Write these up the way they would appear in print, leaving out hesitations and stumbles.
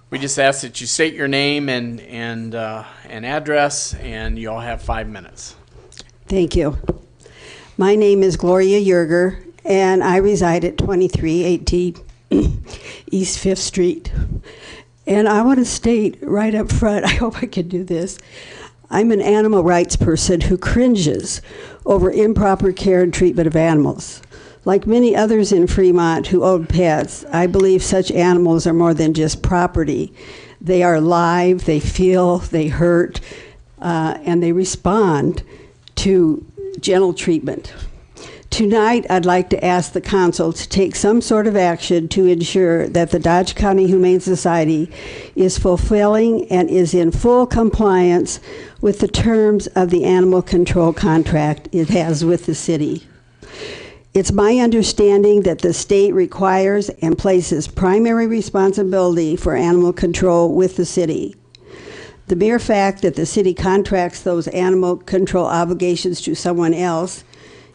We just ask that you state your name and address, and you all have 5 minutes. Thank you. My name is Gloria Yerger, and I reside at 2318 East 5th Street. And I want to state right up front, I hope I can do this, I'm an animal rights person who cringes over improper care and treatment of animals. Like many others in Fremont who own pets, I believe such animals are more than just property. They are alive, they feel, they hurt, and they respond to gentle treatment. Tonight, I'd like to ask the council to take some sort of action to ensure that the Dodge County Humane Society is fulfilling and is in full compliance with the terms of the animal control contract it has with the city. It's my understanding that the state requires and places primary responsibility for animal control with the city. The mere fact that the city contracts those animal control obligations to someone else,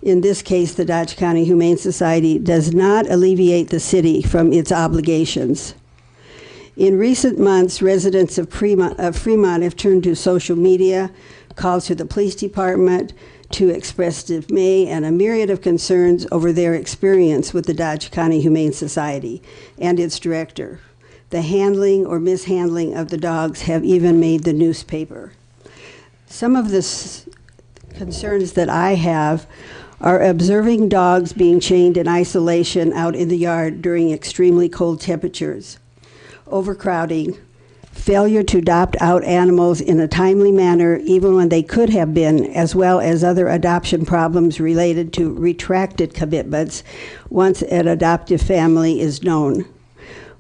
in this case the Dodge County Humane Society, does not alleviate the city from its obligations. In recent months, residents of Fremont have turned to social media, called to the police department to express dismay and a myriad of concerns over their experience with the Dodge County Humane Society and its director. The handling or mishandling of the dogs have even made the newspaper. Some of the concerns that I have are observing dogs being chained in isolation out in the yard during extremely cold temperatures, overcrowding, failure to adopt out animals in a timely manner even when they could have been, as well as other adoption problems related to retracted commitments once an adoptive family is known,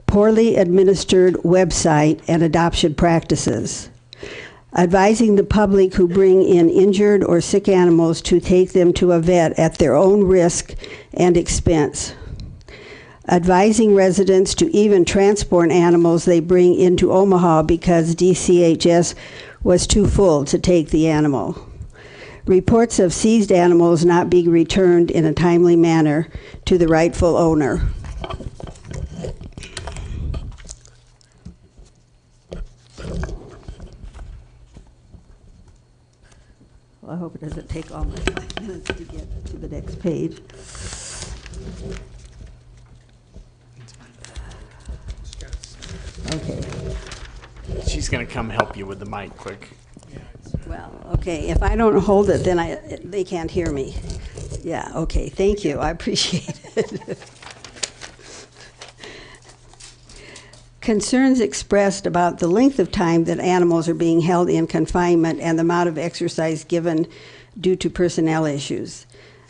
poorly administered website and adoption practices, advising the public who bring in injured or sick animals to take them to a vet at their own risk and expense, advising residents to even transport animals they bring into Omaha because DCHS was too full to take the animal. Reports of seized animals not being returned in a timely manner to the rightful owner. Well, I hope it doesn't take all my 5 minutes to get to the next page. Okay. She's going to come help you with the mic quick. Well, okay, if I don't hold it, then they can't hear me. Yeah, okay, thank you, I appreciate it. Concerns expressed about the length of time that animals are being held in confinement and the amount of exercise given due to personnel issues,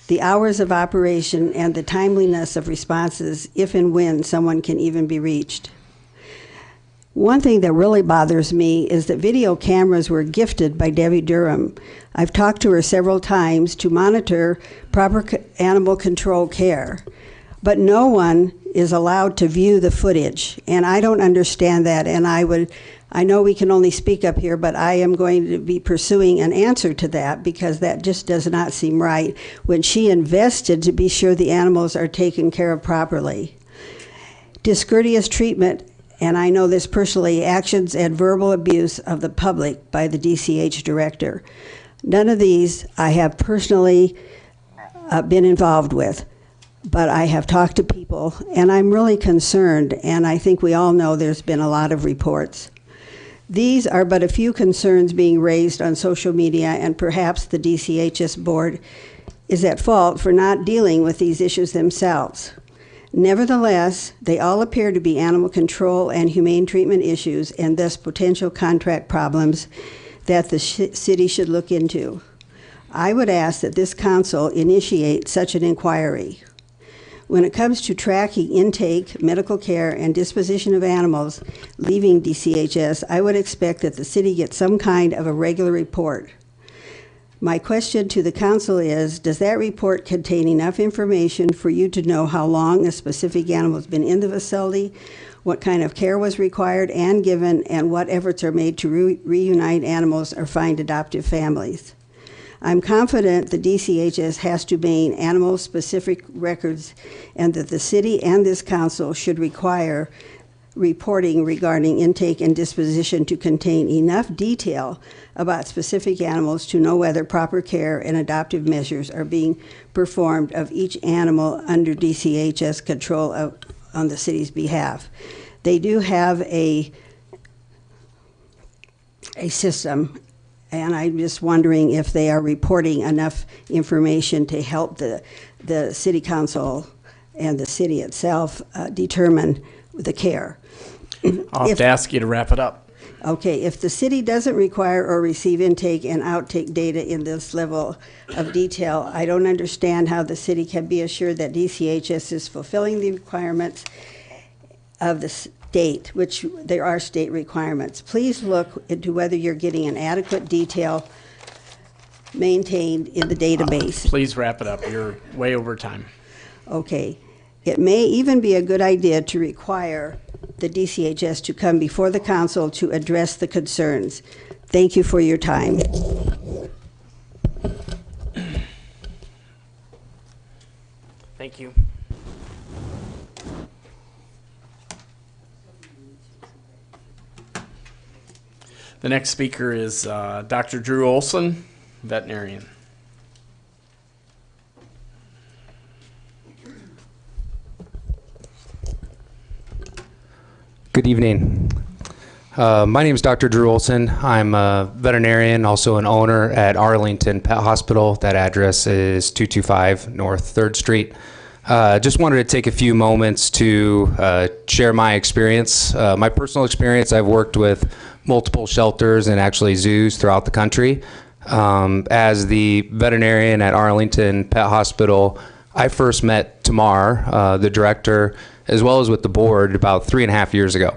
the hours of operation, and the timeliness of responses if and when someone can even be reached. One thing that really bothers me is that video cameras were gifted by Debbie Durham. I've talked to her several times to monitor proper animal control care, but no one is allowed to view the footage, and I don't understand that, and I know we can only speak up here, but I am going to be pursuing an answer to that because that just does not seem right when she invested to be sure the animals are taken care of properly. Discourteous treatment, and I know this personally, actions and verbal abuse of the public by the DCH director. None of these I have personally been involved with, but I have talked to people, and I'm really concerned, and I think we all know there's been a lot of reports. These are but a few concerns being raised on social media, and perhaps the DCHS board is at fault for not dealing with these issues themselves. Nevertheless, they all appear to be animal control and humane treatment issues and thus potential contract problems that the city should look into. I would ask that this council initiate such an inquiry. When it comes to tracking intake, medical care, and disposition of animals leaving DCHS, I would expect that the city get some kind of a regular report. My question to the council is, does that report contain enough information for you to know how long a specific animal has been in the facility, what kind of care was required and given, and what efforts are made to reunite animals or find adoptive families? I'm confident the DCHS has to maintain animal-specific records and that the city and this council should require reporting regarding intake and disposition to contain enough detail about specific animals to know whether proper care and adoptive measures are being performed of each animal under DCHS control on the city's behalf. They do have a system, and I'm just wondering if they are reporting enough information to help the city council and the city itself determine the care. I'll have to ask you to wrap it up. Okay, if the city doesn't require or receive intake and outtake data in this level of detail, I don't understand how the city can be assured that DCHS is fulfilling the requirements of the state, which there are state requirements. Please look into whether you're getting an adequate detail maintained in the database. Please wrap it up. You're way over time. Okay. It may even be a good idea to require the DCHS to come before the council to address the concerns. Thank you for your time. Thank you. The next speaker is Dr. Drew Olson, veterinarian. Good evening. My name is Dr. Drew Olson. I'm a veterinarian, also an owner at Arlington Pet Hospital. That address is 225 North 3rd Street. Just wanted to take a few moments to share my experience. My personal experience, I've worked with multiple shelters and actually zoos throughout the country. As the veterinarian at Arlington Pet Hospital, I first met Tamar, the director, as well as with the board about 3.5 years ago.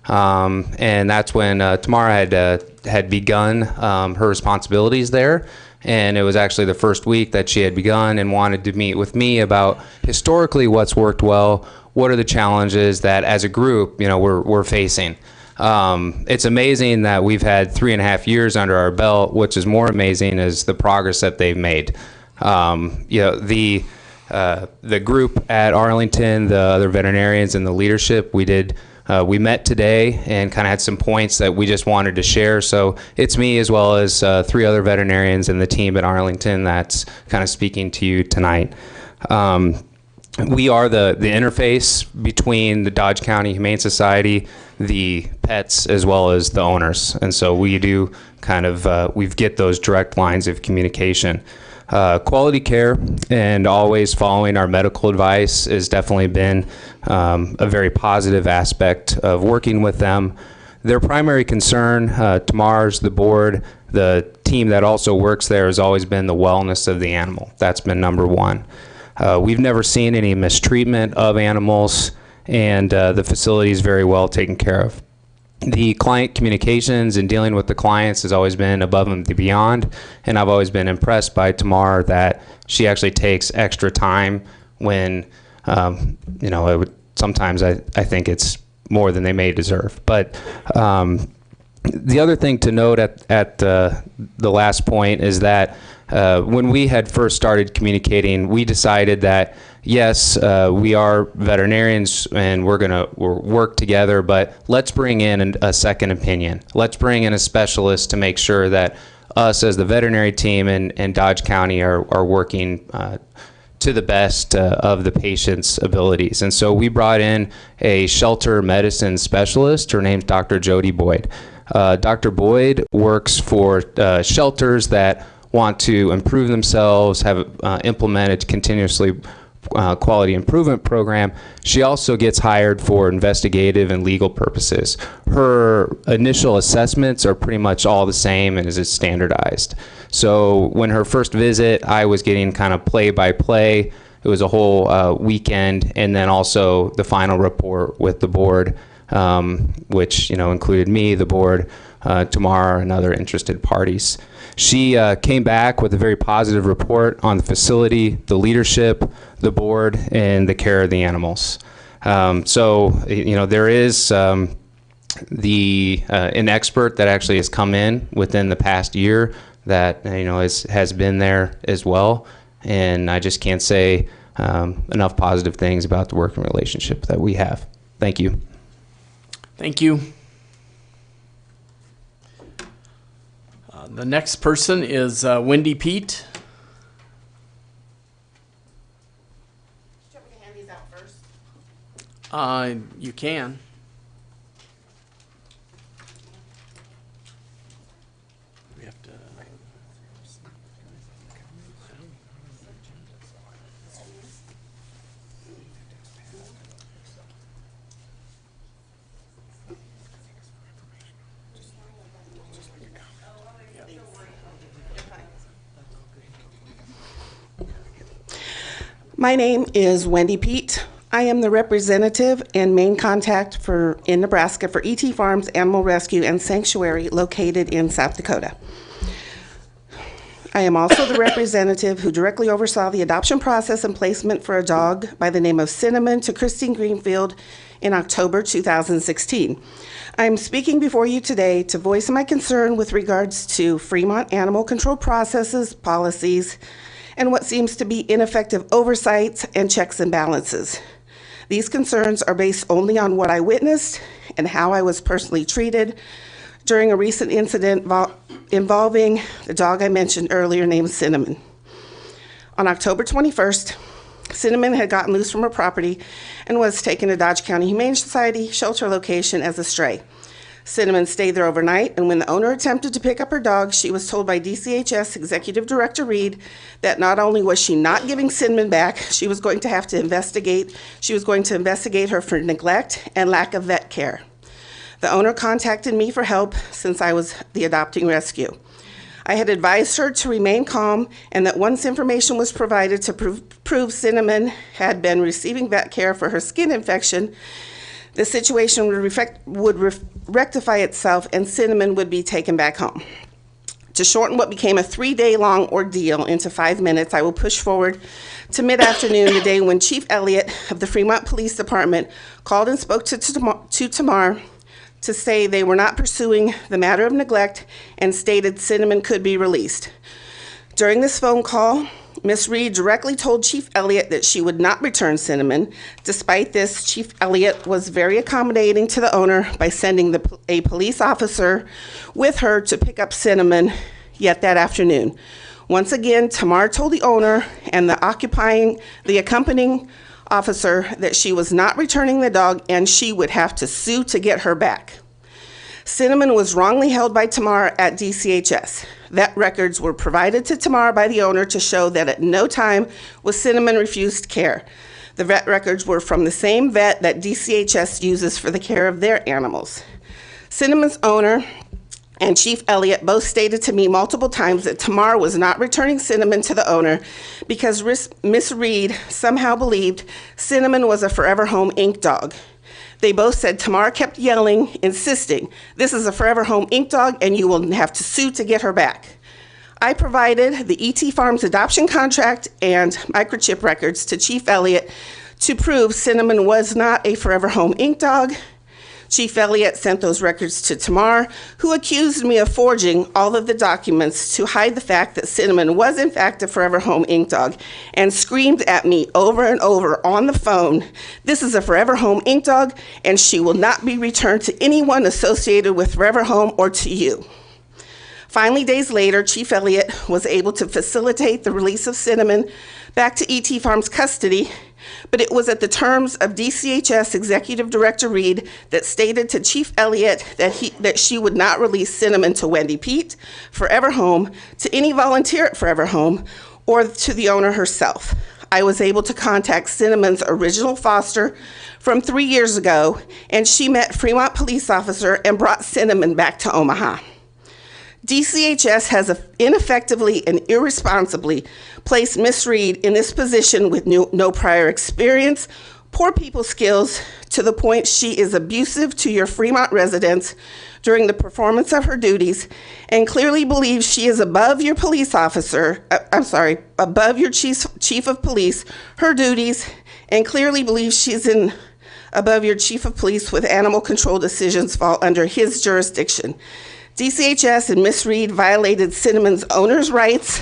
And that's when Tamar had begun her responsibilities there. And it was actually the first week that she had begun and wanted to meet with me about historically what's worked well, what are the challenges that as a group, we're facing. It's amazing that we've had 3.5 years under our belt. Which is more amazing is the progress that they've made. The group at Arlington, the other veterinarians and the leadership, we met today and kind of had some points that we just wanted to share. So it's me as well as 3 other veterinarians and the team at Arlington that's kind of speaking to you tonight. We are the interface between the Dodge County Humane Society, the pets, as well as the owners. And so we do kind of, we get those direct lines of communication. Quality care and always following our medical advice has definitely been a very positive aspect of working with them. Their primary concern, Tamar's, the board, the team that also works there, has always been the wellness of the animal. That's been number one. We've never seen any mistreatment of animals, and the facility is very well taken care of. The client communications and dealing with the clients has always been above and beyond, and I've always been impressed by Tamar that she actually takes extra time when, sometimes I think it's more than they may deserve. But the other thing to note at the last point is that when we had first started communicating, we decided that yes, we are veterinarians and we'll work together, but let's bring in a second opinion. Let's bring in a specialist to make sure that us as the veterinary team and Dodge County are working to the best of the patient's abilities. And so we brought in a shelter medicine specialist. Her name's Dr. Jody Boyd. Dr. Boyd works for shelters that want to improve themselves, have implemented continuously quality improvement program. She also gets hired for investigative and legal purposes. Her initial assessments are pretty much all the same and is standardized. So when her first visit, I was getting kind of play-by-play. It was a whole weekend, and then also the final report with the board, which included me, the board, Tamar, and other interested parties. She came back with a very positive report on the facility, the leadership, the board, and the care of the animals. So there is an expert that actually has come in within the past year that has been there as well, and I just can't say enough positive things about the working relationship that we have. Thank you. Thank you. The next person is Wendy Pete. Do you want me to hand these out first? You can. We have to. My name is Wendy Pete. I am the representative and main contact in Nebraska for ET Farms Animal Rescue and Sanctuary located in South Dakota. I am also the representative who directly oversaw the adoption process and placement for a dog by the name of Cinnamon to Christine Greenfield in October 2016. I am speaking before you today to voice my concern with regards to Fremont animal control processes, policies, and what seems to be ineffective oversights and checks and balances. These concerns are based only on what I witnessed and how I was personally treated during a recent incident involving the dog I mentioned earlier named Cinnamon. On October 21st, Cinnamon had gotten loose from her property and was taken to Dodge County Humane Society shelter location as a stray. Cinnamon stayed there overnight, and when the owner attempted to pick up her dog, she was told by DCHS Executive Director Reed that not only was she not giving Cinnamon back, she was going to investigate her for neglect and lack of vet care. The owner contacted me for help since I was the adopting rescue. I had advised her to remain calm and that once information was provided to prove Cinnamon had been receiving vet care for her skin infection, the situation would rectify itself and Cinnamon would be taken back home. To shorten what became a 3-day-long ordeal into 5 minutes, I will push forward to mid-afternoon, the day when Chief Elliott of the Fremont Police Department called and spoke to Tamar to say they were not pursuing the matter of neglect and stated Cinnamon could be released. During this phone call, Ms. Reed directly told Chief Elliott that she would not return Cinnamon. Despite this, Chief Elliott was very accommodating to the owner by sending a police officer with her to pick up Cinnamon yet that afternoon. Once again, Tamar told the owner and the accompanying officer that she was not returning the dog and she would have to sue to get her back. Cinnamon was wrongly held by Tamar at DCHS. Vet records were provided to Tamar by the owner to show that at no time was Cinnamon refused care. The vet records were from the same vet that DCHS uses for the care of their animals. Cinnamon's owner and Chief Elliott both stated to me multiple times that Tamar was not returning Cinnamon to the owner because Miss Reed somehow believed Cinnamon was a Forever Home Inc. dog. They both said Tamar kept yelling, insisting, "This is a Forever Home Inc. dog and you will have to sue to get her back." I provided the ET Farms adoption contract and microchip records to Chief Elliott to prove Cinnamon was not a Forever Home Inc. dog. Chief Elliott sent those records to Tamar, who accused me of forging all of the documents to hide the fact that Cinnamon was in fact a Forever Home Inc. dog, and screamed at me over and over on the phone, "This is a Forever Home Inc. dog, and she will not be returned to anyone associated with Forever Home or to you." Finally, days later, Chief Elliott was able to facilitate the release of Cinnamon back to ET Farms custody, but it was at the terms of DCHS Executive Director Reed that stated to Chief Elliott that she would not release Cinnamon to Wendy Pete, Forever Home, to any volunteer at Forever Home, or to the owner herself. I was able to contact Cinnamon's original foster from 3 years ago, and she met Fremont police officer and brought Cinnamon back to Omaha. DCHS has ineffectively and irresponsibly placed Ms. Reed in this position with no prior experience, poor people skills, to the point she is abusive to your Fremont residents during the performance of her duties, and clearly believes she is above your police officer, above your chief of police, her duties, and clearly believes she's above your chief of police with animal control decisions fall under his jurisdiction. DCHS and Ms. Reed violated Cinnamon's owner's rights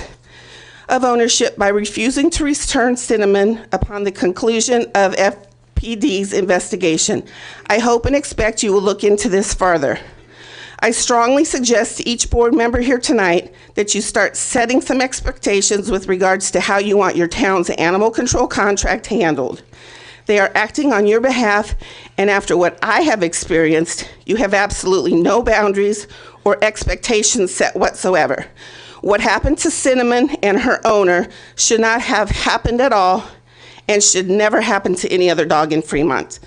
of ownership by refusing to return Cinnamon upon the conclusion of PD's investigation. I hope and expect you will look into this further. I strongly suggest to each board member here tonight that you start setting some expectations with regards to how you want your town's animal control contract handled. They are acting on your behalf, and after what I have experienced, you have absolutely no boundaries or expectations set whatsoever. What happened to Cinnamon and her owner should not have happened at all and should never happen to any other dog in Fremont.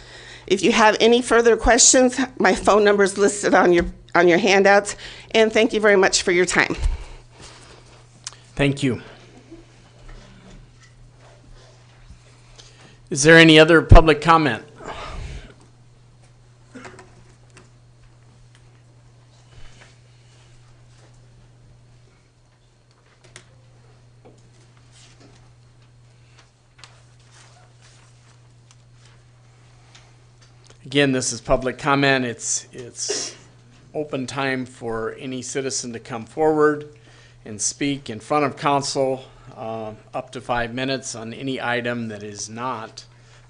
If you have any further questions, my phone number is listed on your handouts, and thank you very much for your time. Thank you. Is there any other public comment? Again, this is public comment. It's open time for any citizen to come forward and speak in front of council, up to 5 minutes on any item that is not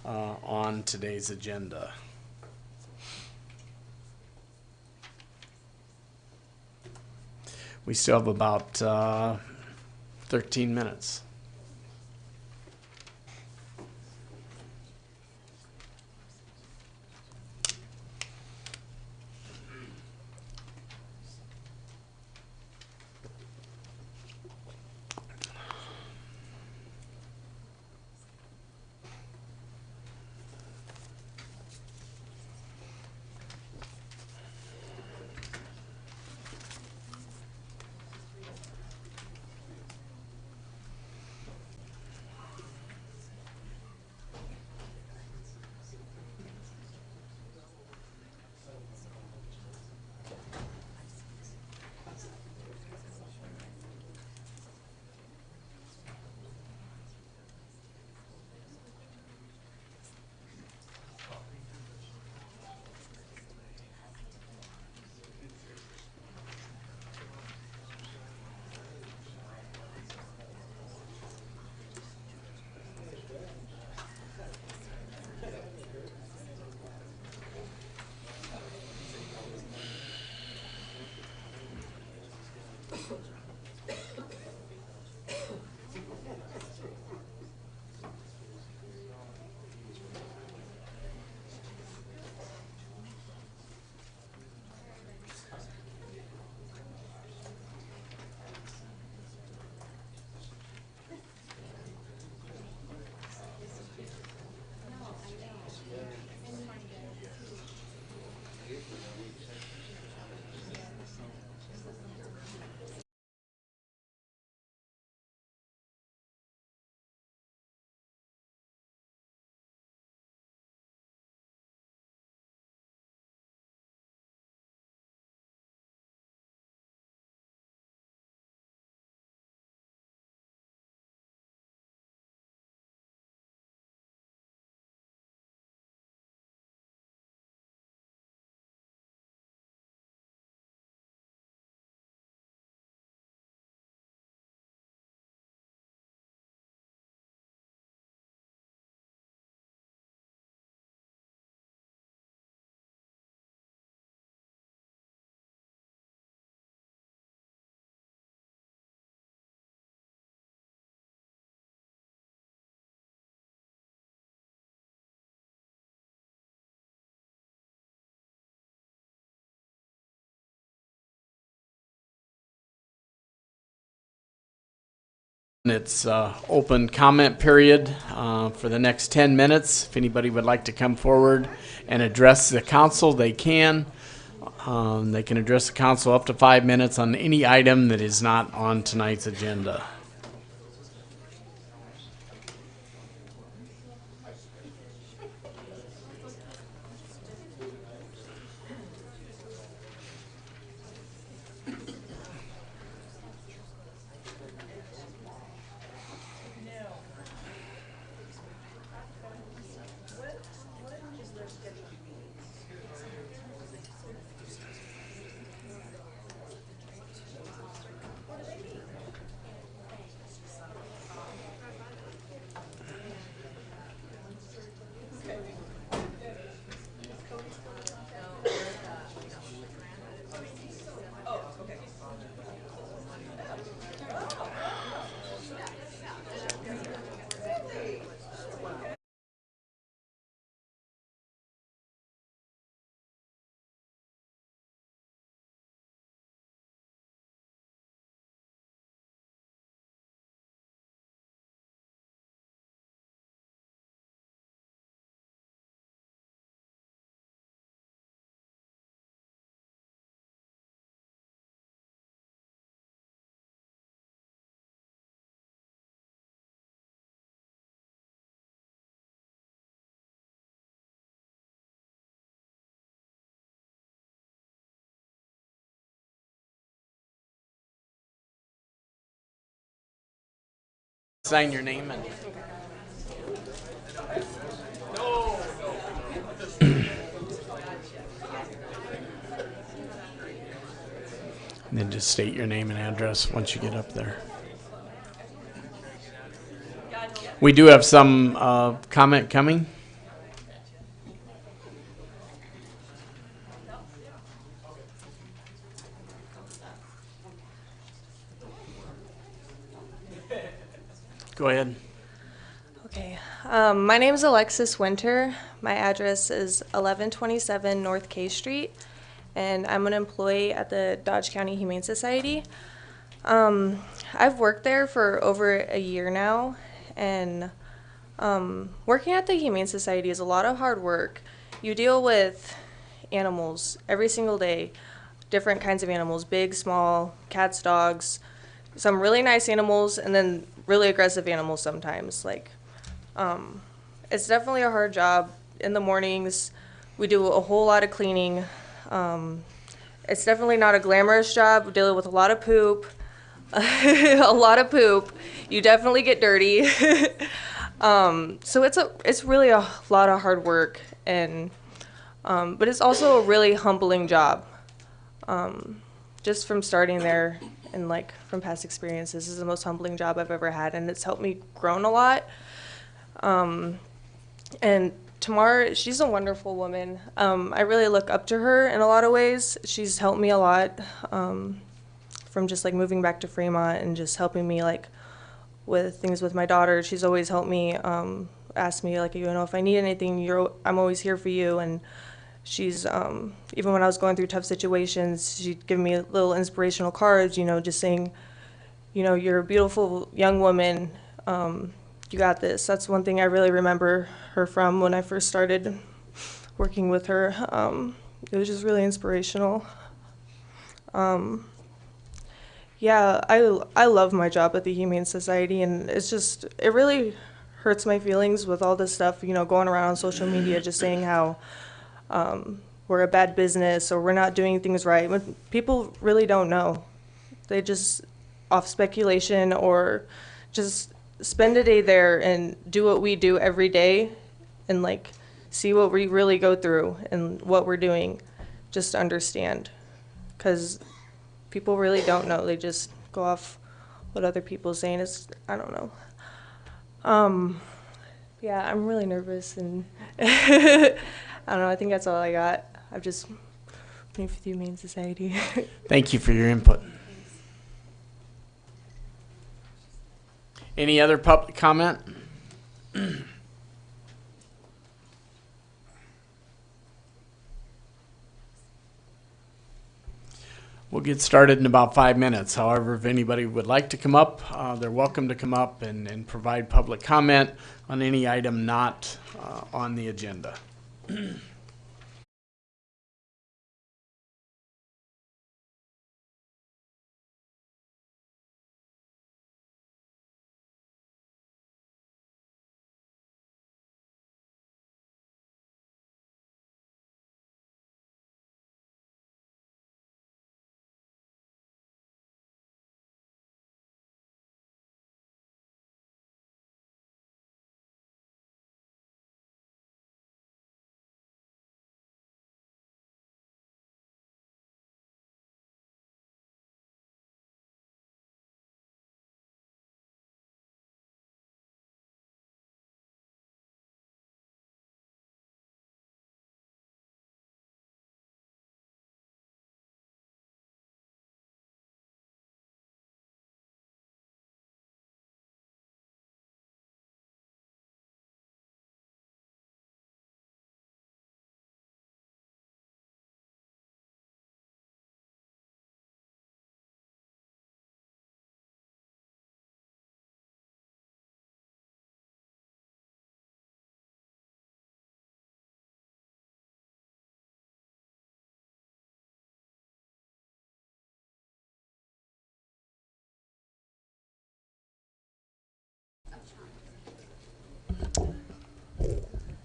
on today's agenda. We still have about 13 minutes. It's open comment period for the next 10 minutes. If anybody would like to come forward and address the council, they can. They can address the council up to 5 minutes on any item that is not on tonight's agenda. Sign your name and. And then just state your name and address once you get up there. We do have some comment coming. Go ahead. Okay. My name is Alexis Winter. My address is 1127 North K Street, and I'm an employee at the Dodge County Humane Society. I've worked there for over a year now, and working at the Humane Society is a lot of hard work. You deal with animals every single day, different kinds of animals, big, small, cats, dogs, some really nice animals, and then really aggressive animals sometimes. It's definitely a hard job. In the mornings, we do a whole lot of cleaning. It's definitely not a glamorous job. We're dealing with a lot of poop, a lot of poop. You definitely get dirty. So it's really a lot of hard work, and but it's also a really humbling job. Just from starting there and from past experiences, this is the most humbling job I've ever had, and it's helped me grow a lot. And Tamar, she's a wonderful woman. I really look up to her in a lot of ways. She's helped me a lot, from just moving back to Fremont and just helping me with things with my daughter. She's always helped me, ask me if I need anything, I'm always here for you. And she's, even when I was going through tough situations, she'd give me little inspirational cards, just saying, you're a beautiful young woman. You got this. That's one thing I really remember her from when I first started working with her. It was just really inspirational. Yeah, I love my job at the Humane Society, and it really hurts my feelings with all this stuff, going around on social media just saying how we're a bad business or we're not doing things right. When people really don't know. They just, off speculation or just spend a day there and do what we do every day and see what we really go through and what we're doing, just to understand. Because people really don't know. They just go off what other people are saying. I don't know. Yeah, I'm really nervous, and I don't know. I think that's all I got. I've just been with the Humane Society. Thank you for your input. Any other public comment? We'll get started in about 5 minutes. However, if anybody would like to come up, they're welcome to come up and provide public comment on any item not on the agenda.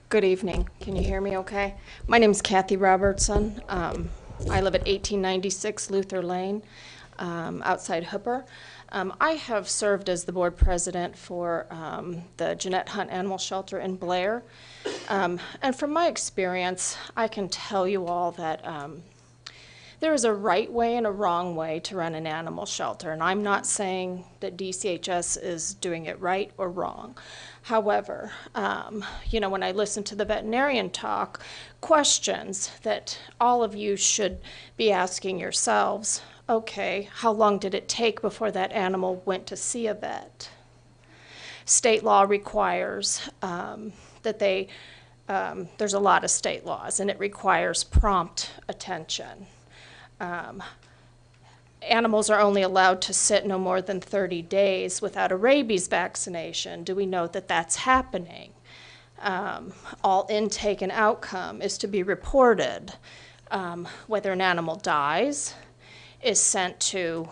Good evening. Can you hear me okay? My name is Kathy Robertson. I live at 1896 Luther Lane. outside Hooper. I have served as the board president for the Jeanette Hunt Animal Shelter in Blair. And from my experience, I can tell you all that there is a right way and a wrong way to run an animal shelter, and I'm not saying that DCHS is doing it right or wrong. However, when I listen to the veterinarian talk, questions that all of you should be asking yourselves, okay, how long did it take before that animal went to see a vet? State law requires that there's a lot of state laws, and it requires prompt attention. Animals are only allowed to sit no more than 30 days without a rabies vaccination. Do we know that that's happening? All intake and outcome is to be reported. Whether an animal dies is sent to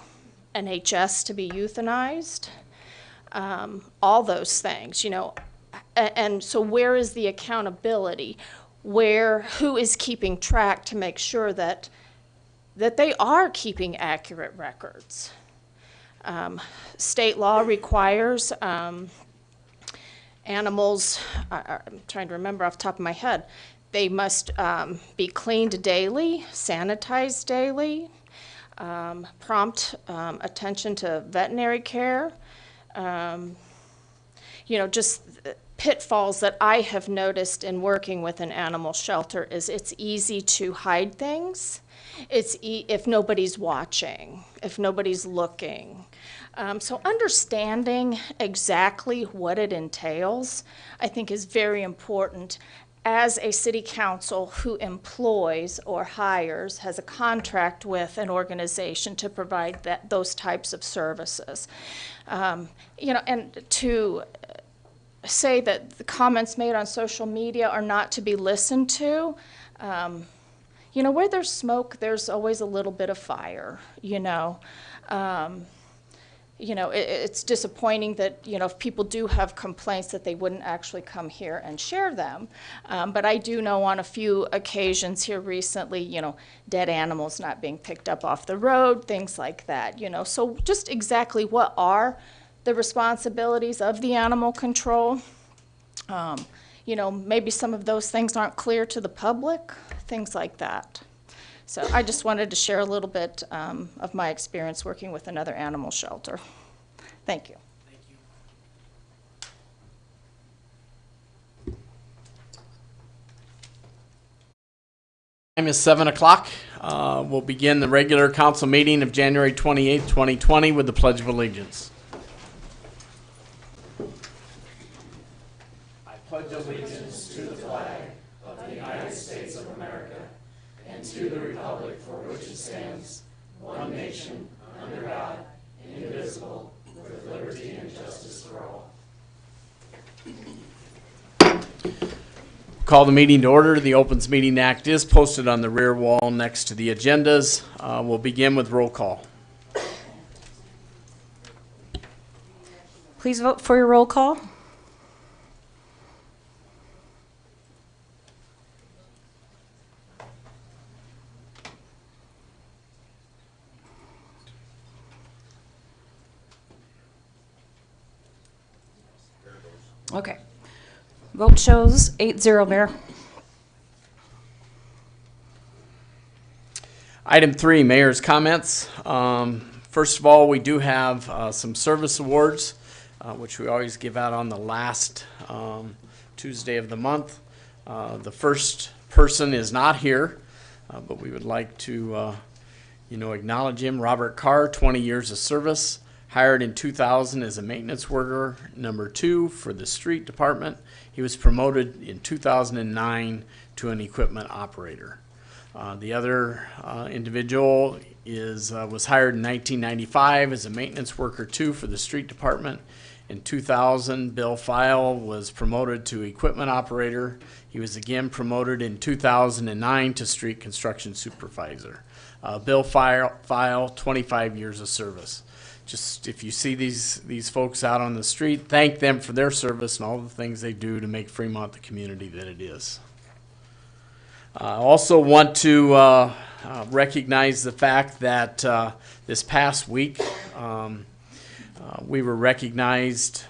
NHS to be euthanized. All those things, and so where is the accountability? Who is keeping track to make sure that they are keeping accurate records? State law requires animals, I'm trying to remember off the top of my head, they must be cleaned daily, sanitized daily, prompt attention to veterinary care. Just pitfalls that I have noticed in working with an animal shelter is it's easy to hide things. It's if nobody's watching, if nobody's looking. So understanding exactly what it entails, I think, is very important as a city council who employs or hires, has a contract with an organization to provide those types of services. And to say that the comments made on social media are not to be listened to, where there's smoke, there's always a little bit of fire, It's disappointing that, if people do have complaints that they wouldn't actually come here and share them. But I do know on a few occasions here recently, dead animals not being picked up off the road, things like that, So just exactly what are the responsibilities of the animal control? Maybe some of those things aren't clear to the public, things like that. So I just wanted to share a little bit of my experience working with another animal shelter. Thank you. Time is 7 o'clock. We'll begin the regular council meeting of January 28th, 2020 with the Pledge of Allegiance. I pledge allegiance to the flag of the United States of America and to the republic for which it stands, one nation, under God, indivisible, with liberty and justice for all. Call the meeting to order. The Opens Meeting Act is posted on the rear wall next to the agendas. We'll begin with roll call. Please vote for your roll call. Okay. Vote shows 8-0, Mayor. Item 3, Mayor's comments. First of all, we do have some service awards, which we always give out on the last Tuesday of the month. The first person is not here, but we would like to, acknowledge him. Robert Carr, 20 years of service. Hired in 2000 as a maintenance worker, number 2 for the street department. He was promoted in 2009 to an equipment operator. The other individual was hired in 1995 as a maintenance worker 2 for the street department. In 2000, Bill File was promoted to equipment operator. He was again promoted in 2009 to street construction supervisor. Bill File, 25 years of service. Just if you see these folks out on the street, thank them for their service and all the things they do to make Fremont the community that it is. I also want to recognize the fact that this past week we were recognized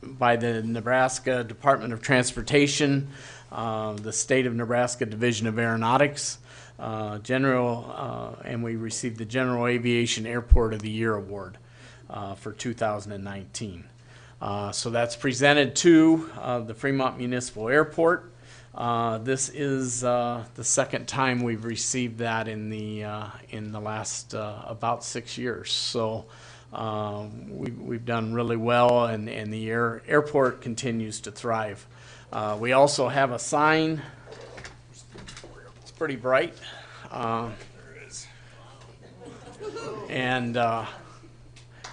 by the Nebraska Department of Transportation, the State of Nebraska Division of Aeronautics, and we received the General Aviation Airport of the Year Award for 2019. So that's presented to the Fremont Municipal Airport. This is the second time we've received that in the last about 6 years. So we've done really well, and the airport continues to thrive. We also have a sign. It's pretty bright. And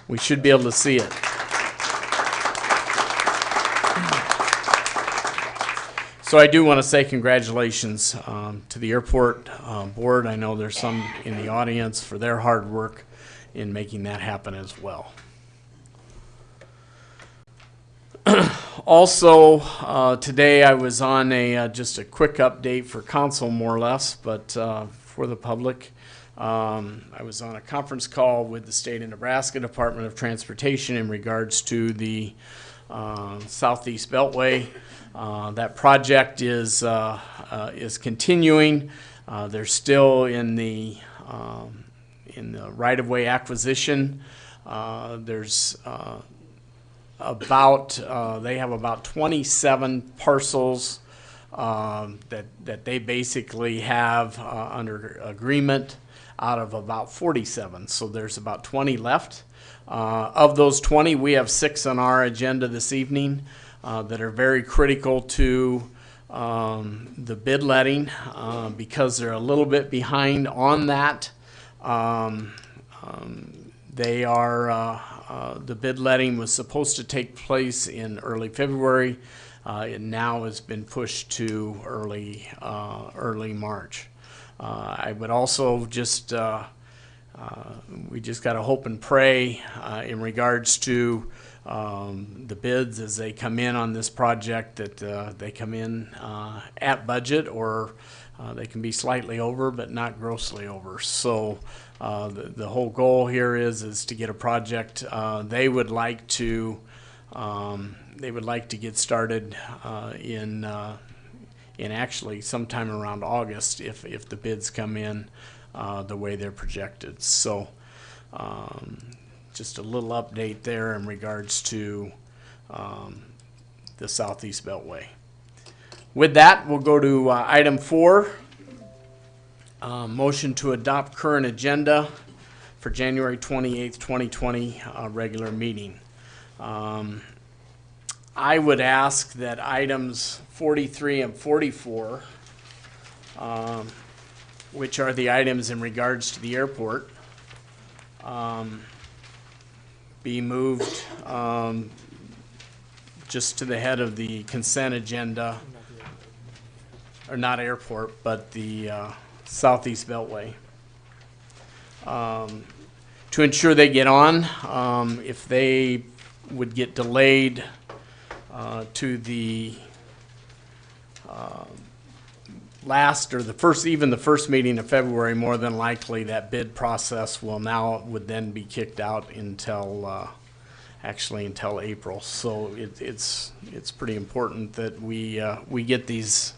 we should be able to see it. So I do want to say congratulations to the airport board. I know there's some in the audience for their hard work in making that happen as well. Also, today I was on just a quick update for council, more or less, but for the public. I was on a conference call with the State of Nebraska Department of Transportation in regards to the Southeast Beltway. That project is continuing. They're still in the right-of-way acquisition. There's they have about 27 parcels that they basically have under agreement out of about 47. So there's about 20 left. Of those 20, we have 6 on our agenda this evening that are very critical to the bid letting because they're a little bit behind on that. They are the bid letting was supposed to take place in early February. It now has been pushed to early March. I would also just we just got to hope and pray in regards to the bids as they come in on this project that they come in at budget, or they can be slightly over but not grossly over. So the whole goal here is to get a project. They would like to get started in actually sometime around August if the bids come in the way they're projected. So just a little update there in regards to the Southeast Beltway. With that, we'll go to item 4, motion to adopt current agenda for January 28th, 2020 regular meeting. I would ask that items 43 and 44, which are the items in regards to the airport, be moved just to the head of the consent agenda, or not airport, but the Southeast Beltway. To ensure they get on, if they would get delayed to the last or the first, even the first meeting of February, more than likely that bid process would then be kicked out until actually until April. So it's pretty important that we get these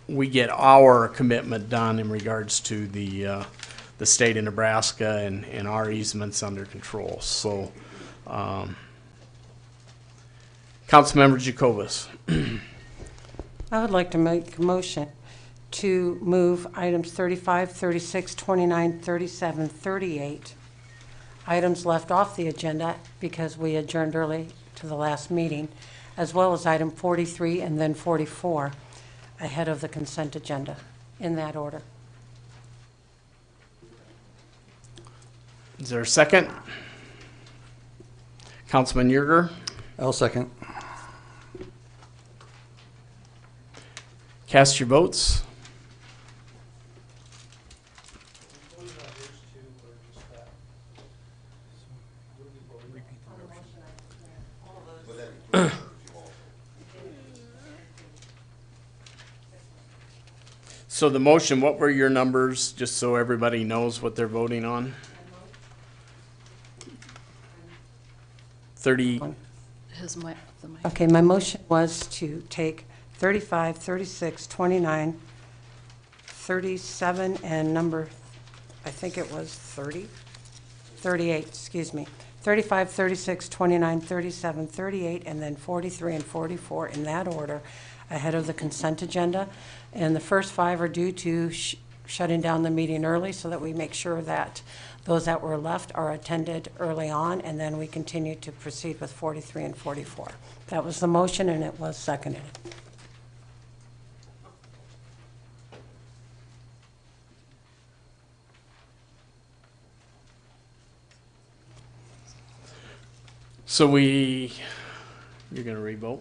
we get our commitment done in regards to the state of Nebraska and our easements under control. So Councilmember Jacobus. I would like to make a motion to move items 35, 36, 29, 37, 38, items left off the agenda because we adjourned early to the last meeting, as well as item 43 and then 44 ahead of the consent agenda, in that order. Is there a second? Councilman Yerger? I'll second. Cast your votes. So the motion, what were your numbers, just so everybody knows what they're voting on? 30, His mic, the mic. Okay, my motion was to take 35, 36, 29, 37, and number, I think it was 30? 38, excuse me. 35, 36, 29, 37, 38, and then 43 and 44 in that order ahead of the consent agenda. And the first 5 are due to shutting down the meeting early so that we make sure that those that were left are attended early on, and then we continue to proceed with 43 and 44. That was the motion, and it was seconded. so you're gonna re-vote?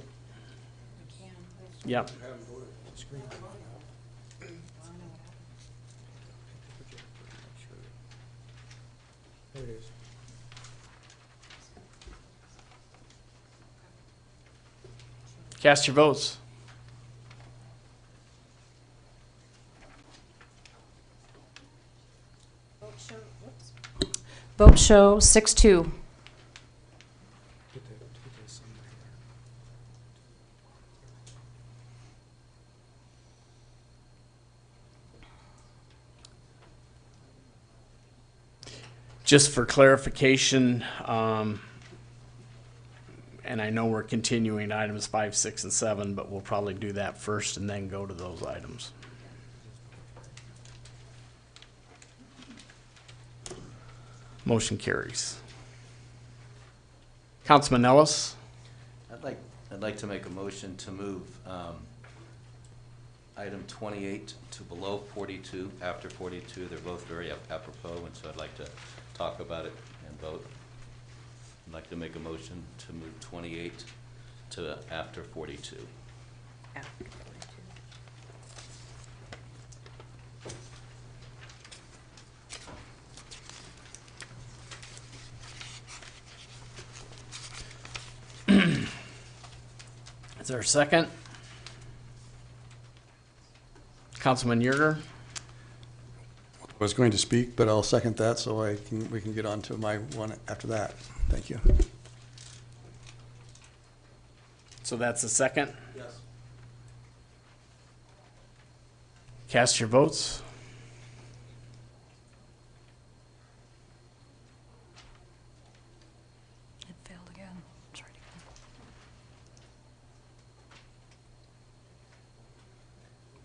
Yep. Cast your votes. Vote show 6-2. Just for clarification, and I know we're continuing items 5, 6, and 7, but we'll probably do that first and then go to those items. Motion carries. Councilman Ellis? I'd like to make a motion to move item 28 to below 42, after 42. They're both very apropos, and so I'd like to talk about it and vote. I'd like to make a motion to move 28 to after 42. Is there a second? Councilman Yerger? I was going to speak, but I'll second that so we can get on to my one after that. Thank you. So that's a second? Yes. Cast your votes. It failed again. Try it again.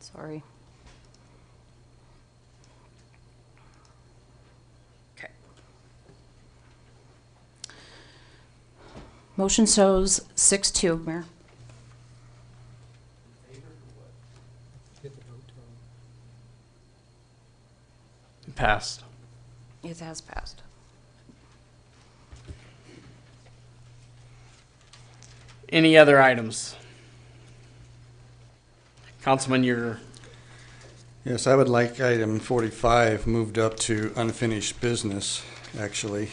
Sorry. Okay. Motion shows 6-2, Mayor. Passed. It has passed. Any other items? Councilman Yerger? Yes, I would like item 45 moved up to unfinished business, actually.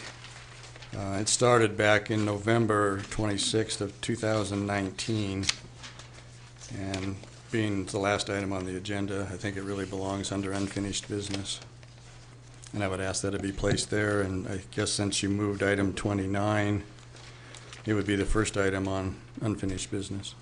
It started back in November 26th of 2019. And being the last item on the agenda, I think it really belongs under unfinished business. And I would ask that it be placed there, and I guess since you moved item 29, it would be the first item on unfinished business.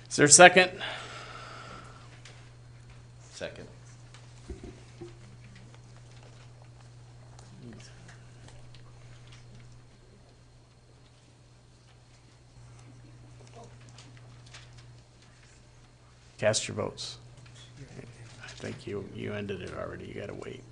Is there a second? Second. Cast your votes. I think you ended it already. You gotta wait.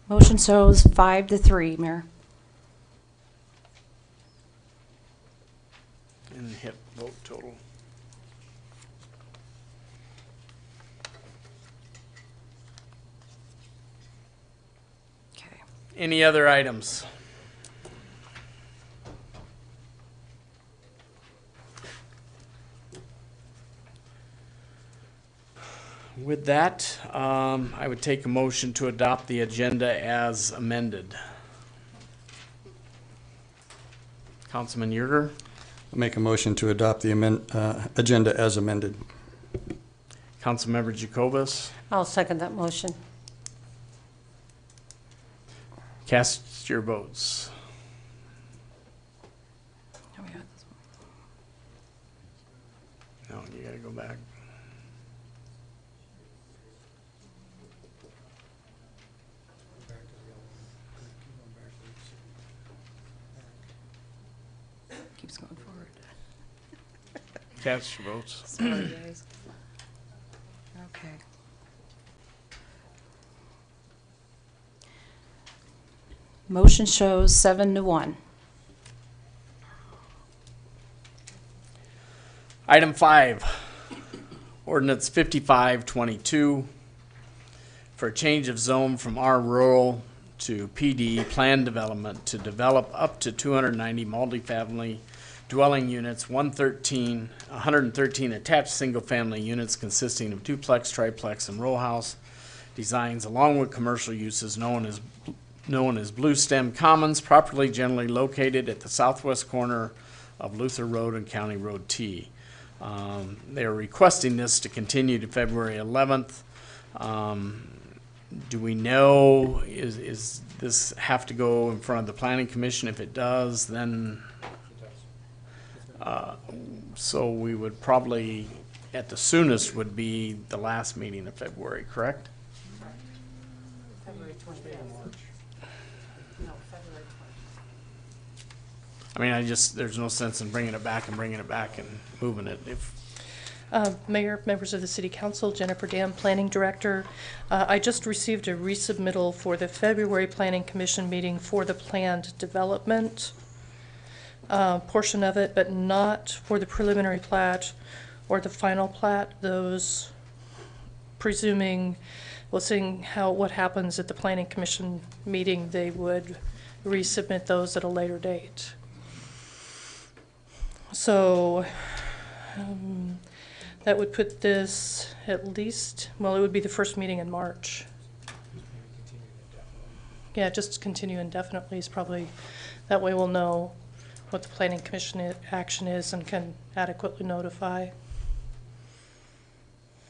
Motion shows 5-3, Mayor. And hit vote total. Okay. Any other items? With that, I would take a motion to adopt the agenda as amended. Councilman Yerger, I'll make a motion to adopt the agenda as amended. Councilmember Jacobus, I'll second that motion. cast your votes. Oh, we got this one. No, you gotta go back. Keeps going forward. Cast your votes. Sorry, guys. Okay. Motion shows 7-1. Item 5, ordinance 5522 for a change of zone from R rural to PD planned development to develop up to 290 multifamily dwelling units, 113 attached single-family units consisting of duplex, triplex, and row house designs, along with commercial uses known as Blue Stem Commons, properly generally located at the southwest corner of Luther Road and County Road T. They are requesting this to continue to February 11th. Do we know, is this have to go in front of the Planning Commission? If it does, then, so we would probably, at the soonest, would be the last meeting of February, correct? February 20th. No, February 20th. I mean, there's no sense in bringing it back and moving it if, Mayor, members of the City Council, Jennifer Dam, Planning Director. I just received a resubmittal for the February Planning Commission meeting for the planned development portion of it, but not for the preliminary plat or the final plat. Those, presuming, well, seeing what happens at the Planning Commission meeting, they would resubmit those at a later date. So, that would put this at least, well, it would be the first meeting in March. Yeah, just continue indefinitely is probably, that way we'll know what the Planning Commission action is and can adequately notify.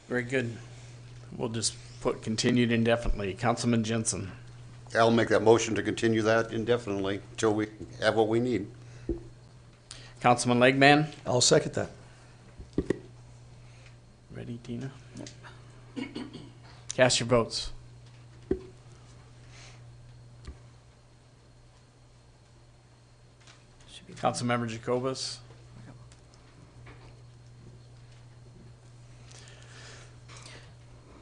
very good. We'll just put continued indefinitely. Councilman Jensen. I'll make that motion to continue that indefinitely until we have what we need. Councilman Legman. I'll second that. Ready, Tina? Cast your votes. Councilmember Jacobus.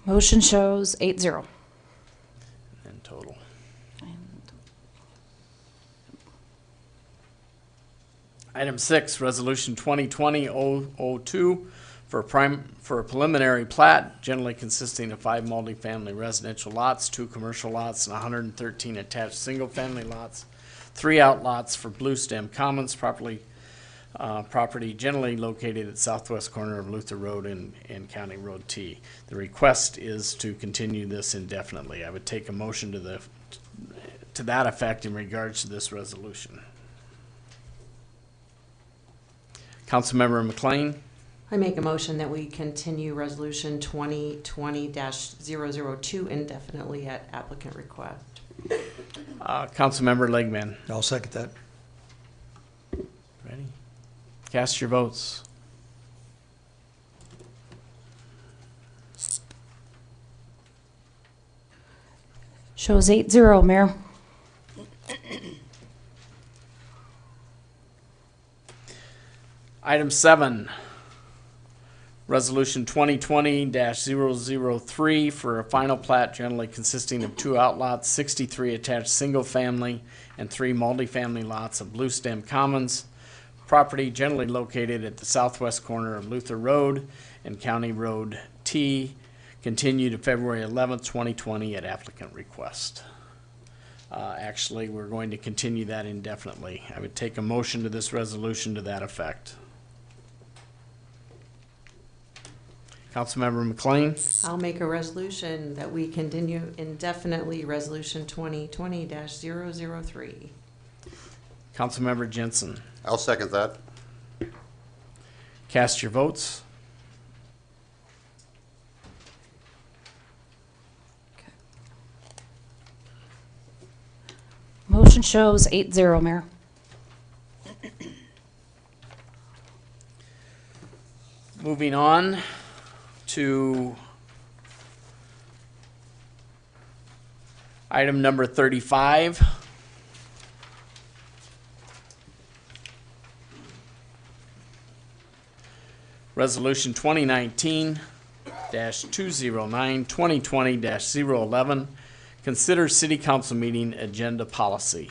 Motion shows 8-0. And total. Item 6, Resolution 2020-002 for a preliminary plat generally consisting of 5 multifamily residential lots, 2 commercial lots, and 113 attached single-family lots, 3 outlots for Blue Stem Commons, property generally located at southwest corner of Luther Road and County Road T. The request is to continue this indefinitely. I would take a motion to that effect in regards to this resolution. Councilmember McLean. I make a motion that we continue Resolution 2020-002 indefinitely at applicant request. Councilmember Legman. I'll second that. Ready? Cast your votes. Shows 8-0, Mayor. Item 7, Resolution 2020-003 for a final plat generally consisting of 2 outlots, 63 attached single-family, and 3 multifamily lots of Blue Stem Commons. Property generally located at the southwest corner of Luther Road and County Road T. Continued to February 11th, 2020 at applicant request. Actually, we're going to continue that indefinitely. I would take a motion to this resolution to that effect. Councilmember McLean. I'll make a resolution that we continue indefinitely Resolution 2020-003. Councilmember Jensen. I'll second that. Cast your votes. Motion shows 8-0, Mayor. Moving on to item number 35. Resolution 2019-209, 2020-011. Consider City Council meeting agenda policy.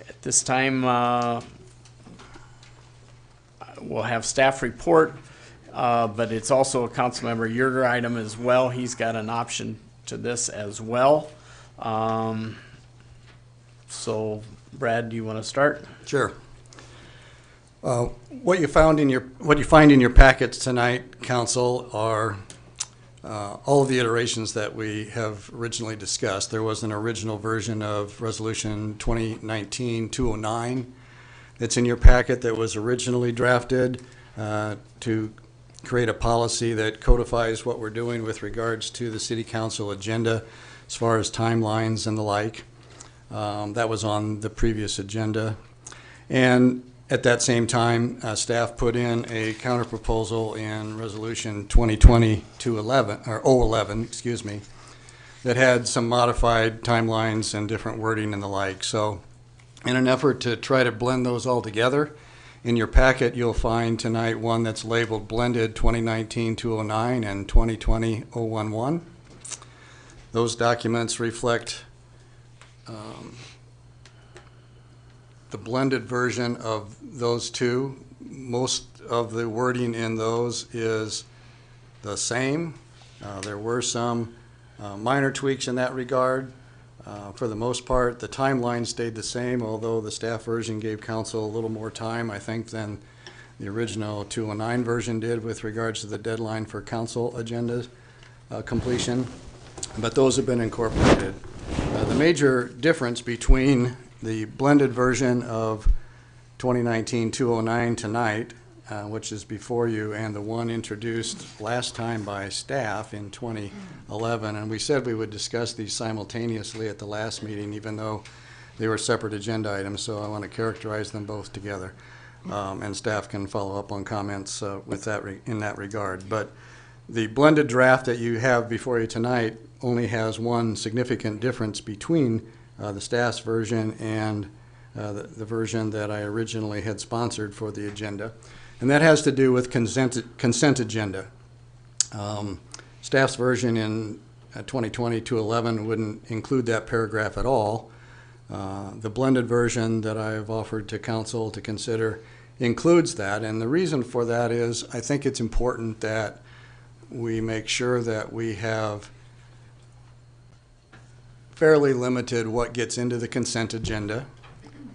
At this time, we'll have staff report, but it's also a Councilmember Yerger item as well. He's got an option to this as well. So, Brad, do you want to start? Sure. What you find in your packets tonight, Council, are all of the iterations that we have originally discussed. There was an original version of Resolution 2019-209 that's in your packet that was originally drafted to create a policy that codifies what we're doing with regards to the City Council agenda as far as timelines and the like. That was on the previous agenda. And at that same time, staff put in a counterproposal in Resolution 2020-011, excuse me, that had some modified timelines and different wording and the like. So in an effort to try to blend those all together, in your packet you'll find tonight one that's labeled blended 2019-209 and 2020-011. Those documents reflect the blended version of those two. Most of the wording in those is the same. There were some minor tweaks in that regard. For the most part, the timeline stayed the same, although the staff version gave council a little more time, I think, than the original 209 version did with regards to the deadline for council agenda completion. But those have been incorporated. The major difference between the blended version of 2019-209 tonight, which is before you, and the one introduced last time by staff in 2011, and we said we would discuss these simultaneously at the last meeting, even though they were separate agenda items, so I want to characterize them both together. And staff can follow up on comments with that in that regard. But the blended draft that you have before you tonight only has one significant difference between the staff's version and the version that I originally had sponsored for the agenda. And that has to do with consent agenda. Staff's version in 2020-211 wouldn't include that paragraph at all. The blended version that I have offered to council to consider includes that. And the reason for that is I think it's important that we make sure that we have fairly limited what gets into the consent agenda.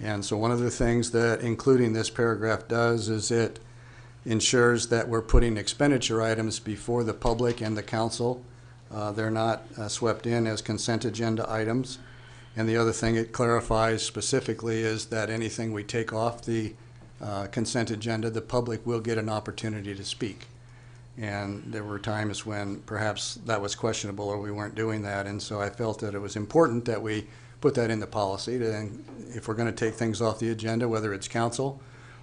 And so one of the things that including this paragraph does is it ensures that we're putting expenditure items before the public and the council. They're not swept in as consent agenda items. And the other thing it clarifies specifically is that anything we take off the consent agenda, the public will get an opportunity to speak. And there were times when perhaps that was questionable or we weren't doing that. And so I felt that it was important that we put that in the policy. If we're going to take things off the agenda, whether it's council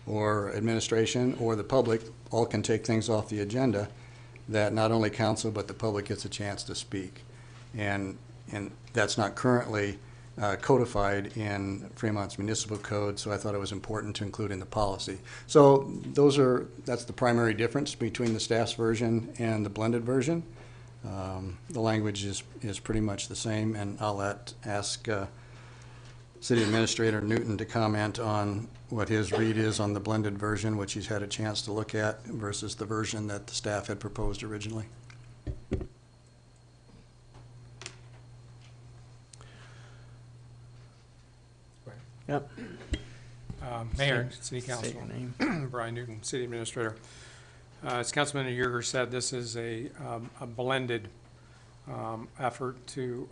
or administration or the public, all can take things off the agenda, that not only council but the public gets a chance to speak. And that's not currently codified in Fremont's municipal code, so I thought it was important to include in the policy. So that's the primary difference between the staff's version and the blended version. The language is pretty much the same, and I'll ask City Administrator Newton to comment on what his read is on the blended version, which he's had a chance to look at, versus the version that the staff had proposed originally. Yep. Mayor, City State your Council, name. Brian Newton, City Administrator. As Councilman Yerger said, this is a blended effort to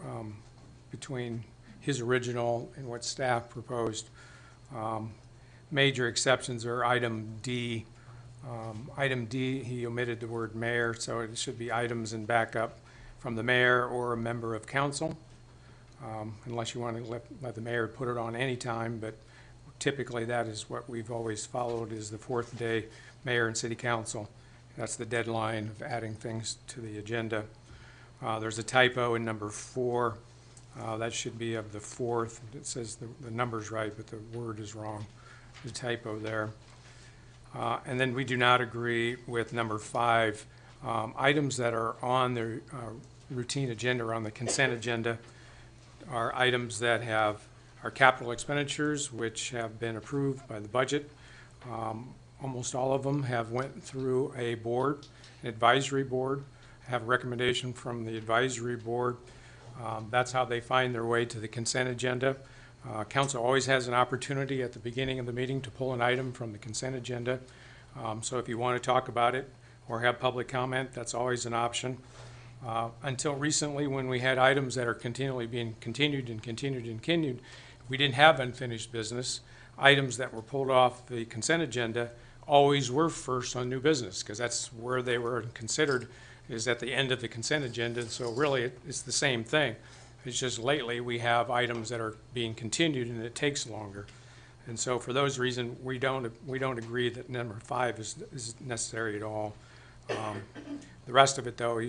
between his original and what staff proposed. Major exceptions are item D. Item D, he omitted the word mayor, so it should be items and backup from the mayor or a member of council. Unless you want to let the mayor put it on any time, but typically that is what we've always followed, is the fourth day, mayor and city council. That's the deadline of adding things to the agenda. There's a typo in number 4. That should be of the 4th. It says the number's right, but the word is wrong. There's a typo there. And then we do not agree with number 5. Items that are on the routine agenda or on the consent agenda are items that are capital expenditures, which have been approved by the budget. Almost all of them have went through a board, an advisory board, have a recommendation from the advisory board. That's how they find their way to the consent agenda. Council always has an opportunity at the beginning of the meeting to pull an item from the consent agenda. So if you want to talk about it or have public comment, that's always an option. Until recently, when we had items that are continually being continued, we didn't have unfinished business. Items that were pulled off the consent agenda always were first on new business, because that's where they were considered, is at the end of the consent agenda. So really, it's the same thing. It's just lately we have items that are being continued and it takes longer. And so for those reasons, we don't agree that number 5 is necessary at all. The rest of it, though,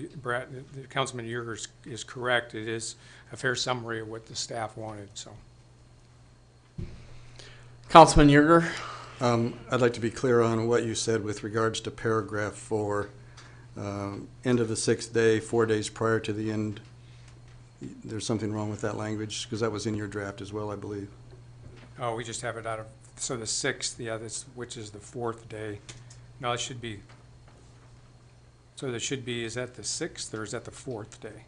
Councilman Yerger is correct. It is a fair summary of what the staff wanted. So, Councilman Yerger. I'd like to be clear on what you said with regards to paragraph 4. End of the 6th day, 4 days prior to the end. There's something wrong with that language, because that was in your draft as well, I believe. oh, we just have it out of, so the 6th, yeah, which is the 4th day. No, it should be. So there should be, is that the 6th or is that the 4th day?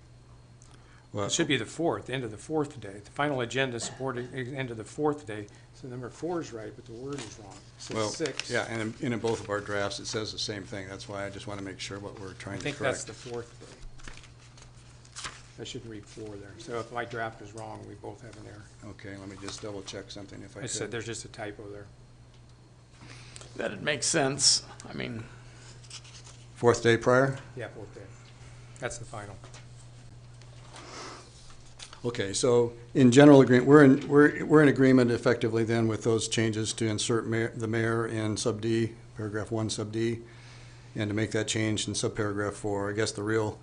Well, It should be the 4th, end of the 4th day. The final agenda supporting end of the 4th day. So number 4 is right, but the word is wrong. It says well, 6. yeah, and in both of our drafts, it says the same thing. That's why I just want to make sure what we're I trying to think correct. that's the 4th day. I should read 4 there. So if my draft is wrong, we both have an error. Okay, let me just double check something if I I could. said there's just a typo there. That makes sense. I mean, 4th day prior? Yeah, 4th day. That's the final. Okay, so in general agreement, we're in agreement effectively then with those changes to insert the mayor in sub D, paragraph 1 sub D, and to make that change in subparagraph 4. I guess the real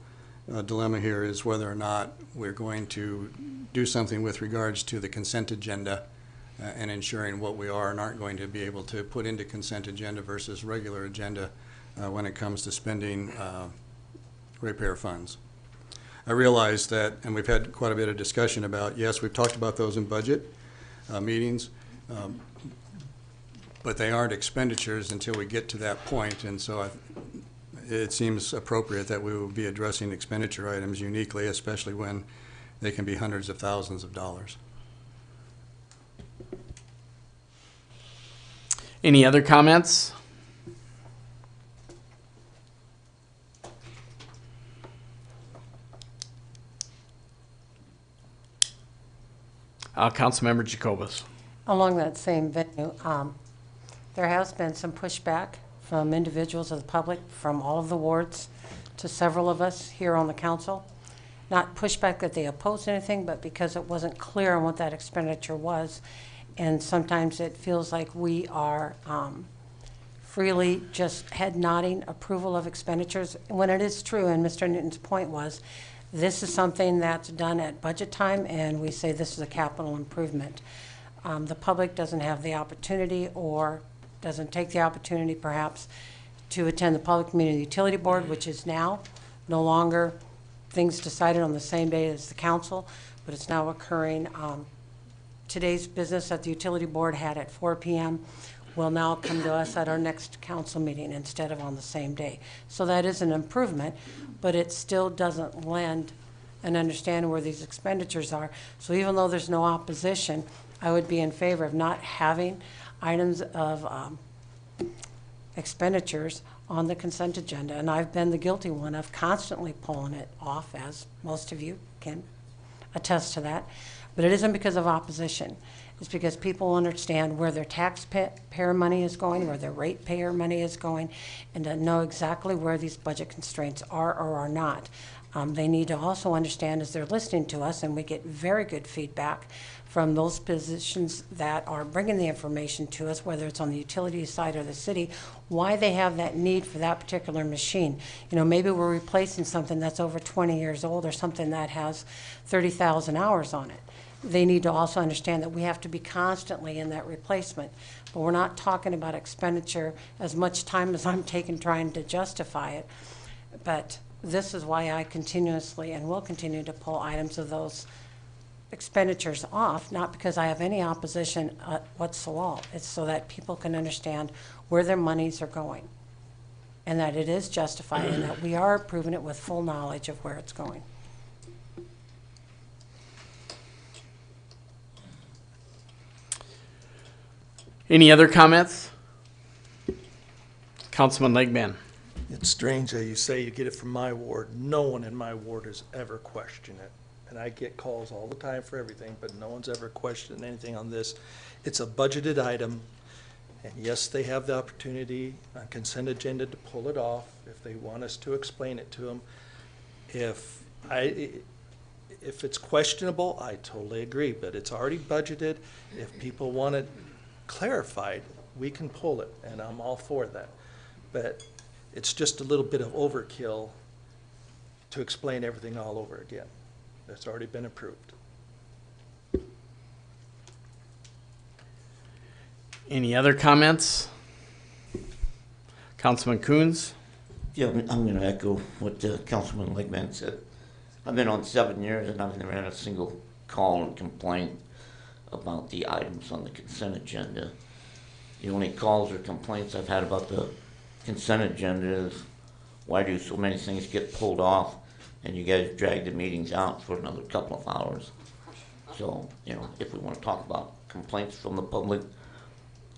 dilemma here is whether or not we're going to do something with regards to the consent agenda and ensuring what we are and aren't going to be able to put into consent agenda versus regular agenda when it comes to spending ratepayer funds. I realize that, and we've had quite a bit of discussion about, yes, we've talked about those in budget meetings, but they aren't expenditures until we get to that point, and so it seems appropriate that we will be addressing expenditure items uniquely, especially when they can be hundreds of thousands of dollars. any other comments? Councilmember Jacobus. Along that same venue, there has been some pushback from individuals of the public from all of the wards to several of us here on the council. Not pushback that they opposed anything, but because it wasn't clear on what that expenditure was. And sometimes it feels like we are freely just head nodding approval of expenditures, when it is true, and Mr. Newton's point was, This is something that's done at budget time, and we say this is a capital improvement. The public doesn't have the opportunity, or doesn't take the opportunity perhaps, to attend the Public Community Utility Board, which is now no longer things decided on the same day as the council, but it's now occurring. Today's business that the Utility Board had at 4 p.m. will now come to us at our next council meeting instead of on the same day. So that is an improvement, but it still doesn't lend an understanding where these expenditures are. So even though there's no opposition, I would be in favor of not having items of expenditures on the consent agenda. And I've been the guilty one of constantly pulling it off, as most of you can attest to that. But it isn't because of opposition. It's because people understand where their taxpayer money is going, where their ratepayer money is going, and to know exactly where these budget constraints are or are not. They need to also understand, as they're listening to us, and we get very good feedback from those positions that are bringing the information to us, whether it's on the utility side or the city, why they have that need for that particular machine. You know, maybe we're replacing something that's over 20 years old or something that has 30,000 hours on it. They need to also understand that we have to be constantly in that replacement. But we're not talking about expenditure as much time as I'm taking trying to justify it. But this is why I continuously and will continue to pull items of those expenditures off, not because I have any opposition whatsoever. It's so that people can understand where their monies are going and that it is justified and that we are approving it with full knowledge of where it's going. Any other comments? Councilman Legman. It's strange that you say you get it from my ward. No one in my ward has ever questioned it. And I get calls all the time for everything, but no one's ever questioned anything on this. It's a budgeted item, and yes, they have the opportunity on consent agenda to pull it off if they want us to explain it to them. If it's questionable, I totally agree, but it's already budgeted. If people want it clarified, we can pull it, and I'm all for that. But it's just a little bit of overkill to explain everything all over again. That's already been approved. Any other comments? Councilman Coons? Yeah, I'm going to echo what Councilman Legman said. I've been on 7 years and I've never had a single call and complaint about the items on the consent agenda. The only calls or complaints I've had about the consent agenda is, why do so many things get pulled off and you guys drag the meetings out for another couple of hours? So, you know, if we want to talk about complaints from the public,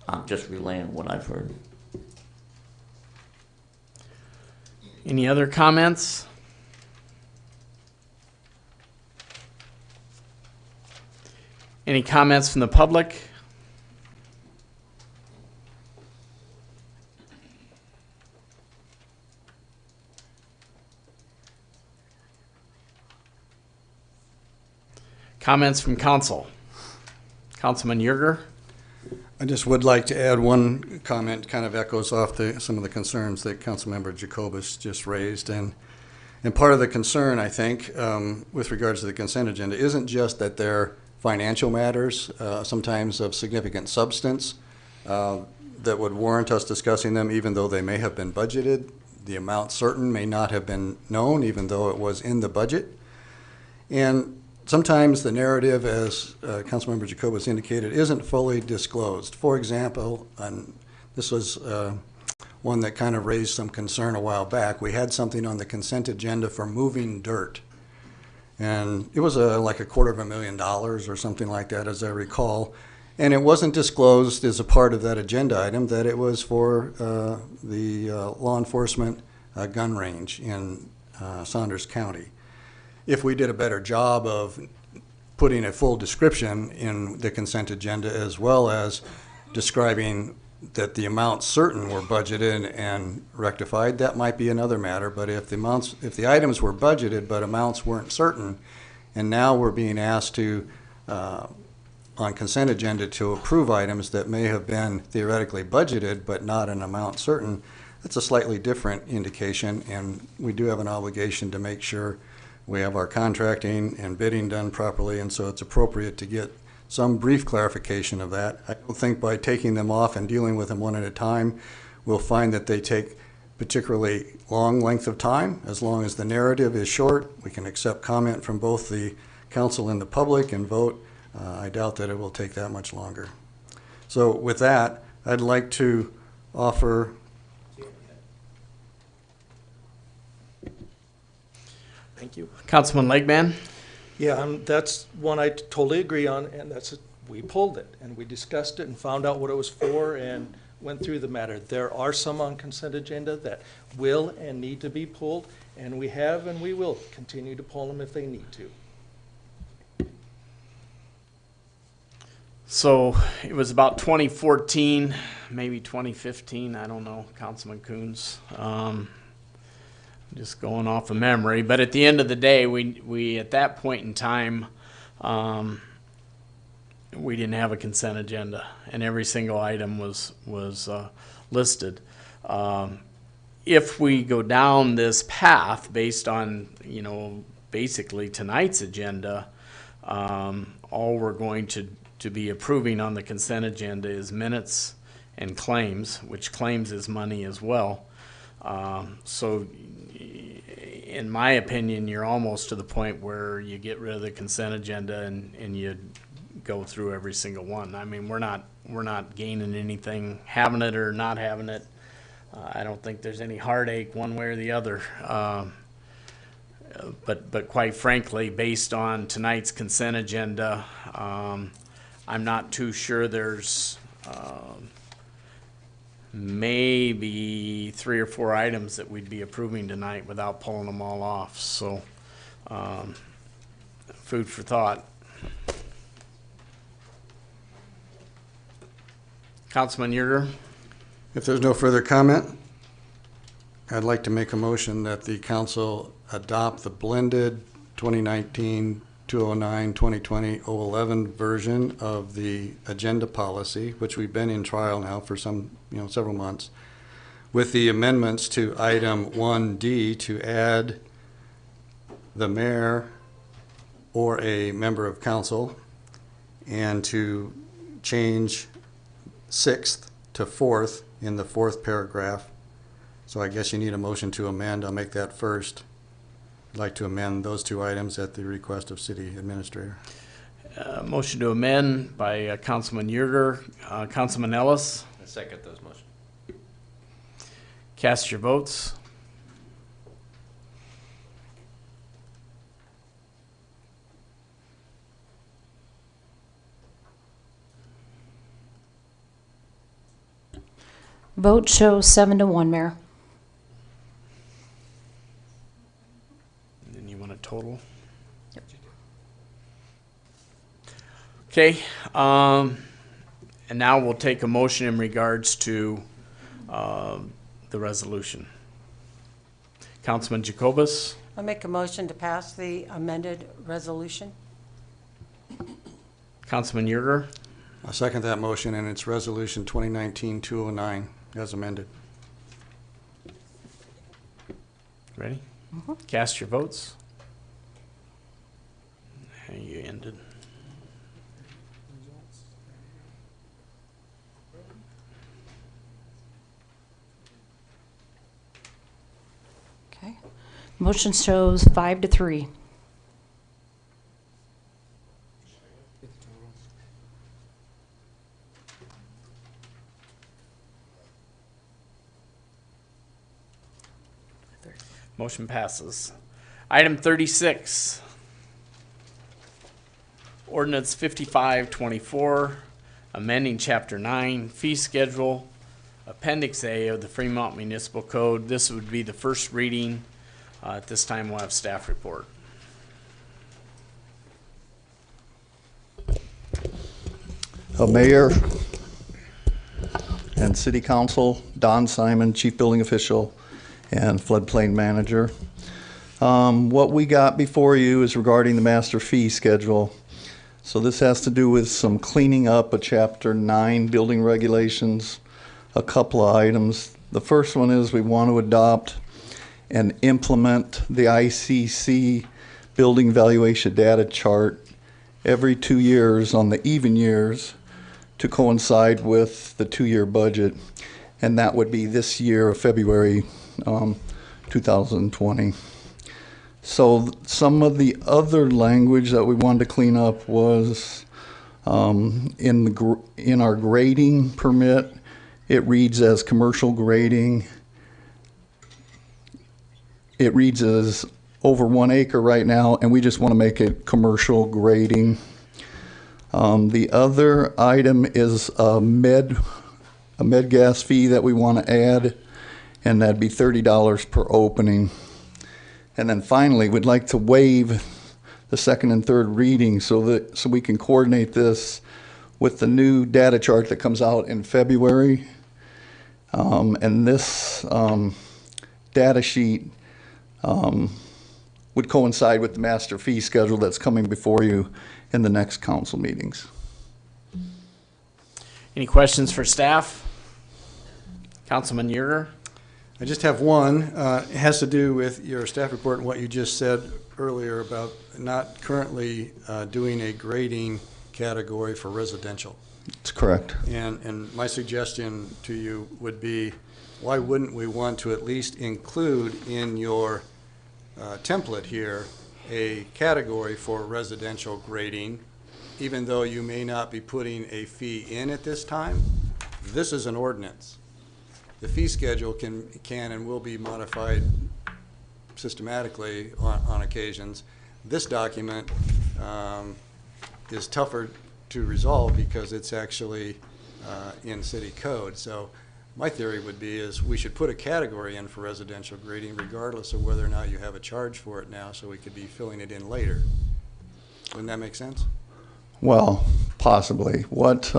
I'm just relaying what I've heard. Any other comments? Any comments from the public? Comments from council? Councilman Yerger? I just would like to add one comment, kind of echoes off some of the concerns that Councilmember Jacobus just raised. And part of the concern, I think, with regards to the consent agenda isn't just that they're financial matters, sometimes of significant substance, that would warrant us discussing them even though they may have been budgeted. The amount certain may not have been known even though it was in the budget. And sometimes the narrative, as Councilmember Jacobus indicated, isn't fully disclosed. For example, this was one that kind of raised some concern a while back. We had something on the consent agenda for moving dirt. And it was like $250,000 or something like that, as I recall. And it wasn't disclosed as a part of that agenda item that it was for the law enforcement gun range in Saunders County. If we did a better job of putting a full description in the consent agenda, as well as describing that the amounts certain were budgeted and rectified, that might be another matter. But if the items were budgeted but amounts weren't certain, and now we're being asked to on consent agenda to approve items that may have been theoretically budgeted but not an amount certain, that's a slightly different indication, and we do have an obligation to make sure We have our contracting and bidding done properly, and so it's appropriate to get some brief clarification of that. I don't think by taking them off and dealing with them one at a time, we'll find that they take particularly long length of time. As long as the narrative is short, we can accept comment from both the council and the public and vote. I doubt that it will take that much longer. So with that, I'd like to offer. Thank you. Councilman Legman? Yeah, that's one I totally agree on, and we pulled it, and we discussed it and found out what it was for and went through the matter. There are some on consent agenda that will and need to be pulled, and we have and we will continue to pull them if they need to. So it was about 2014, maybe 2015, I don't know, Councilman Coons. Just going off of memory, but at the end of the day, we at that point in time, we didn't have a consent agenda, and every single item was listed. If we go down this path based on, basically tonight's agenda, all we're going to be approving on the consent agenda is minutes and claims, which claims is money as well. So in my opinion, you're almost to the point where you get rid of the consent agenda and you go through every single one. I mean, we're not gaining anything having it or not having it. I don't think there's any heartache one way or the other. But quite frankly, based on tonight's consent agenda, I'm not too sure. There's maybe 3 or 4 items that we'd be approving tonight without pulling them all off. So, food for thought. Councilman Yerger? If there's no further comment, I'd like to make a motion that the council adopt the blended 2019 209 2020 011 version of the agenda policy, which we've been in trial now for several months, with the amendments to item 1D to add the mayor or a member of council, and to change 6th to 4th in the 4th paragraph. So I guess you need a motion to amend. I'll make that first. I'd like to amend those 2 items at the request of City Administrator. Motion to amend by Councilman Yerger. Councilman Ellis? I second those motions. Cast your votes. Vote shows 7-1, Mayor. And you want a total? Yep. Okay, and now we'll take a motion in regards to the resolution. Councilman Jacobus? I make a motion to pass the amended resolution. Councilman Yerger? I second that motion, and it's Resolution 2019-209 as amended. Ready? Cast your votes. And you ended. Okay. Motion shows 5-3. Motion passes. Item 36. Ordinance 5524, amending Chapter 9, Fee Schedule, Appendix A of the Fremont Municipal Code. This would be the first reading. At this time, we'll have staff report. Mayor and City Council, Don Simon, Chief Building Official, and Floodplain Manager. What we got before you is regarding the master fee schedule. So this has to do with some cleaning up of Chapter 9 building regulations, a couple of items. The first one is we want to adopt and implement the ICC building valuation data chart every 2 years on the even years to coincide with the 2-year budget. And that would be this year, February 2020. So some of the other language that we wanted to clean up was in our grading permit, it reads as commercial grading. It reads as over 1 acre right now, and we just want to make it commercial grading. The other item is a med gas fee that we want to add, and that'd be $30 per opening. And then finally, we'd like to waive the second and third reading so we can coordinate this with the new data chart that comes out in February. And this data sheet would coincide with the master fee schedule that's coming before you in the next council meetings. Any questions for staff? Councilman Yeager? I just have one. It has to do with your staff report and what you just said earlier about not currently doing a grading category for residential. That's correct. And my suggestion to you would be, why wouldn't we want to at least include in your template here a category for residential grading, even though you may not be putting a fee in at this time? This is an ordinance. The fee schedule can and will be modified systematically on occasions. This document is tougher to resolve because it's actually in city code. So my theory would be is we should put a category in for residential grading regardless of whether or not you have a charge for it now, so we could be filling it in later. Wouldn't that make sense? Well, possibly. What,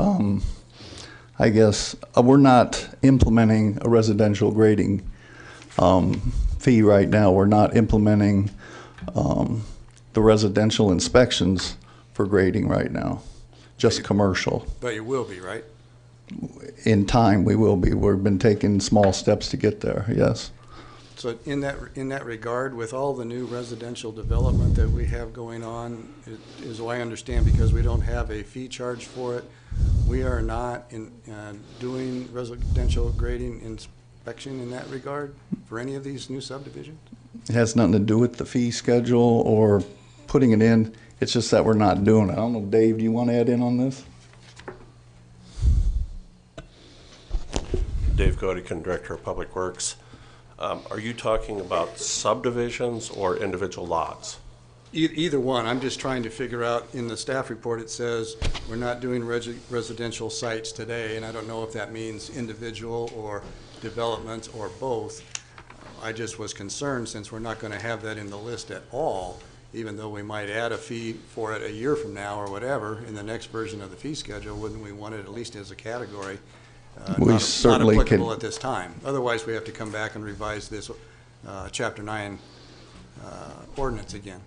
I guess, we're not implementing a residential grading fee right now. We're not implementing the residential inspections for grading right now, just commercial. But you will be, right? In time, we will be. We've been taking small steps to get there, yes. So in that regard, with all the new residential development that we have going on, as I understand, because we don't have a fee charge for it, we are not doing residential grading inspection in that regard for any of these new subdivisions? It has nothing to do with the fee schedule or putting it in. It's just that we're not doing it. I don't know, Dave, do you want to add in on this? Dave Godikin, Director of Public Works. Are you talking about subdivisions or individual lots? Either one. I'm just trying to figure out, in the staff report it says we're not doing residential sites today, and I don't know if that means individual or developments or both. I just was concerned, since we're not going to have that in the list at all, even though we might add a fee for it a year from now or whatever in the next version of the fee schedule, wouldn't we want it at least as a category? We certainly not applicable can. at this time. Otherwise, we have to come back and revise this Chapter 9 ordinance again.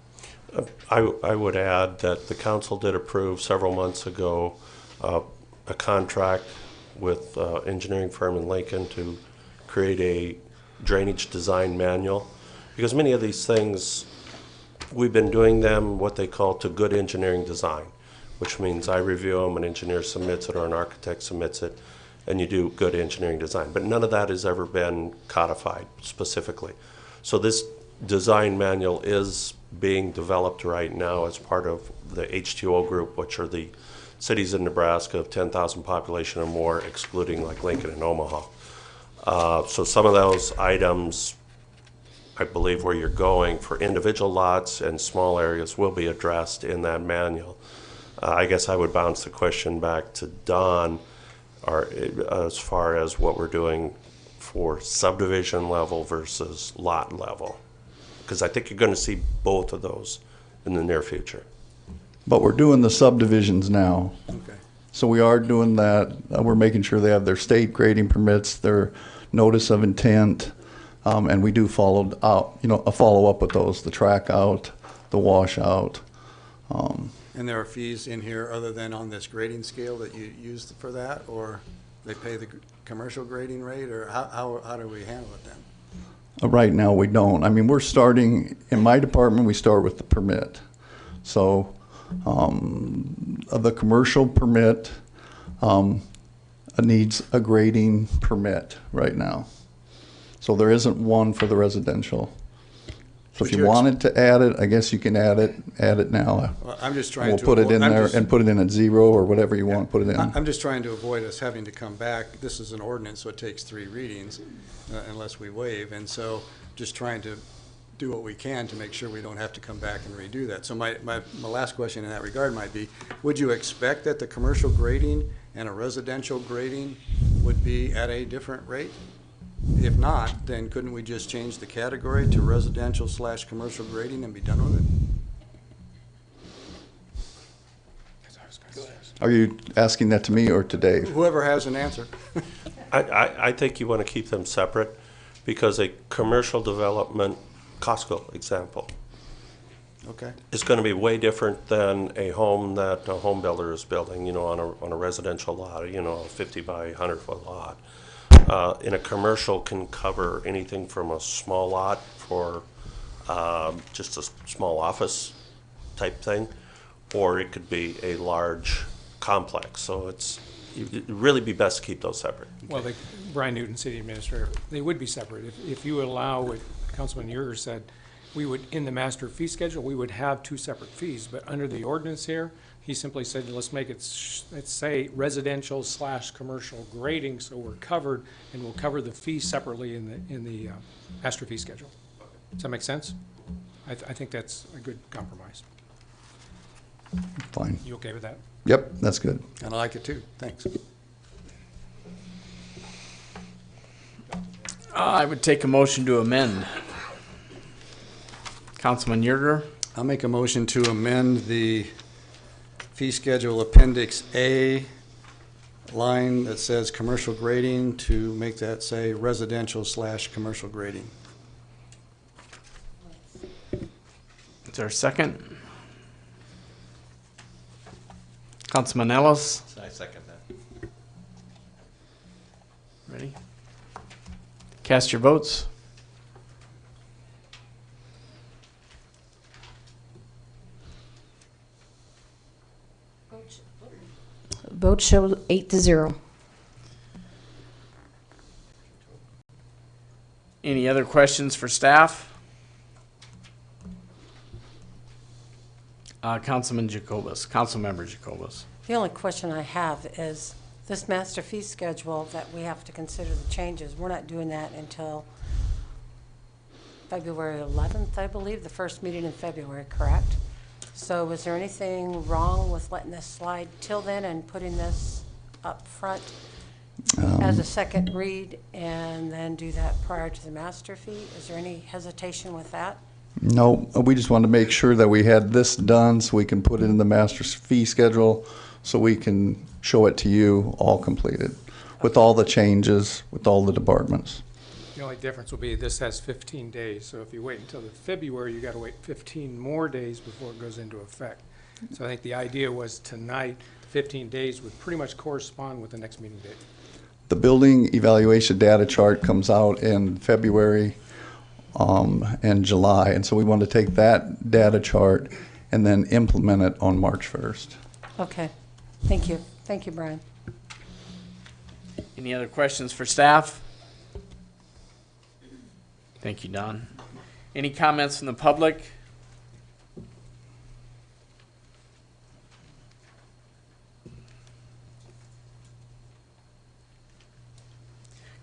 I would add that the council did approve several months ago a contract with engineering firm in Lincoln to create a drainage design manual, because many of these things, we've been doing them what they call to good engineering design, which means I review them, an engineer submits it or an architect submits it, and you do good engineering design. But none of that has ever been codified specifically. So this design manual is being developed right now as part of the H2O group, which are the cities in Nebraska of 10,000 population or more, excluding like Lincoln and Omaha. So some of those items, I believe where you're going for individual lots and small areas, will be addressed in that manual. I guess I would bounce the question back to Don, as far as what we're doing for subdivision level versus lot level, because I think you're going to see both of those in the near future. But we're doing the subdivisions now. Okay. So we are doing that. We're making sure they have their state grading permits, their notice of intent, and we do follow up with those, the track out, the washout. And there are fees in here other than on this grading scale that you use for that, or they pay the commercial grading rate, or how do we handle it then? Right now, we don't. I mean, we're starting, in my department, we start with the permit. So the commercial permit needs a grading permit right now. So there isn't one for the residential. So if Would you you wanted to add it, I guess you can add it now. Well, I'm just trying We'll to put it avoid- in I'm there just- and put it in at 0 or whatever you want to put it in. I'm just trying to avoid us having to come back. This is an ordinance, so it takes 3 readings unless we waive. And so just trying to do what we can to make sure we don't have to come back and redo that. So my last question in that regard might be, would you expect that the commercial grading and a residential grading would be at a different rate? If not, then couldn't we just change the category to residential/commercial grading and be done with it? Are you asking that to me or to Dave? Whoever has an answer. I think you want to keep them separate because a commercial development, Costco example, Okay. is going to be way different than a home that a home builder is building, on a residential lot, a 50 by 100 foot lot. In a commercial can cover anything from a small lot for just a small office type thing, or it could be a large complex. So it'd really be best to keep those separate. Well, Brian Newton, City Administrator, they would be separate. If you allow what Councilman Yerger said, we would, in the master fee schedule, we would have 2 separate fees, but under the ordinance here, he simply said, let's make it, let's say residential/commercial grading, so we're covered, and we'll cover the fee separately in the master fee schedule. Does that make sense? I think that's a good compromise. Fine. You okay with that? Yep, that's good. And I like it too. Thanks. I would take a motion to amend. Councilman Yerger? I'll make a motion to amend the fee schedule Appendix A line that says commercial grading to make that say residential/commercial grading. Is there a second? Councilman Ellis? I second that. Ready? Cast your votes. Vote show 8-0. Any other questions for staff? Councilman Jacobus, Councilmember Jacobus. The only question I have is this master fee schedule that we have to consider the changes. We're not doing that until February 11th, I believe, the first meeting in February, correct? So is there anything wrong with letting this slide till then and putting this up front as a second read and then do that prior to the master fee? Is there any hesitation with that? No, we just wanted to make sure that we had this done so we can put it in the master fee schedule so we can show it to you all completed with all the changes, with all the departments. The only difference will be this has 15 days, so if you wait until the February, you gotta wait 15 more days before it goes into effect. So I think the idea was tonight, 15 days would pretty much correspond with the next meeting date. The building evaluation data chart comes out in February and July, and so we want to take that data chart and then implement it on March 1st. Okay, thank you. Thank you, Brian. Any other questions for staff? Thank you, Don. Any comments from the public?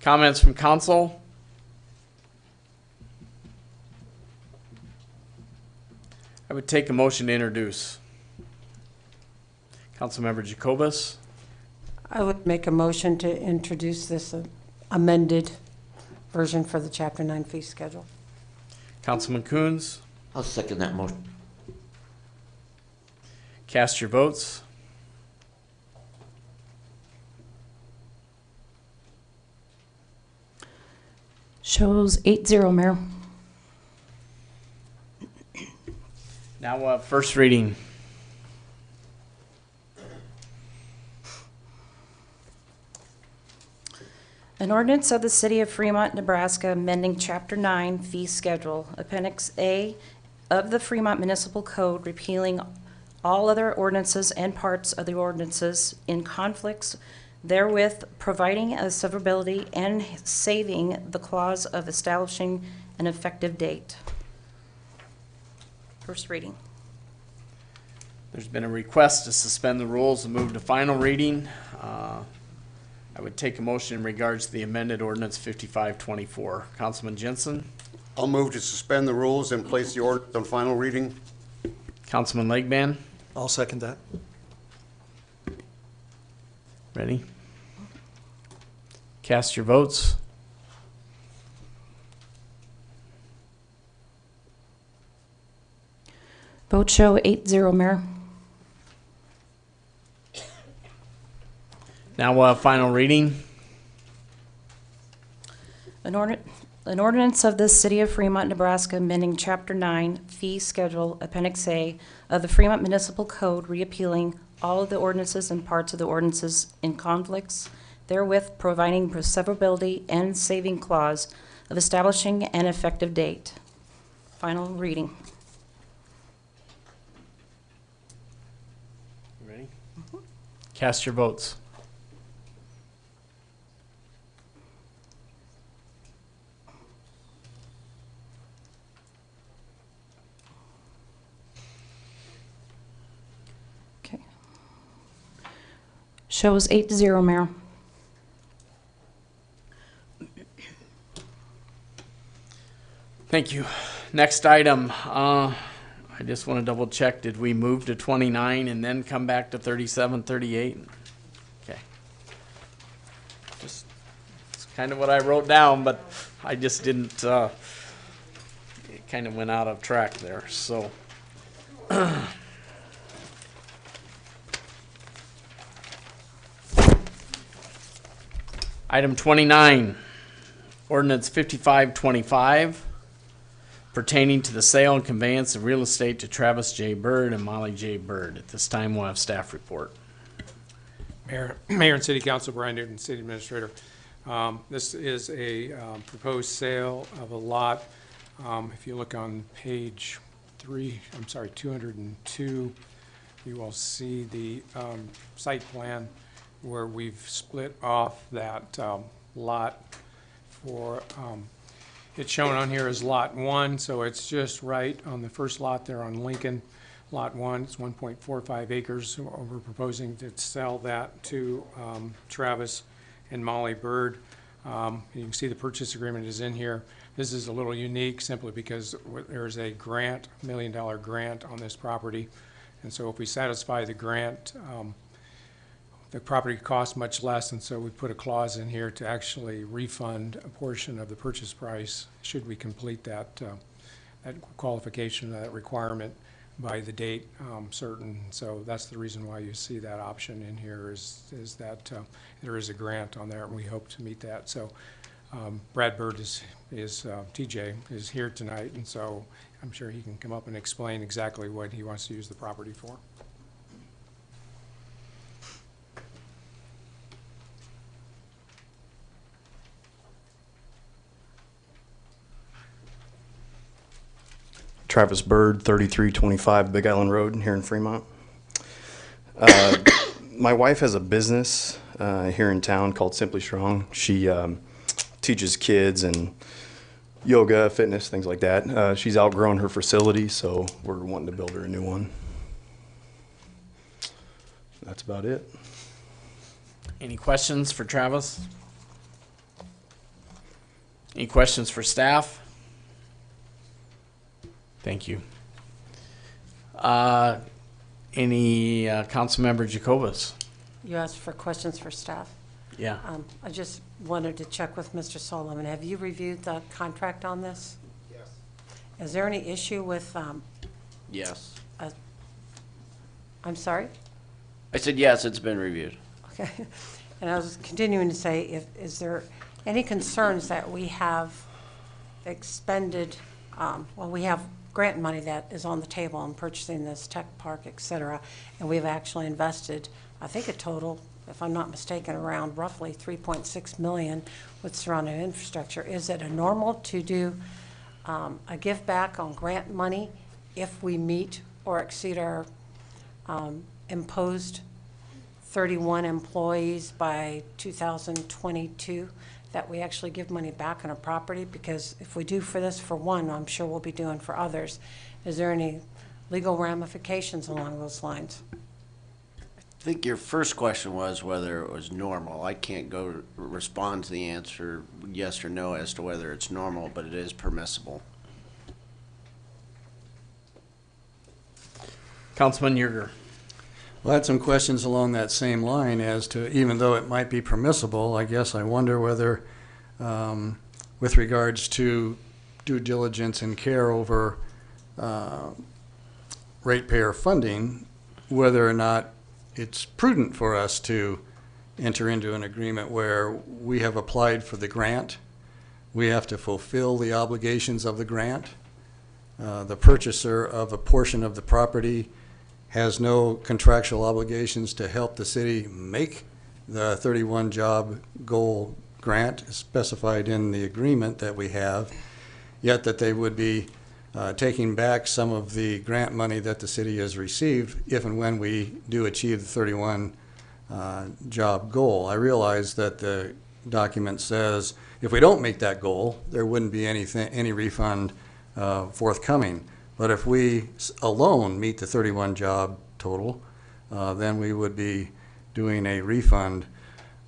Comments from council? I would take a motion to introduce. Councilmember Jacobus? I would make a motion to introduce this amended version for the Chapter 9 fee schedule. Councilman Coons? I'll second that motion. Cast your votes. Shows 8-0, Mayor. Now, first reading. An ordinance of the City of Fremont, Nebraska, amending Chapter 9 fee schedule, Appendix A of the Fremont Municipal Code, repealing all other ordinances and parts of the ordinances in conflicts therewith, providing a severability and saving the clause of establishing an effective date. First reading. There's been a request to suspend the rules and move to final reading. I would take a motion in regards to the amended ordinance 5524. Councilman Jensen? I'll move to suspend the rules and place the ordinance on final reading. Councilman Legban? I'll second that. Ready? Cast your votes. Vote show 8-0, Mayor. Now we'll have final reading. An ordinance of the City of Fremont, Nebraska, amending Chapter 9, Fee Schedule, Appendix A of the Fremont Municipal Code, repealing all of the ordinances and parts of the ordinances in conflicts therewith, providing severability and saving clause of establishing an effective date. Final reading. Ready? Cast your votes. Shows 8-0, Mayor. Thank you. Next item, I just want to double check. Did we move to 29 and then come back to 37, 38? Okay. Just, it's kind of what I wrote down, but I just didn't, it kind of went out of track there, so. Item 29, ordinance 5525, pertaining to the sale and conveyance of real estate to Travis J. Bird and Molly J. Bird. At this time, we'll have staff report. Mayor and City Council, Brian Newton, City Administrator. This is a proposed sale of a lot. If you look on page 202, you will see the site plan where we've split off that lot for, it's shown on here as Lot 1, so it's just right on the first lot there on Lincoln. Lot 1, it's 1.45 acres. We're proposing to sell that to Travis and Molly Bird. You can see the purchase agreement is in here. This is a little unique simply because there's a grant, $1 million grant on this property. And so if we satisfy the grant, the property costs much less, and so we put a clause in here to actually refund a portion of the purchase price should we complete that that qualification, that requirement by the date certain. So that's the reason why you see that option in here is that there is a grant on there, and we hope to meet that. So Brad Bird TJ is here tonight, and so I'm sure he can come up and explain exactly what he wants to use the property for. Travis Bird, 3325 Big Island Road here in Fremont. My wife has a business here in town called Simply Strong. She teaches kids and yoga, fitness, things like that. She's outgrown her facility, so we're wanting to build her a new one. That's about it. Any questions for Travis? Any questions for staff? Thank you. Any Councilmember Jacobus? You asked for questions for staff? Yeah. I just wanted to check with Mr. Solomon. Have you reviewed the contract on this? Yes. Is there any issue with, Yes. I'm sorry? I said yes, it's been reviewed. Okay. And I was continuing to say, is there any concerns that we have expended, well, we have grant money that is on the table on purchasing this tech park, et cetera, and we've actually invested, I think a total, if I'm not mistaken, around roughly $3.6 million with surrounding infrastructure. Is it a normal to do a give back on grant money if we meet or exceed our imposed 31 employees by 2022, that we actually give money back on a property? Because if we do for this for one, I'm sure we'll be doing for others. Is there any legal ramifications along those lines? I think your first question was whether it was normal. I can't go respond to the answer yes or no as to whether it's normal, but it is permissible. Councilman Yerger. Well, I had some questions along that same line as to, even though it might be permissible, I guess I wonder whether, with regards to due diligence and care over ratepayer funding, whether or not it's prudent for us to enter into an agreement where we have applied for the grant, we have to fulfill the obligations of the grant. The purchaser of a portion of the property has no contractual obligations to help the city make the 31 job goal grant specified in the agreement that we have, yet that they would be taking back some of the grant money that the city has received if and when we do achieve the 31 job goal. I realize that the document says if we don't make that goal, there wouldn't be any refund forthcoming. But if we alone meet the 31 job total, then we would be doing a refund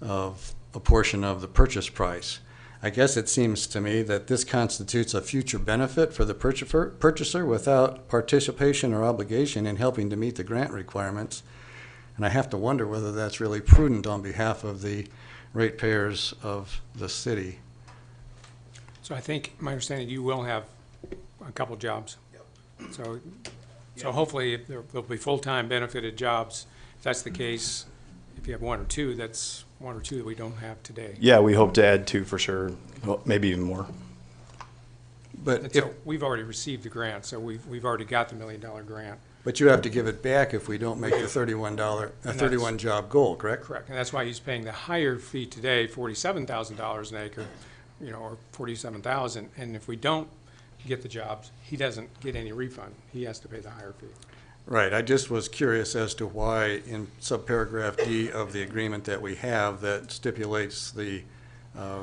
of a portion of the purchase price. I guess it seems to me that this constitutes a future benefit for the purchaser without participation or obligation in helping to meet the grant requirements. And I have to wonder whether that's really prudent on behalf of the ratepayers of the city. So I think, my understanding, you will have a couple jobs. So hopefully there'll be full-time benefited jobs. If that's the case, if you have one or two, that's one or two that we don't have today. Yeah, we hope to add 2 for sure, well, maybe even more. But So we've already received the grant, so we've already got the $1 million grant. But you have to give it back if we don't make the 31 job goal, correct? Correct, and that's why he's paying the higher fee today, $47,000 an acre, or $47,000, and if we don't get the jobs, he doesn't get any refund. He has to pay the higher fee. Right, I just was curious as to why in subparagraph D of the agreement that we have that stipulates the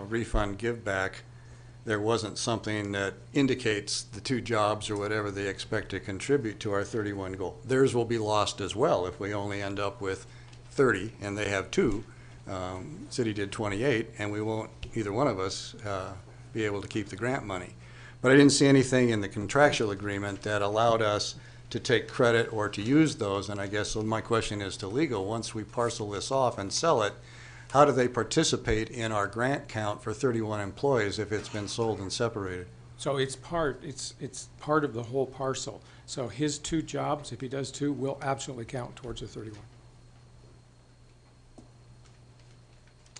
refund give back, there wasn't something that indicates the 2 jobs or whatever they expect to contribute to our 31 goal. Theirs will be lost as well if we only end up with 30 and they have 2. City did 28, and we won't, either one of us, be able to keep the grant money. But I didn't see anything in the contractual agreement that allowed us to take credit or to use those. And I guess so my question is to legal, once we parcel this off and sell it, how do they participate in our grant count for 31 employees if it's been sold and separated? So it's part of the whole parcel. So his 2 jobs, if he does 2, will absolutely count towards the 31.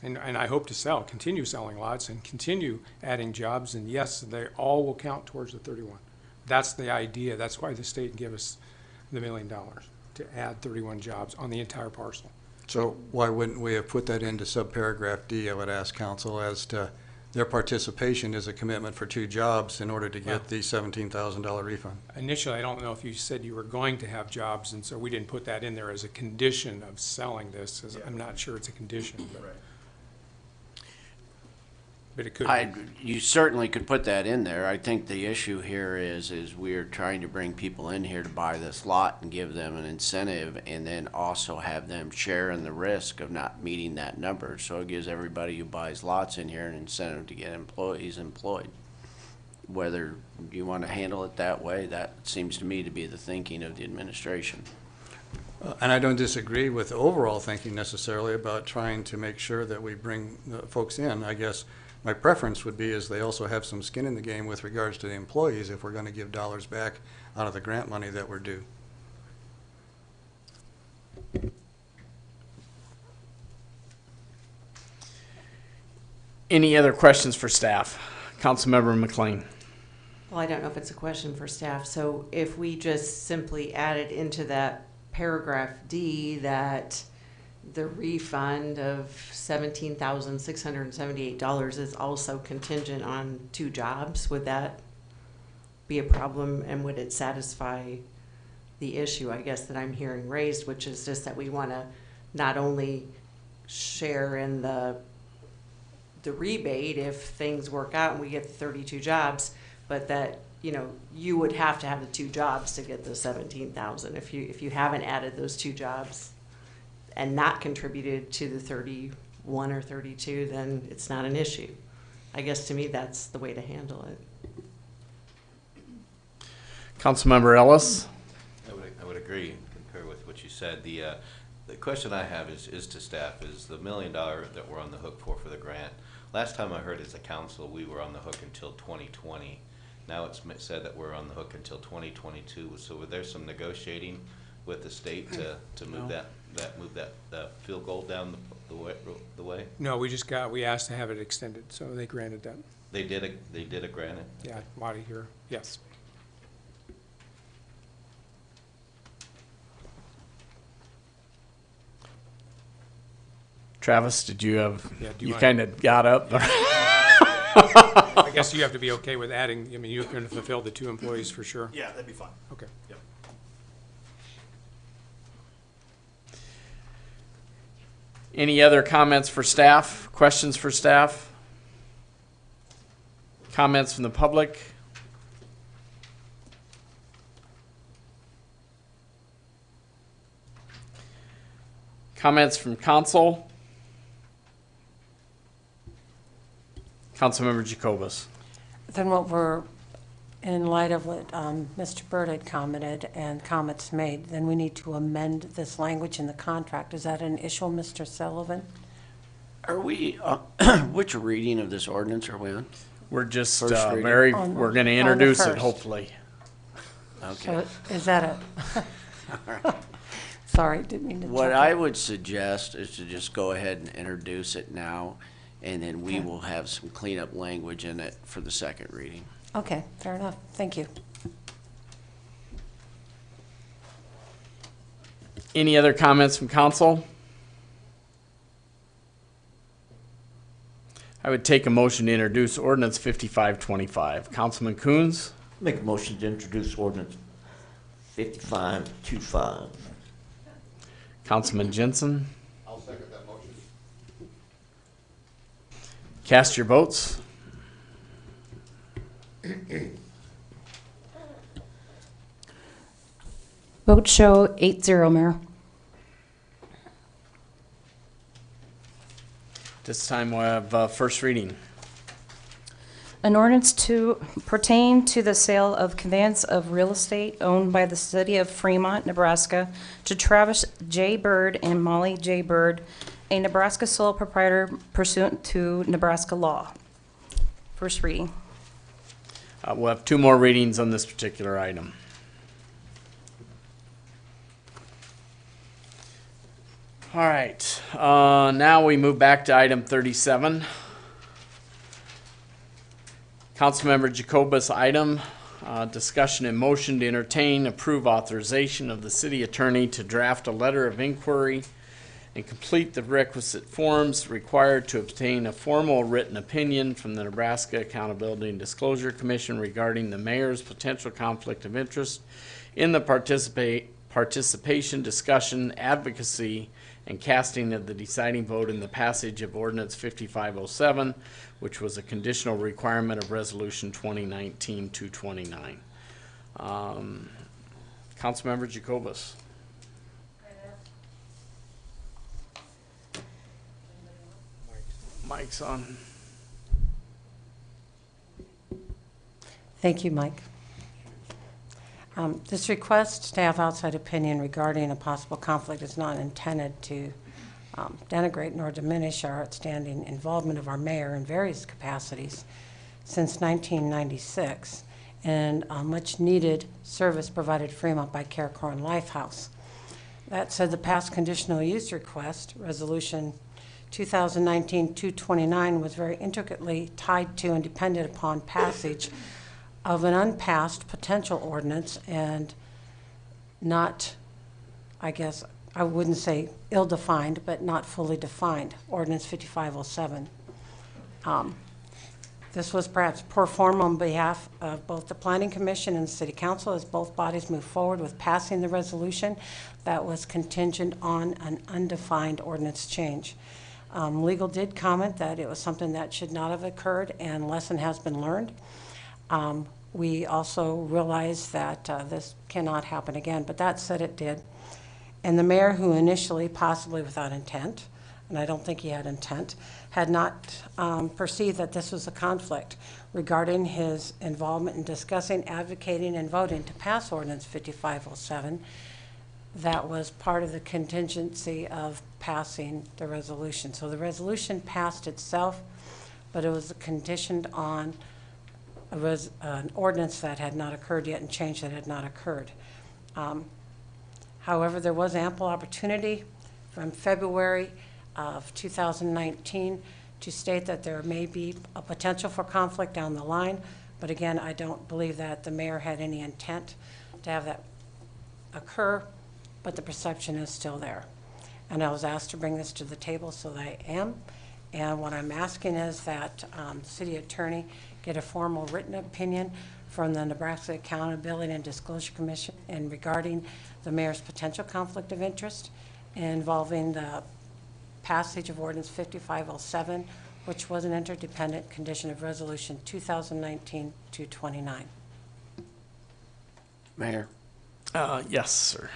And I hope to continue selling lots and continue adding jobs, and yes, they all will count towards the 31. That's the idea. That's why the state gave us the $1 million, to add 31 jobs on the entire parcel. So why wouldn't we have put that into subparagraph D, I would ask council, as to their participation is a commitment for 2 jobs in order to get the $17,000 refund? Initially, I don't know if you said you were going to have jobs, and so we didn't put that in there as a condition of selling this. I'm not sure it's a condition. But it could be. You certainly could put that in there. I think the issue here is we're trying to bring people in here to buy this lot and give them an incentive, and then also have them share in the risk of not meeting that number. So it gives everybody who buys lots in here an incentive to get employees employed. Whether you want to handle it that way, that seems to me to be the thinking of the administration. And I don't disagree with the overall thinking necessarily about trying to make sure that we bring folks in. I guess my preference would be is they also have some skin in the game with regards to the employees if we're going to give dollars back out of the grant money that we're due. Any other questions for staff? Councilmember McLean. Well, I don't know if it's a question for staff. So if we just simply added into that paragraph D that the refund of $17,678 is also contingent on 2 jobs, would that be a problem, and would it satisfy the issue, I guess, that I'm hearing raised, which is just that we want to not only share in the rebate if things work out and we get the 32 jobs, but that, you know, you would have to have the 2 jobs to get the 17,000. If you haven't added those 2 jobs and not contributed to the 31 or 32, then it's not an issue. I guess to me that's the way to handle it. Councilmember Ellis? I would agree, concur with what you said. The question I have is to staff, is the $1 million that we're on the hook for the grant. Last time I heard as a council, we were on the hook until 2020. Now it's said that we're on the hook until 2022. So were there some negotiating with the state to move that field goal down the way? No, we asked to have it extended, so they granted that. They did a grant it? Yeah, out of here, yes. Travis, did you have, Yeah, you kind of got up? I guess you have to be okay with adding, I mean, you're going to fulfill the 2 employees for sure. Yeah, that'd be fine. Okay. Yep. Any other comments for staff? Questions for staff? Comments from the public? Comments from council? Councilmember Jacobus. Then what we're, in light of what Mr. Byrd had commented and comments made, then we need to amend this language in the contract. Is that an issue, Mr. Sullivan? Are we, which reading of this ordinance are we on? We're just First reading? we're going to introduce it, hopefully. Okay. So is that a, sorry, didn't mean to. What I would suggest is to just go ahead and introduce it now, and then we will have some cleanup language in it for the second reading. Okay, fair enough. Thank you. Any other comments from council? I would take a motion to introduce ordinance 5525. Councilman Coons? Make a motion to introduce ordinance 5525. Councilman Jensen? I'll second that motion. Cast your votes. Vote show 8-0, Mayor. This time we'll have first reading. An ordinance to pertain to the sale of conveyance of real estate owned by the city of Fremont, Nebraska to Travis J. Byrd and Molly J. Byrd, a Nebraska sole proprietor pursuant to Nebraska law. First reading. We'll have 2 more readings on this particular item. All right, now we move back to item 37. Councilmember Jacobus item, discussion and motion to entertain, approve authorization of the city attorney to draft a letter of inquiry and complete the requisite forms required to obtain a formal written opinion from the Nebraska Accountability and Disclosure Commission regarding the mayor's potential conflict of interest in the participation, discussion, advocacy, and casting of the deciding vote in the passage of Ordinance 5507, which was a conditional requirement of Resolution 2019-229. Councilmember Jacobus. Mike's on. Thank you, Mike. This request to have outside opinion regarding a possible conflict is not intended to denigrate nor diminish our outstanding involvement of our mayor in various capacities since 1996 and much needed service provided Fremont by CareCorn Lifehouse. That said, the past conditional use request, Resolution 2019-229, was very intricately tied to and depended upon passage of an unpassed potential ordinance and not, I guess, I wouldn't say ill-defined, but not fully defined, Ordinance 5507. This was perhaps poor form on behalf of both the Planning Commission and the City Council as both bodies moved forward with passing the resolution that was contingent on an undefined ordinance change. Legal did comment that it was something that should not have occurred and lesson has been learned. We also realize that this cannot happen again, but that said it did. And the mayor, who initially, possibly without intent, and I don't think he had intent, had not perceived that this was a conflict regarding his involvement in discussing, advocating, and voting to pass Ordinance 5507. That was part of the contingency of passing the resolution. So the resolution passed itself, but it was conditioned on an ordinance that had not occurred yet and change that had not occurred. However, there was ample opportunity from February of 2019 to state that there may be a potential for conflict down the line, but again, I don't believe that the mayor had any intent to have that occur, but the perception is still there. And I was asked to bring this to the table, so I am. And what I'm asking is that the city attorney get a formal written opinion from the Nebraska Accountability and Disclosure Commission in regarding the mayor's potential conflict of interest involving the passage of Ordinance 5507, which was an interdependent condition of Resolution 2019-229. Mayor? Yes, sir.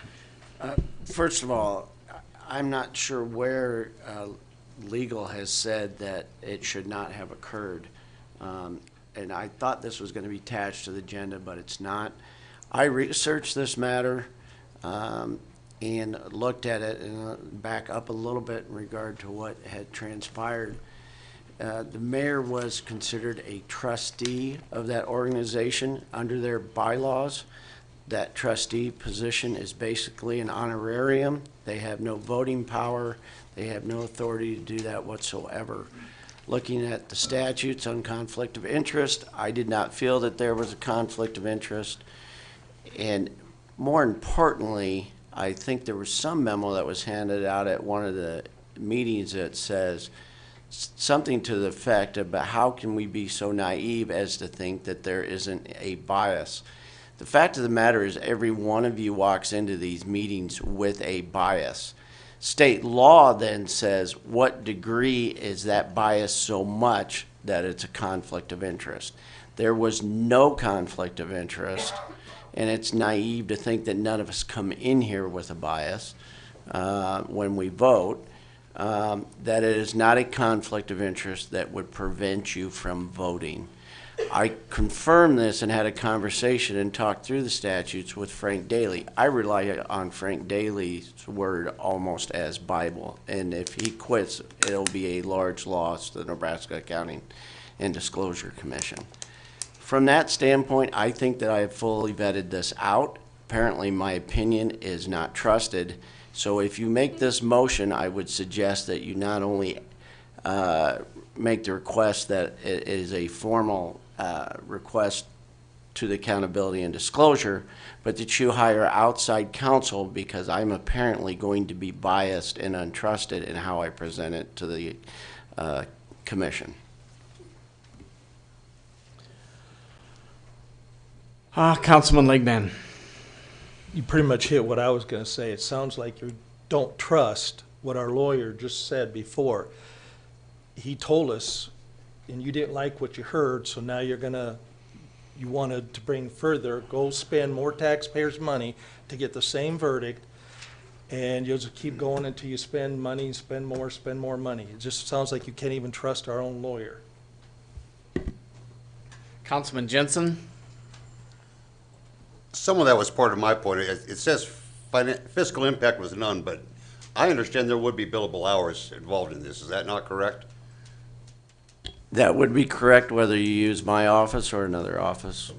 First of all, I'm not sure where legal has said that it should not have occurred. And I thought this was going to be attached to the agenda, but it's not. I researched this matter and looked at it and back up a little bit in regard to what had transpired. The mayor was considered a trustee of that organization under their bylaws. That trustee position is basically an honorarium. They have no voting power. They have no authority to do that whatsoever. Looking at the statutes on conflict of interest, I did not feel that there was a conflict of interest. And more importantly, I think there was some memo that was handed out at one of the meetings that says something to the effect about how can we be so naive as to think that there isn't a bias. The fact of the matter is every one of you walks into these meetings with a bias. State law then says what degree is that bias so much that it's a conflict of interest. There was no conflict of interest, and it's naive to think that none of us come in here with a bias when we vote, that it is not a conflict of interest that would prevent you from voting. I confirmed this and had a conversation and talked through the statutes with Frank Daly. I rely on Frank Daly's word almost as Bible, and if he quits, it'll be a large loss to the Nebraska Accounting and Disclosure Commission. From that standpoint, I think that I have fully vetted this out. Apparently, my opinion is not trusted. So if you make this motion, I would suggest that you not only make the request that it is a formal request to the Accountability and Disclosure, but that you hire outside counsel, because I'm apparently going to be biased and untrusted in how I present it to the commission. Councilman Legman. You pretty much hit what I was going to say. It sounds like you don't trust what our lawyer just said before. He told us, and you didn't like what you heard, so now you wanted to bring further, go spend more taxpayers' money to get the same verdict, and you'll just keep going until you spend money, spend more money. It just sounds like you can't even trust our own lawyer. Councilman Jensen. Some of that was part of my point. It says fiscal impact was none, but I understand there would be billable hours involved in this. Is that not correct? That would be correct whether you use my office or another office.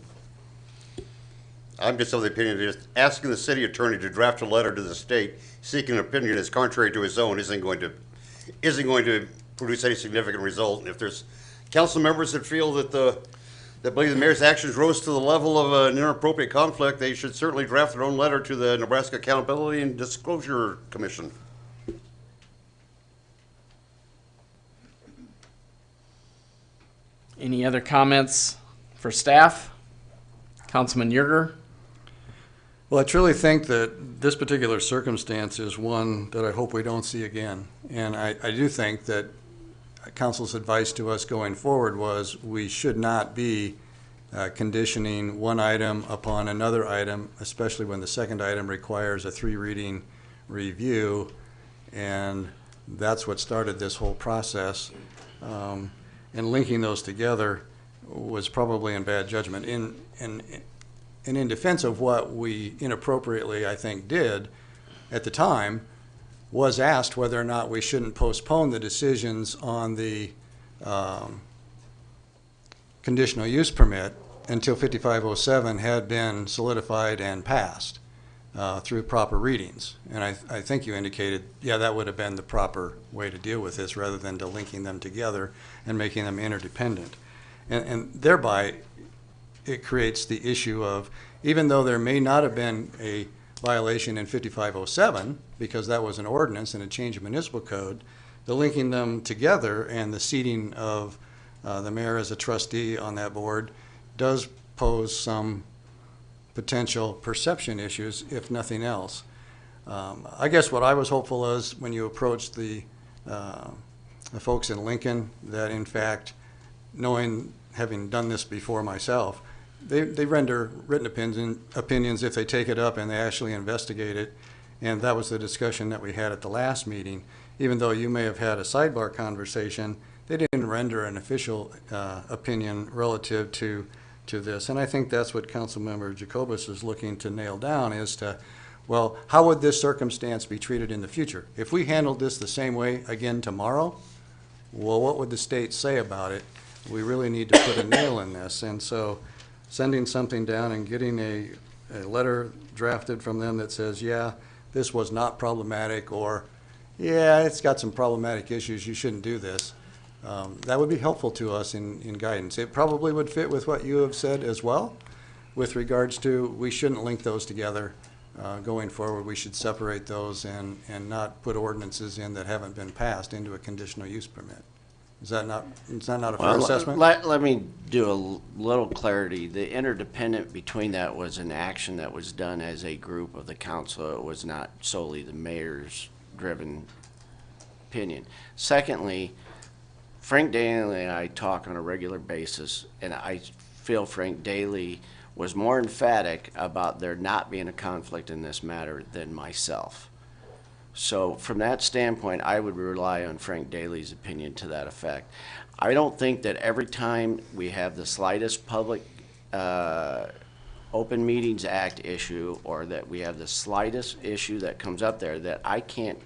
I'm just of the opinion that just asking the city attorney to draft a letter to the state seeking an opinion that's contrary to his own isn't going to produce any significant result. And if there's council members that feel that believe the mayor's actions rose to the level of an inappropriate conflict, they should certainly draft their own letter to the Nebraska Accountability and Disclosure Commission. Any other comments for staff? Councilman Yerger? Well, I truly think that this particular circumstance is one that I hope we don't see again. And I do think that council's advice to us going forward was we should not be conditioning one item upon another item, especially when the second item requires a 3-reading review. And that's what started this whole process. And linking those together was probably in bad judgment. And in defense of what we inappropriately, I think, did at the time, was asked whether or not we shouldn't postpone the decisions on the conditional use permit until 5507 had been solidified and passed through proper readings. And I think you indicated, yeah, that would have been the proper way to deal with this rather than to linking them together and making them interdependent. And thereby, it creates the issue of, even though there may not have been a violation in 5507, because that was an ordinance and a change of municipal code, the linking them together and the seating of the mayor as a trustee on that board does pose some potential perception issues, if nothing else. I guess what I was hopeful is when you approached the folks in Lincoln, that in fact, knowing, having done this before myself, they render written opinions if they take it up and they actually investigate it. And that was the discussion that we had at the last meeting. Even though you may have had a sidebar conversation, they didn't render an official opinion relative to this. And I think that's what Councilmember Jacobus is looking to nail down, is to, well, how would this circumstance be treated in the future? If we handled this the same way again tomorrow, well, what would the state say about it? We really need to put a nail in this. And so sending something down and getting a letter drafted from them that says, yeah, this was not problematic, or yeah, it's got some problematic issues, you shouldn't do this. That would be helpful to us in guidance. It probably would fit with what you have said as well, with regards to we shouldn't link those together going forward. We should separate those and not put ordinances in that haven't been passed into a conditional use permit. Is that not a fair assessment? Let me do a little clarity. The interdependent between that was an action that was done as a group of the council. It was not solely the mayor's driven opinion. Secondly, Frank Daly and I talk on a regular basis, and I feel Frank Daly was more emphatic about there not being a conflict in this matter than myself. So from that standpoint, I would rely on Frank Daly's opinion to that effect. I don't think that every time we have the slightest public Open Meetings Act issue, or that we have the slightest issue that comes up there, that I can't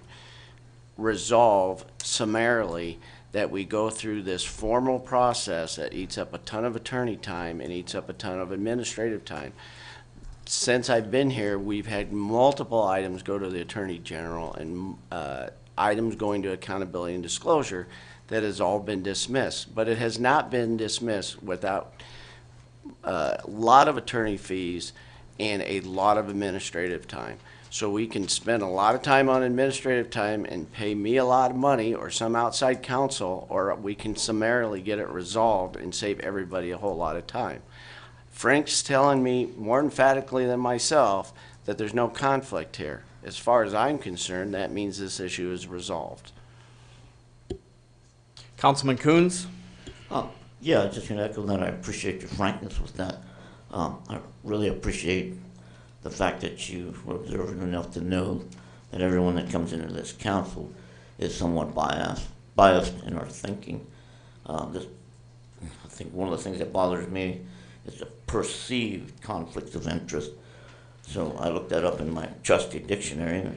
resolve summarily, that we go through this formal process that eats up a ton of attorney time and eats up a ton of administrative time. Since I've been here, we've had multiple items go to the Attorney General and items going to accountability and disclosure that has all been dismissed. But it has not been dismissed without a lot of attorney fees and a lot of administrative time. So we can spend a lot of time on administrative time and pay me a lot of money or some outside counsel, or we can summarily get it resolved and save everybody a whole lot of time. Frank's telling me more emphatically than myself that there's no conflict here. As far as I'm concerned, that means this issue is resolved. Councilman Coons? Yeah, just going to echo that. I appreciate your frankness with that. I really appreciate the fact that you were observant enough to know that everyone that comes into this council is somewhat biased in our thinking. I think one of the things that bothers me is a perceived conflict of interest. So I looked that up in my trusty dictionary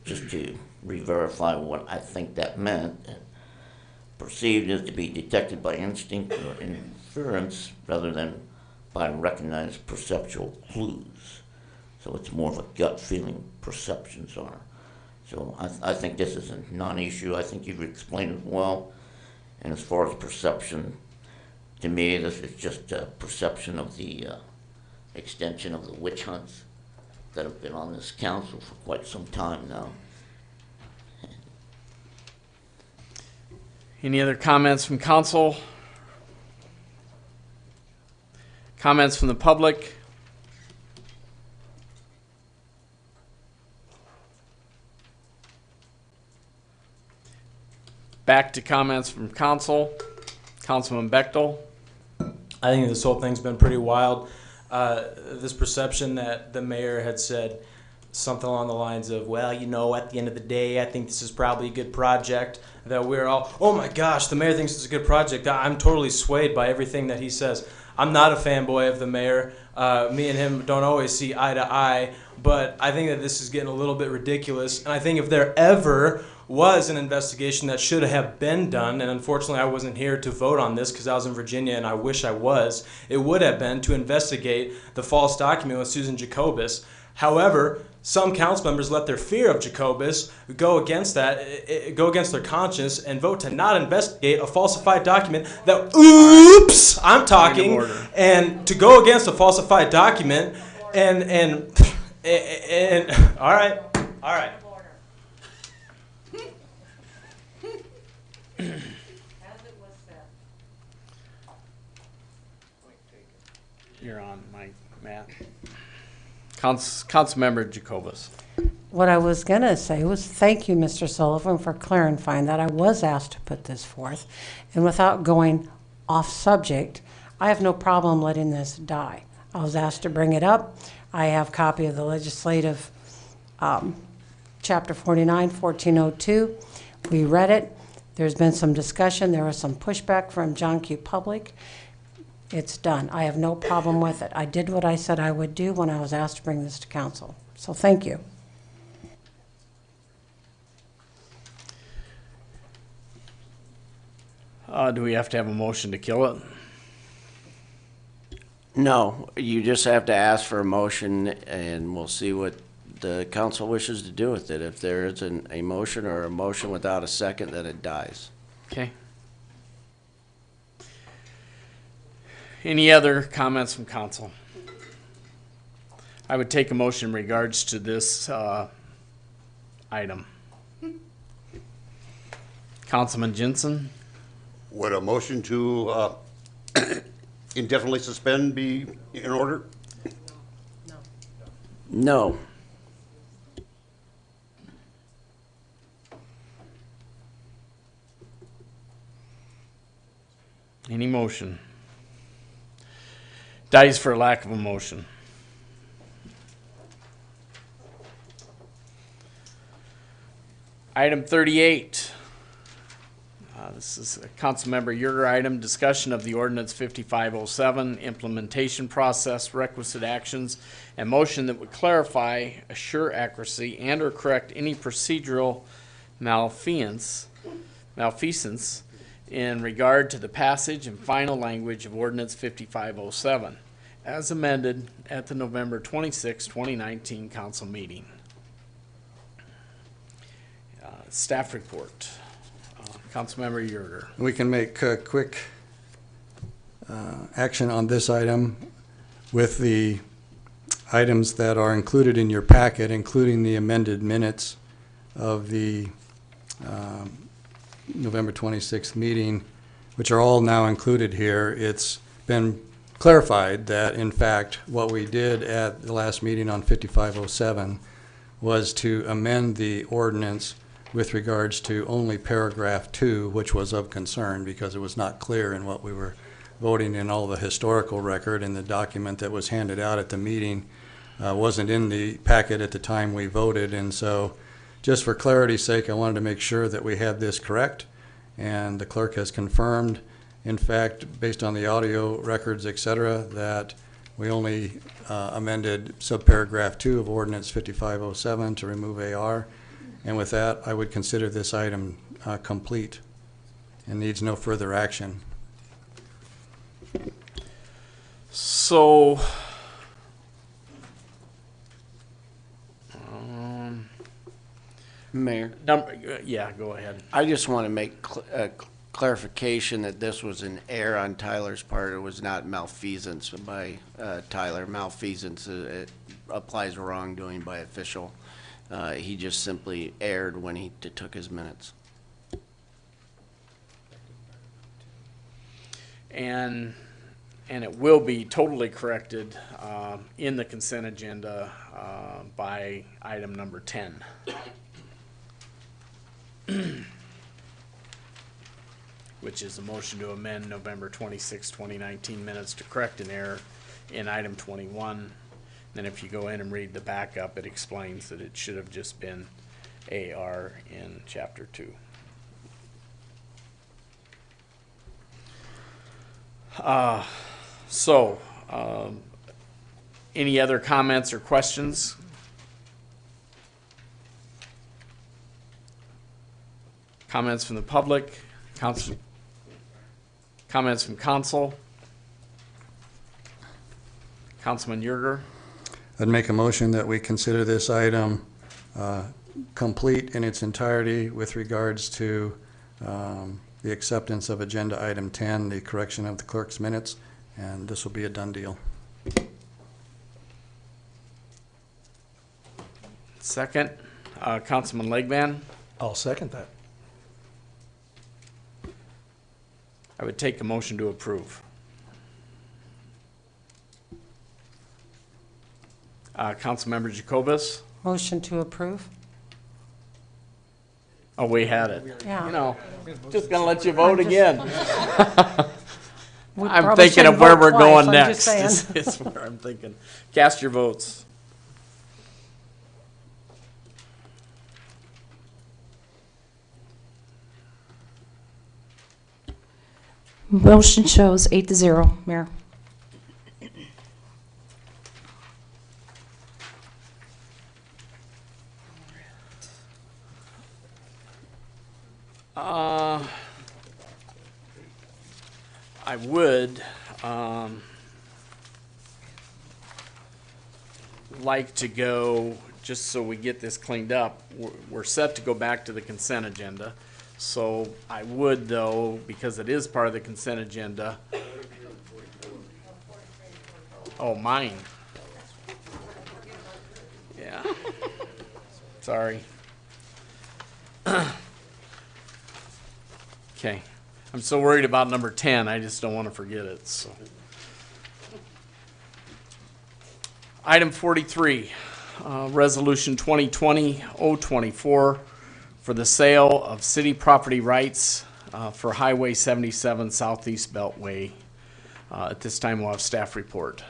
just to re-verify what I think that meant. Perceived is to be detected by instinct or inference rather than by recognized perceptual clues. So it's more of a gut feeling, perceptions are. So I think this is a non-issue. I think you've explained it well. And as far as perception, to me, this is just a perception of the extension of the witch hunts that have been on this council for quite some time now. Any other comments from council Comments from the public? Back to comments from council. Councilman Bechtel. I think this whole thing's been pretty wild. This perception that the mayor had said something along the lines of, well, you know, at the end of the day, I think this is probably a good project, that we're all, oh my gosh, the mayor thinks it's a good project. I'm totally swayed by everything that he says. I'm not a fanboy of the mayor. Me and him don't always see eye to eye, but I think that this is getting a little bit ridiculous. And I think if there ever was an investigation that should have been done, and unfortunately I wasn't here to vote on this because I was in Virginia and I wish I was, it would have been to investigate the false document with Susan Jacobus. However, some council members let their fear of Jacobus go against that, go against their conscience, and vote to not investigate a falsified document that, oops, I'm talking, and to go against a falsified document, and all right. You're on, Mike, Matt. Councilmember Jacobus. What I was going to say was thank you, Mr. Sullivan, for clarifying that. I was asked to put this forth. And without going off subject, I have no problem letting this die. I was asked to bring it up. I have a copy of the legislative Chapter 49, 1402. We read it. There's been some discussion. There was some pushback from John Q. Public. It's done. I have no problem with it. I did what I said I would do when I was asked to bring this to council. So thank you. Do we have to have a motion to kill it? No, you just have to ask for a motion, and we'll see what the council wishes to do with it. If there isn't a motion or a motion without a second, then it dies. Okay. Any other comments from council? I would take a motion in regards to this item. Councilman Jensen? Would a motion to indefinitely suspend be in order? No. Any motion? Dies for lack of a motion. Item 38. This is a Councilmember Yerger item, discussion of the ordinance 5507, implementation process, requisite actions, and motion that would clarify, assure accuracy, and or correct any procedural malfeasance in regard to the passage and final language of ordinance 5507, as amended at the November 26, 2019 council meeting. Staff report. Councilmember Yerger. We can make quick action on this item with the items that are included in your packet, including the amended minutes of the November 26th meeting, which are all now included here. It's been clarified that, in fact, what we did at the last meeting on 5507 was to amend the ordinance with regards to only paragraph 2, which was of concern because it was not clear in what we were voting in. All the historical record and the document that was handed out at the meeting wasn't in the packet at the time we voted, and so just for clarity's sake, I wanted to make sure that we had this correct, and the clerk has confirmed, in fact, based on the audio records, et cetera, that we only amended subparagraph 2 of ordinance 5507 to remove AR. And with that, I would consider this item complete and needs no further action. So, Mayor? Yeah, go ahead. I just want to make clarification that this was an error on Tyler's part. It was not malfeasance by Tyler. Malfeasance it applies wrongdoing by official. He just simply erred when he took his minutes. And and it will be totally corrected in the consent agenda by item number 10. Which is a motion to amend November 26, 2019 minutes to correct an error in item 21. Then if you go in and read the backup, it explains that it should have just been AR in chapter 2. Any other comments or questions? Comments from the public? Council? Comments from council? Councilman Yerger? I'd make a motion that we consider this item complete in its entirety with regards to the acceptance of agenda item 10, the correction of the clerk's minutes, and this will be a done deal. Second, Councilman Legman. I'll second that. I would take a motion to approve. Councilmember Jacobus. Motion to approve? Oh, we had it. Yeah. You know, just gonna let you vote again. We I'm probably thinking of shouldn't where vote we're twice, going I'm next. just saying. Is where I'm thinking. Cast your votes. Motion shows 8-0, Mayor. I would like to go, just so we get this cleaned up, we're set to go back to the consent agenda. So I would, though, because it is part of the consent agenda. Oh, mine. Yeah. Sorry. Okay. I'm so worried about number 10, I just don't want to forget it, so. Item 43, Resolution 2020-024 for the sale of city property rights for Highway 77 Southeast Beltway. At this time, we'll have staff report.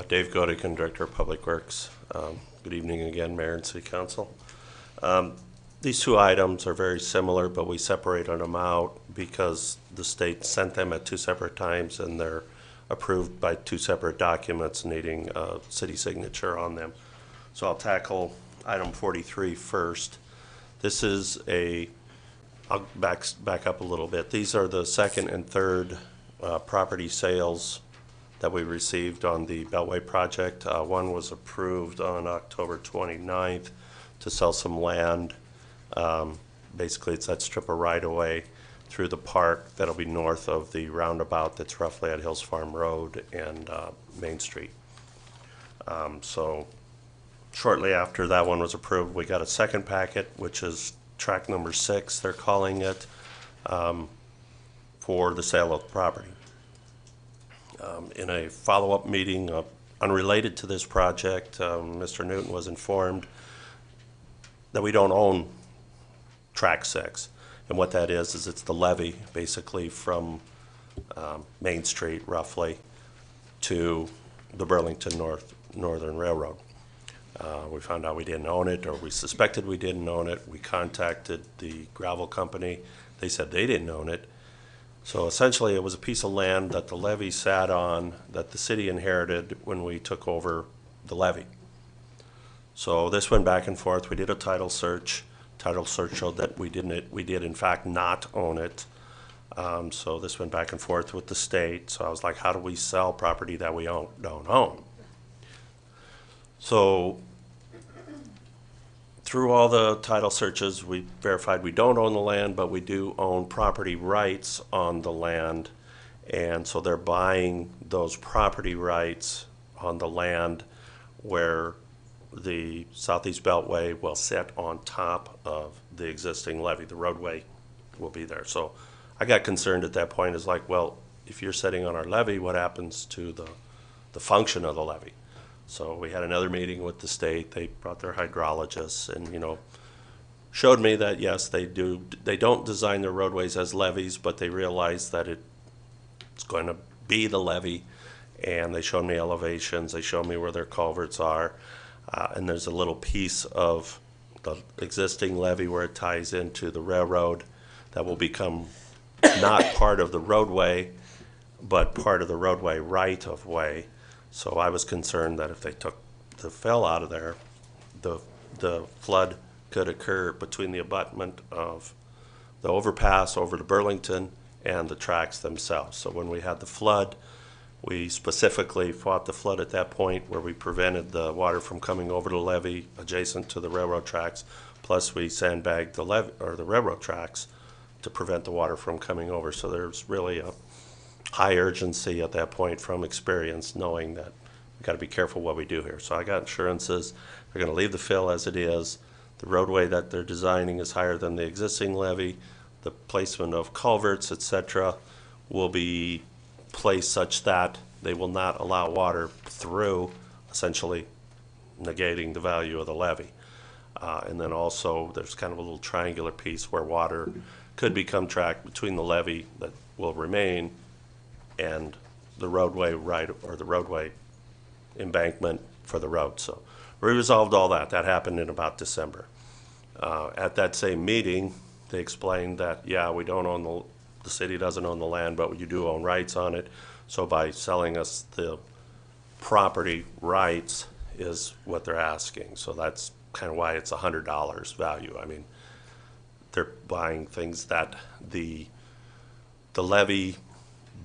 Dave Godigan, Director of Public Works. Good evening again, Mayor and City Council. These two items are very similar, but we separated them out because the state sent them at two separate times and they're approved by two separate documents needing a city signature on them. So I'll tackle item 43 first. This is I'll back up a little bit. These are the second and third property sales that we received on the Beltway project. One was approved on October 29th to sell some land. Basically, it's that strip of right-of-way through the park that'll be north of the roundabout that's roughly at Hills Farm Road and Main Street. So shortly after that one was approved, we got a second packet, which is track number 6, they're calling it, for the sale of the property. In a follow-up meeting unrelated to this project, Mr. Newton was informed that we don't own track 6. And what that is it's the levee basically from Main Street roughly to the Burlington Northern Railroad. We found out we didn't own it, or we suspected we didn't own it. We contacted the gravel company. They said they didn't own it. So essentially it was a piece of land that the levee sat on that the city inherited when we took over the levee. So this went back and forth. We did a title search. Title search showed that we did in fact not own it. So this went back and forth with the state. So I was like, how do we sell property that we don't own? So through all the title searches, we verified we don't own the land, but we do own property rights on the land. And so they're buying those property rights on the land where the Southeast Beltway will sit on top of the existing levee. The roadway will be there. So I got concerned at that point. It's like, well, if you're sitting on our levy, what happens to the function of the levee? So we had another meeting with the state. They brought their hydrologists and, showed me that, yes, they don't design their roadways as levees, but they realize that it's going to be the levee. And they showed me elevations. They showed me where their culverts are. And there's a little piece of the existing levee where it ties into the railroad that will become not part of the roadway, but part of the roadway right-of-way. So I was concerned that if they took the fill out of there, the flood could occur between the abutment of the overpass over to Burlington and the tracks themselves. So when we had the flood, we specifically fought the flood at that point where we prevented the water from coming over the levee adjacent to the railroad tracks. Plus we sandbagged the railroad tracks to prevent the water from coming over. So there's really a high urgency at that point from experience, knowing that we've got to be careful what we do here. So I got assurances they're going to leave the fill as it is. The roadway that they're designing is higher than the existing levee. The placement of culverts, etc., will be placed such that they will not allow water through, essentially negating the value of the levee. And then also there's kind of a little triangular piece where water could become tracked between the levee that will remain and the roadway the roadway embankment for the road. So we resolved all that. That happened in about December. At that same meeting, they explained that, yeah, we don't own the city doesn't own the land, but you do own rights on it. So by selling us the property rights is what they're asking. So that's kind of why it's $100 value. I mean, they're buying things that the levee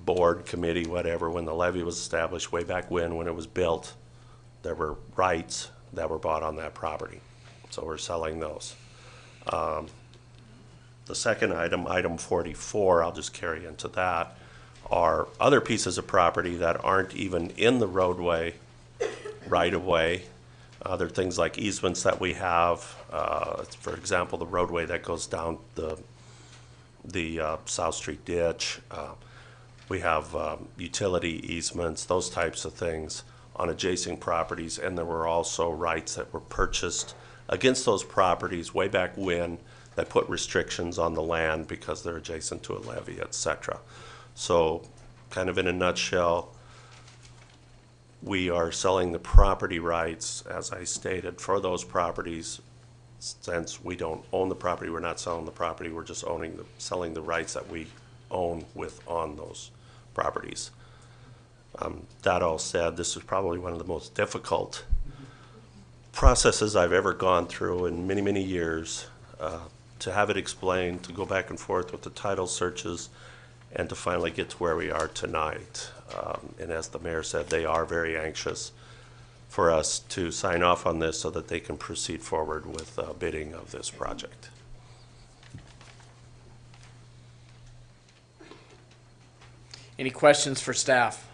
board committee, whatever, when the levee was established way back when it was built, there were rights that were bought on that property. So we're selling those. The second item, item 44, I'll just carry into that, are other pieces of property that aren't even in the roadway right-of-way. Other things like easements that we have, for example, the roadway that goes down the South Street ditch. We have utility easements, those types of things on adjacent properties, and there were also rights that were purchased against those properties way back when that put restrictions on the land because they're adjacent to a levee, etc. So kind of in a nutshell, we are selling the property rights, as I stated, for those properties. Since we don't own the property, we're not selling the property, we're just selling the rights that we own on those properties. That all said, this is probably one of the most difficult processes I've ever gone through in many, many years. To have it explained, to go back and forth with the title searches, and to finally get to where we are tonight. And as the mayor said, they are very anxious for us to sign off on this so that they can proceed forward with bidding of this project. Any questions for staff?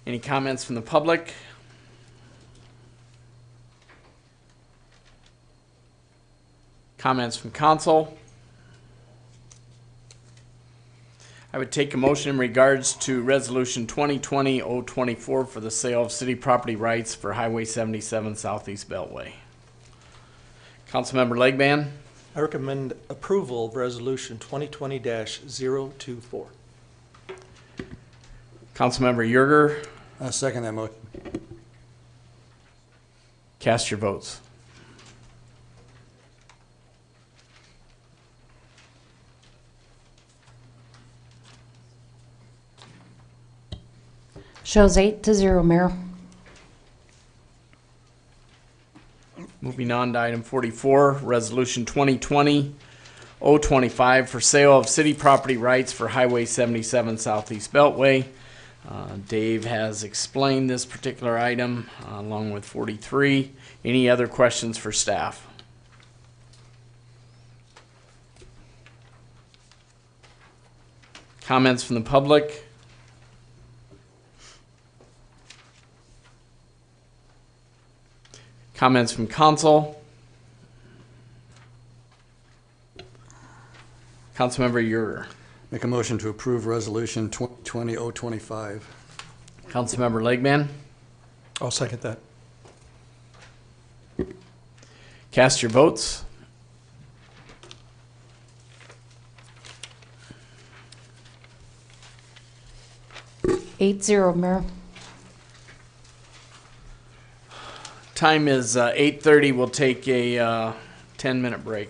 Any comments from the public? Comments from council? I would take a motion in regards to Resolution 2020-024 for the sale of city property rights for Highway 77 Southeast Beltway. Councilmember Legban? I recommend approval of Resolution 2020-024. Councilmember Yerger? I second that motion. Cast your votes. Shows 8-0, Mayor. Moving on to item 44, Resolution 2020-025 for sale of city property rights for Highway 77 Southeast Beltway. Dave has explained this particular item along with 43. Any other questions for staff? Comments from the public? Comments from council? Councilmember Eurer. Make a motion to approve Resolution 2020-025. Councilmember Legman. I'll second that. Cast your votes. 8-0, Mayor. Time is 8:30. We'll take a 10-minute break.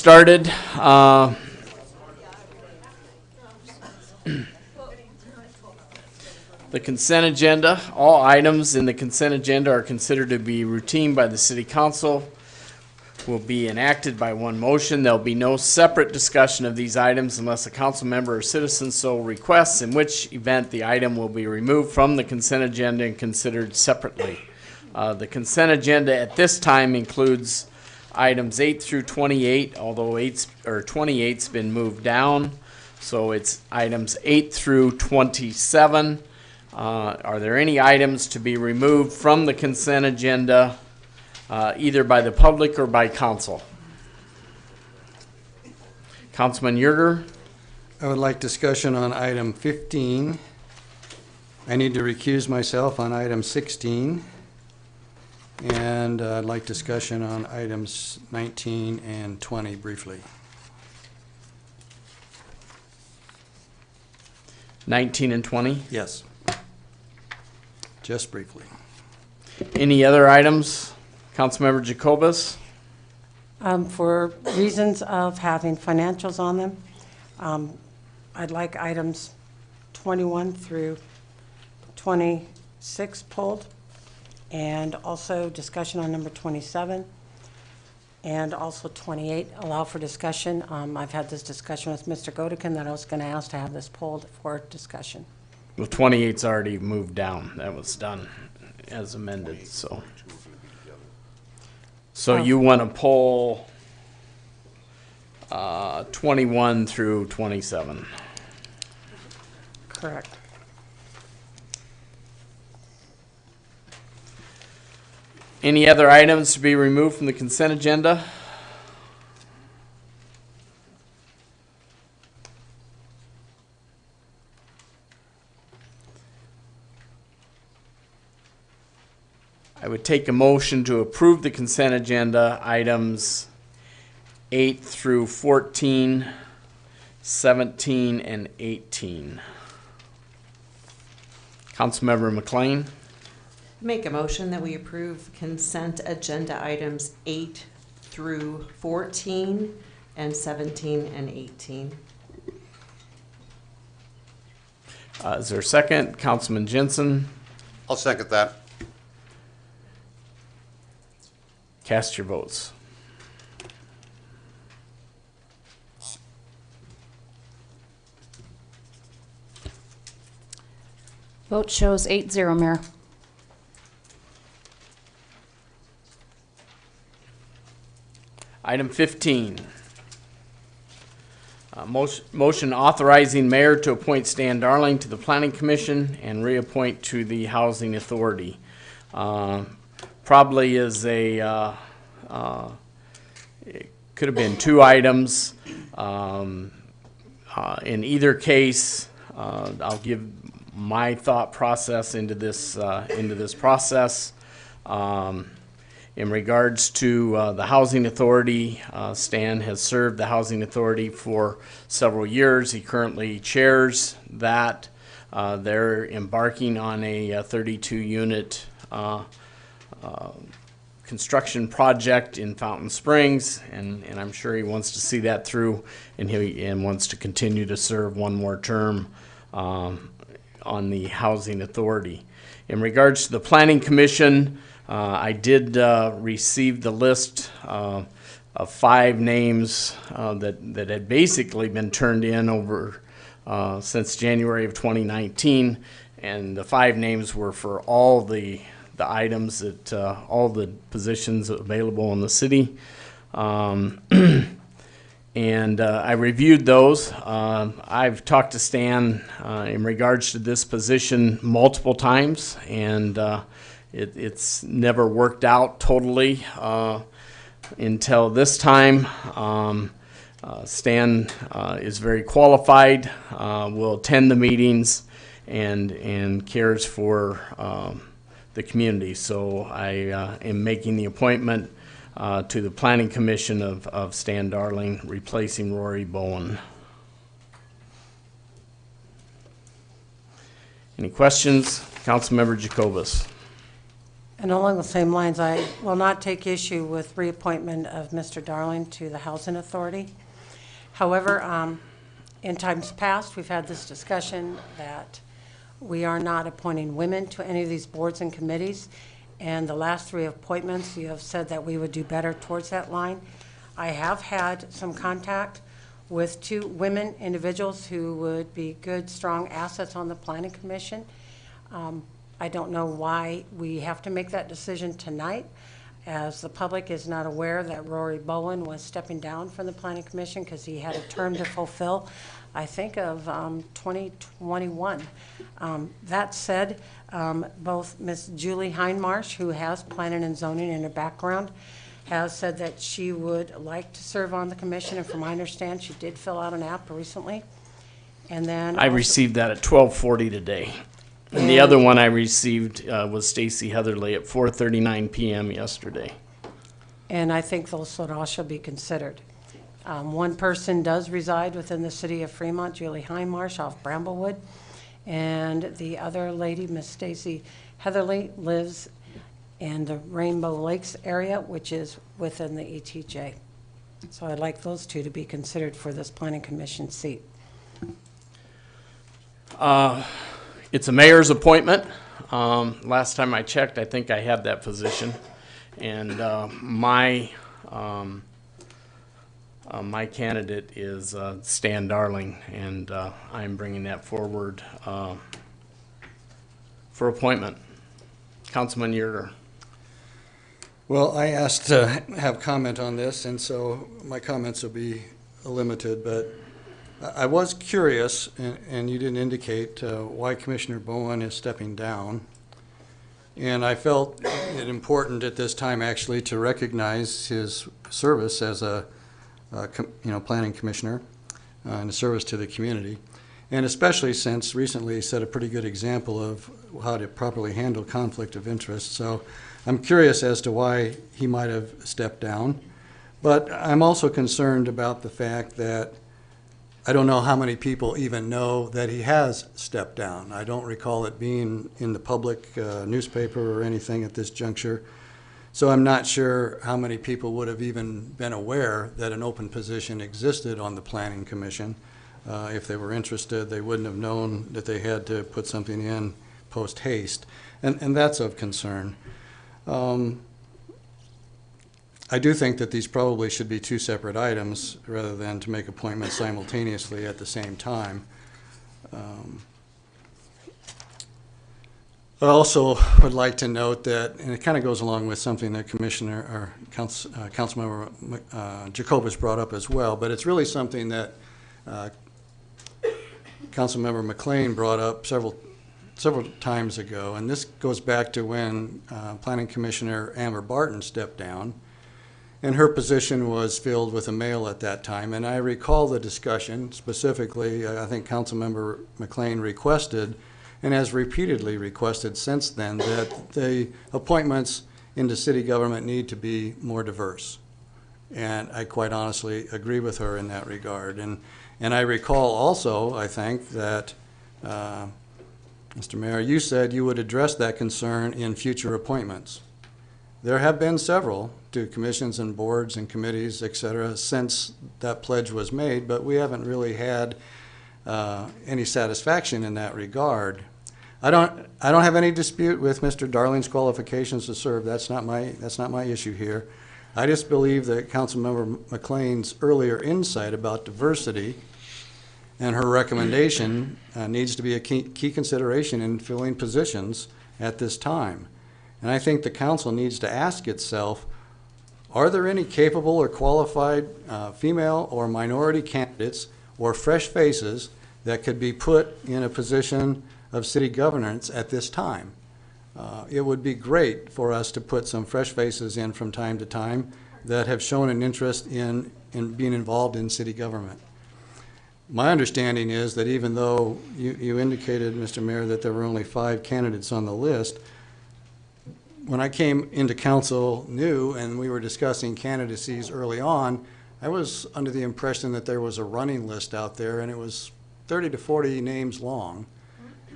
Started. The consent agenda. All items in the consent agenda are considered to be routine by the City Council, will be enacted by one motion. There'll be no separate discussion of these items unless a council member or citizen so requests, in which event the item will be removed from the consent agenda and considered separately. The consent agenda at this time includes items 8 through 28, although 28's been moved down, so it's items 8 through 27. Are there any items to be removed from the consent agenda, either by the public or by council? Councilman Yerger? I would like discussion on item 15. I need to recuse myself on item 16. And I'd like discussion on items 19 and 20 briefly. 19 and 20? Yes. Just briefly. Any other items? Councilmember Jacobus? For reasons of having financials on them, I'd like items 21 through 26 pulled, and also discussion on number 27, and also 28, allow for discussion. I've had this discussion with Mr. Godekin that I was going to ask to have this pulled for discussion. Well, 28's already moved down. That was done as amended, so. So you want to pull 21 through 27? Correct. Any other items to be removed from the consent agenda? I would take a motion to approve the consent agenda items 8 through 14, 17, and 18. Councilmember McLean? Make a motion that we approve consent agenda items 8 through 14 and 17 and 18. Is there a second? Councilman Jensen? I'll second that. Cast your votes. Vote shows 8-0, Mayor. Item 15. Motion authorizing mayor to appoint Stan Darling to the Planning Commission and reappoint to the Housing Authority. Probably is a, it could have been 2 items. In either case, I'll give my thought process into this process. In regards to the Housing Authority, Stan has served the Housing Authority for several years. He currently chairs that. They're embarking on a 32-unit construction project in Fountain Springs, and I'm sure he wants to see that through, and wants to continue to serve one more term on the Housing Authority. In regards to the Planning Commission, I did receive the list of 5 names that had basically been turned in over since January of 2019, and the 5 names were for all the items that all the positions available in the city. And I reviewed those. I've talked to Stan in regards to this position multiple times, and it's never worked out totally until this time. Stan is very qualified, will attend the meetings, and cares for the community. So I am making the appointment to the Planning Commission of Stan Darling, replacing Rory Bowen. Any questions? Councilmember Jacobus. And along the same lines, I will not take issue with reappointment of Mr. Darling to the Housing Authority. However, in times past, we've had this discussion that we are not appointing women to any of these boards and committees. And the last 3 appointments, you have said that we would do better towards that line. I have had some contact with 2 women individuals who would be good, strong assets on the Planning Commission. I don't know why we have to make that decision tonight, as the public is not aware that Rory Bowen was stepping down from the Planning Commission because he had a term to fulfill, I think of 2021. That said, both Ms. Julie Hindmarsh, who has planning and zoning in her background, has said that she would like to serve on the commission, and from my understanding, she did fill out an app recently. And then I received that at 12:40 today. And the other one I received was Stacy Heatherly at 4:39 p.m. yesterday. And I think those should also be considered. One person does reside within the city of Fremont, Julie Hindmarsh off Bramblewood. And the other lady, Miss Stacy Heatherly, lives in the Rainbow Lakes area, which is within the ETJ. So I'd like those 2 to be considered for this planning commission seat. It's a mayor's appointment. Last time I checked, I think I had that position. And my candidate is Stan Darling, and I'm bringing that forward for appointment. Councilman Yerger. Well, I asked to have comment on this, and so my comments will be limited, but I was curious, and you didn't indicate why Commissioner Bowen is stepping down. And I felt it important at this time actually to recognize his service as a planning commissioner and a service to the community. And especially since recently he set a pretty good example of how to properly handle conflict of interest. So I'm curious as to why he might have stepped down. But I'm also concerned about the fact that I don't know how many people even know that he has stepped down. I don't recall it being in the public newspaper or anything at this juncture. So I'm not sure how many people would have even been aware that an open position existed on the Planning Commission. If they were interested, they wouldn't have known that they had to put something in post haste. And that's of concern. I do think that these probably should be 2 separate items rather than to make appointments simultaneously at the same time. I also would like to note that, and it kind of goes along with something that Councilmember Jacobus brought up as well, but it's really something that Councilmember McLean brought up several times ago, and this goes back to when Planning Commissioner Amber Barton stepped down. And her position was filled with a male at that time. And I recall the discussion specifically, I think Councilmember McLean requested, and has repeatedly requested since then, that the appointments into city government need to be more diverse. And I quite honestly agree with her in that regard. And I recall also, I think, that, Mr. Mayor, you said you would address that concern in future appointments. There have been several to commissions and boards and committees, et cetera, since that pledge was made, but we haven't really had any satisfaction in that regard. I don't have any dispute with Mr. Darling's qualifications to serve. That's not my issue here. I just believe that Councilmember McLean's earlier insight about diversity and her recommendation needs to be a key consideration in filling positions at this time. And I think the council needs to ask itself, are there any capable or qualified female or minority candidates or fresh faces that could be put in a position of city governance at this time? It would be great for us to put some fresh faces in from time to time that have shown an interest in being involved in city government. My understanding is that even though you indicated, Mr. Mayor, that there were only 5 candidates on the list, when I came into council new and we were discussing candidacies early on, I was under the impression that there was a running list out there and it was 30 to 40 names long,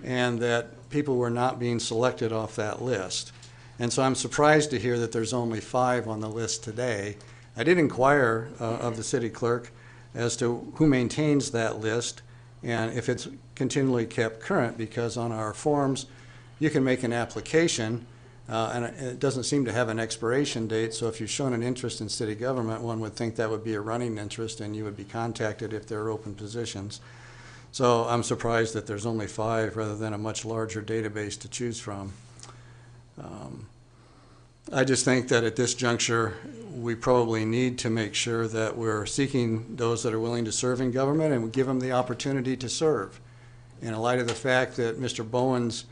and that people were not being selected off that list. And so I'm surprised to hear that there's only 5 on the list today. I did inquire of the city clerk as to who maintains that list and if it's continually kept current, because on our forms, you can make an application and it doesn't seem to have an expiration date. So if you've shown an interest in city government, one would think that would be a running interest and you would be contacted if there are open positions. So I'm surprised that there's only 5 rather than a much larger database to choose from. I just think that at this juncture, we probably need to make sure that we're seeking those that are willing to serve in government and we give them the opportunity to serve. In light of the fact that Mr. Bowen's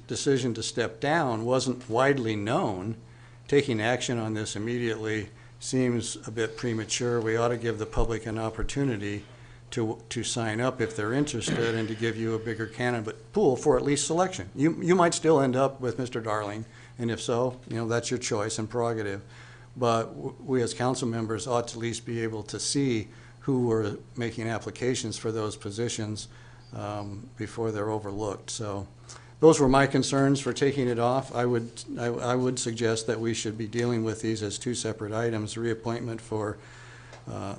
decision to step down wasn't widely known, taking action on this immediately seems a bit premature. We ought to give the public an opportunity to sign up if they're interested and to give you a bigger candidate pool for at least selection. You might still end up with Mr. Darling, and if so, that's your choice and prerogative. But we as council members ought to at least be able to see who are making applications for those positions before they're overlooked. So those were my concerns for taking it off. I would suggest that we should be dealing with these as 2 separate items, reappointment for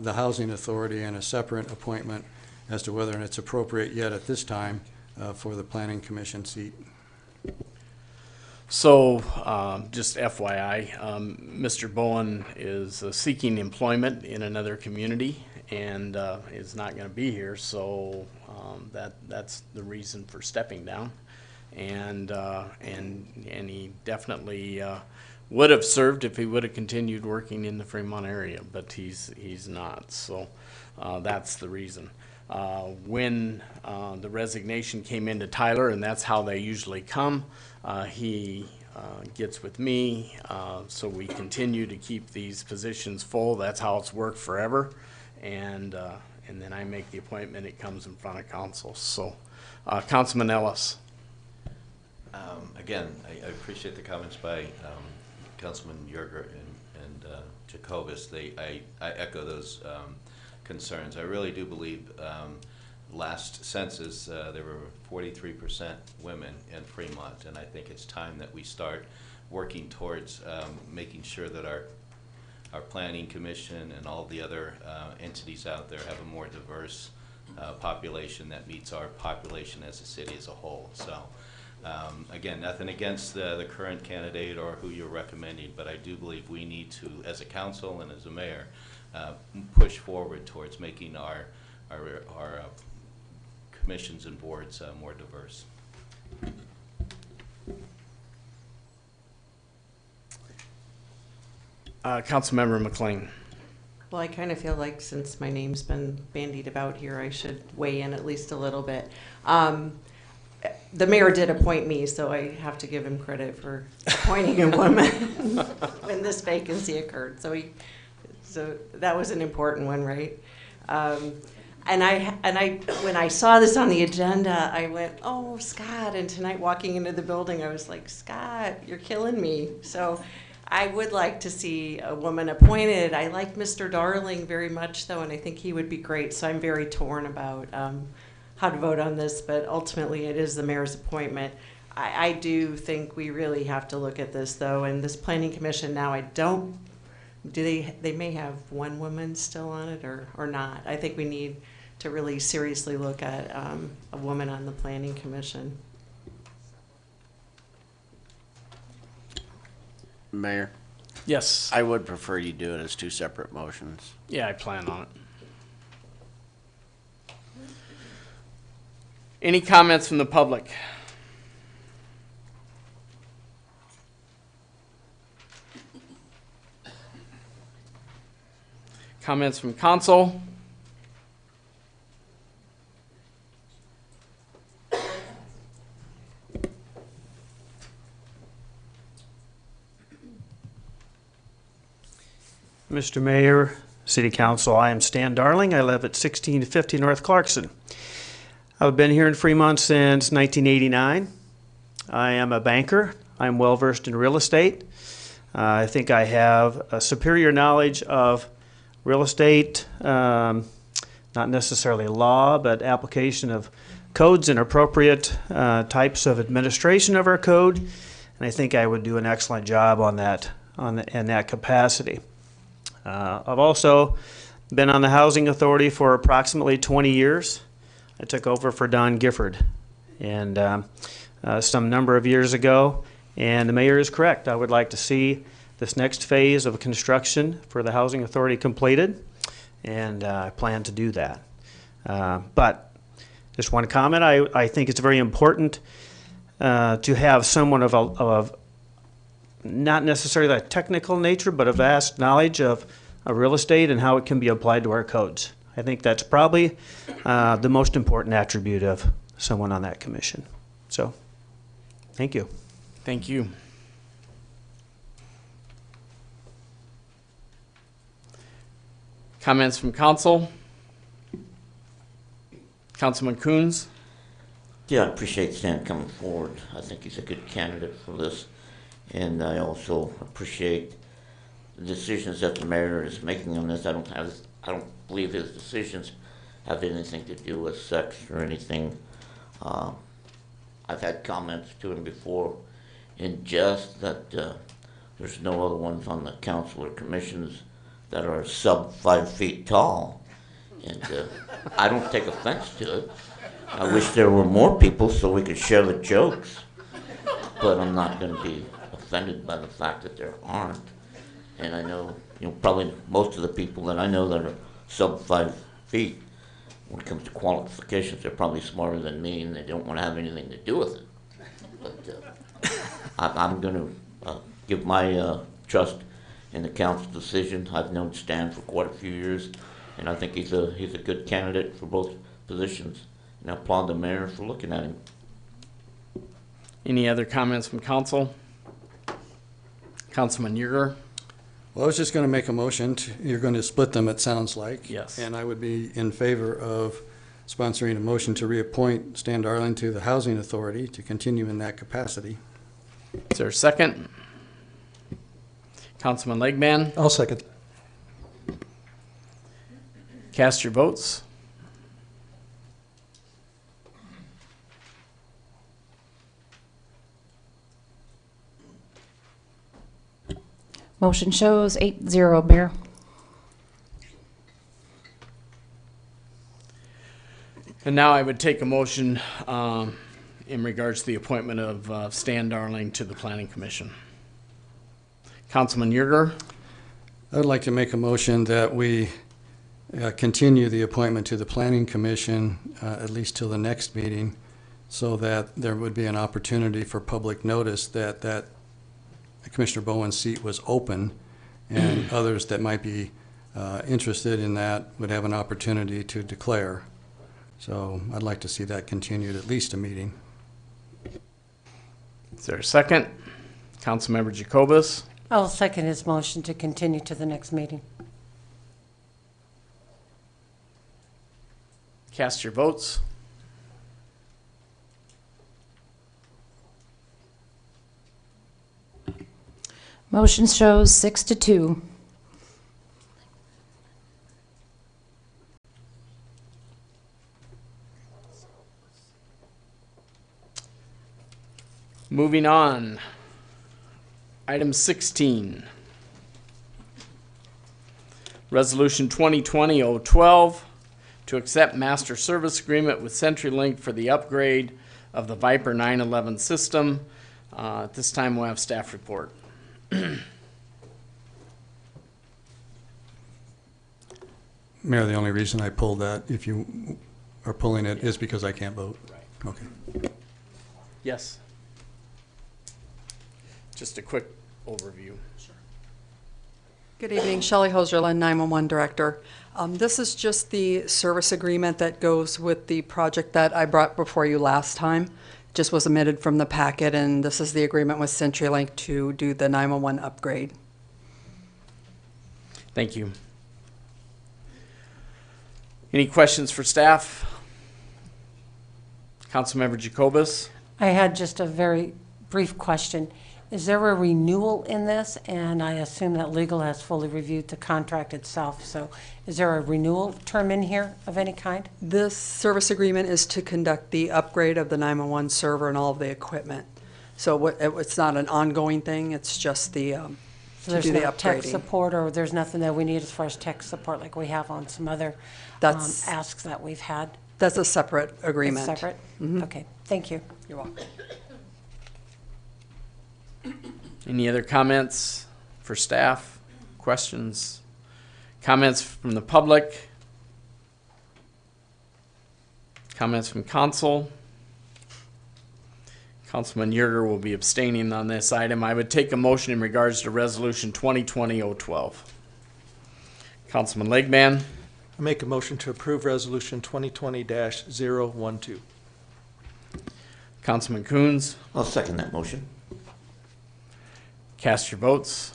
the Housing Authority and a separate appointment as to whether it's appropriate yet at this time for the Planning Commission seat. So, just FYI, Mr. Bowen is seeking employment in another community and is not going to be here, so that's the reason for stepping down. And he definitely would have served if he would have continued working in the Fremont area, but he's not. So that's the reason. When the resignation came into Tyler, and that's how they usually come, he gets with me, so we continue to keep these positions full. That's how it's worked forever, and then I make the appointment. It comes in front of council. So, Councilman Ellis. Again, I appreciate the comments by Councilman Yerger and Jacobus. I echo those concerns. I really do believe last census there were 43% women in Fremont, and I think it's time that we start working towards making sure that our planning commission and all the other entities out there have a more diverse population that meets our population as a city as a whole. So again, nothing against the current candidate or who you're recommending, but I do believe we need to, as a council and as a mayor, push forward towards making our commissions and boards more diverse. Councilmember McLean. Well, I kind of feel like since my name's been bandied about here, I should weigh in at least a little bit. The mayor did appoint me, so I have to give him credit for appointing a woman when this vacancy occurred. So that was an important one, right? And I, when I saw this on the agenda, I went, oh, Scott. And tonight walking into the building, I was like, Scott, you're killing me. So I would like to see a woman appointed. I like Mr. Darling very much, though, and I think he would be great. So I'm very torn about how to vote on this, but ultimately it is the mayor's appointment. I do think we really have to look at this, though, and this planning commission now, they may have one woman still on it or not. I think we need to really seriously look at a woman on the planning commission. Mayor? Yes. I would prefer you do it as 2 separate motions. Yeah, I plan on it. Any comments from the public? Comments from council? Mr. Mayor, City Council, I am Stan Darling. I live at 1650 North Clarkson. I've been here in Fremont since 1989. I am a banker. I'm well versed in real estate. I think I have a superior knowledge of real estate, not necessarily law, but application of codes and appropriate types of administration of our code. and I think I would do an excellent job on that, in that capacity. I've also been on the Housing Authority for approximately 20 years. I took over for Don Gifford and some number of years ago, and the mayor is correct. I would like to see this next phase of construction for the Housing Authority completed, and I plan to do that. But just one comment, I think it's very important to have someone of not necessarily a technical nature, but a vast knowledge of real estate and how it can be applied to our codes. I think that's probably the most important attribute of someone on that commission. So, thank you. Thank you. Comments from council? Councilman Coons? Yeah, I appreciate Stan coming forward. I think he's a good candidate for this. And I also appreciate the decisions that the mayor is making on this. I don't believe his decisions have anything to do with sex or anything. I've had comments to him before in jest that there's no other ones on the council or commissions that are sub 5 feet tall. And I don't take offense to it. I wish there were more people so we could share the jokes. But I'm not going to be offended by the fact that there aren't. And I know, probably most of the people that I know that are sub 5 feet, when it comes to qualifications, they're probably smarter than me and they don't want to have anything to do with it. But I'm going to give my trust in the council's decision. I've known Stan for quite a few years, and I think he's a good candidate for both positions. And I applaud the mayor for looking at him. Any other comments from council? Councilman Yeager? Well, I was just going to make a motion. You're going to split them, it sounds like. Yes. And I would be in favor of sponsoring a motion to reappoint Stan Darling to the Housing Authority to continue in that capacity. Is there a second? Councilman Legman? I'll second. Cast your votes. Motion shows 8-0, Mayor. And now I would take a motion in regards to the appointment of Stan Darling to the Planning Commission. Councilman Yeager? I would like to make a motion that we continue the appointment to the Planning Commission at least till the next meeting, so that there would be an opportunity for public notice that Commissioner Bowen's seat was open, and others that might be interested in that would have an opportunity to declare. So I'd like to see that continued at least a meeting. Is there a second? Councilmember Jacobus? I'll second his motion to continue to the next meeting. Cast your votes. Motion shows 6-2. Moving on. Item 16. Resolution 2020-012 to accept master service agreement with CenturyLink for the upgrade of the Viper 911 system. At this time, we'll have staff report. Mayor, the only reason I pulled that, if you are pulling it, is because I can't vote. Right. Okay. Yes. Just a quick overview. Good evening, Shelley Hoserlin, 911 Director. This is just the service agreement that goes with the project that I brought before you last time. It just was omitted from the packet, and this is the agreement with CenturyLink to do the 911 upgrade. Thank you. Any questions for staff? Councilmember Jacobus? I had just a very brief question. Is there a renewal in this? And I assume that legal has fully reviewed the contract itself. So is there a renewal term in here of any kind? This service agreement is to conduct the upgrade of the 911 server and all of the equipment. So it's not an ongoing thing, it's just the, So to there's do the no tech upgrading. support, or there's nothing that we need as far as tech support like we have on some other That's- asks that we've had? That's a separate agreement. It's separate? Mhm. Okay, thank you. You're welcome. Any other comments for staff? Questions? Comments from the public? Comments from council? Councilman Yerger will be abstaining on this item. I would take a motion in regards to Resolution 2020-012. Councilman Legman, I make a motion to approve Resolution 2020-012. Councilman Coons, I'll second that motion. cast your votes.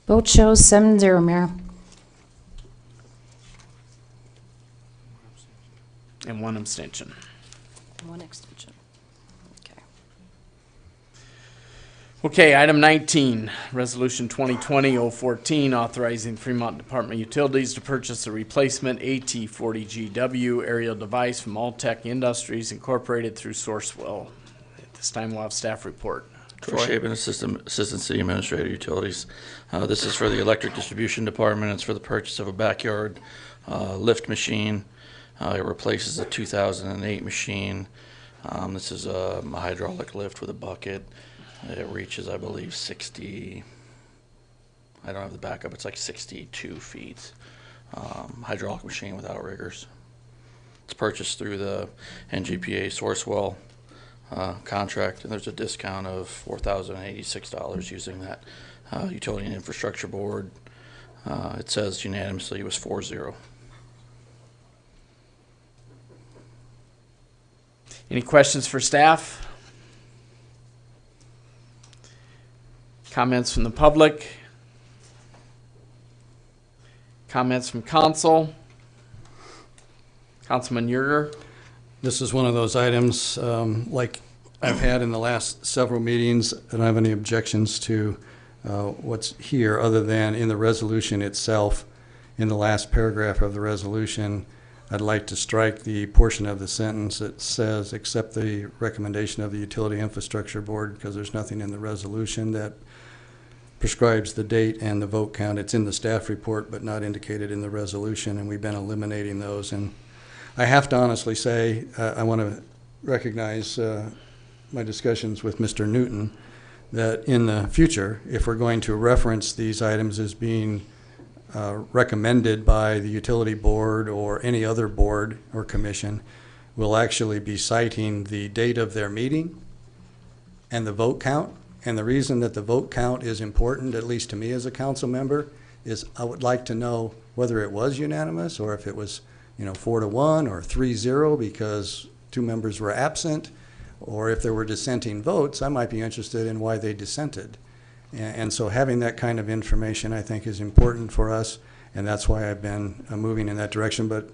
Vote shows 7-0, Mayor. And one abstention. One extension. Okay. Okay, item 19, Resolution 2020-014, authorizing Fremont Department of Utilities to purchase a replacement AT-40GW aerial device from Alltech Industries Incorporated through Sourcewell. At this time, we'll have staff report. Troy Shaven, Assistant City Administrator, Utilities. This is for the Electric Distribution Department. It's for the purchase of a backyard lift machine. It replaces a 2008 machine. This is a hydraulic lift with a bucket. It reaches, I believe, 60, I don't have the backup, it's like 62 feet. Hydraulic machine with outriggers. It's purchased through the NGPA Sourcewell contract, and there's a discount of $4,086 using that Utility and Infrastructure Board. It says unanimously it was 4-0. Any questions for staff? Comments from the public? Comments from council? Councilman Yerger? This is one of those items, like I've had in the last several meetings. I don't have any objections to what's here, other than in the resolution itself. In the last paragraph of the resolution, I'd like to strike the portion of the sentence that says, accept the recommendation of the Utility Infrastructure Board, because there's nothing in the resolution that prescribes the date and the vote count. It's in the staff report, but not indicated in the resolution, and we've been eliminating those. And I have to honestly say, I want to recognize my discussions with Mr. Newton, that in the future, if we're going to reference these items as being recommended by the utility board or any other board or commission, we'll actually be citing the date of their meeting and the vote count. And the reason that the vote count is important, at least to me as a council member, is I would like to know whether it was unanimous or if it was 4-1 or 3-0 because 2 members were absent, or if there were dissenting votes. I might be interested in why they dissented. And so having that kind of information, I think, is important for us, and that's why I've been moving in that direction. But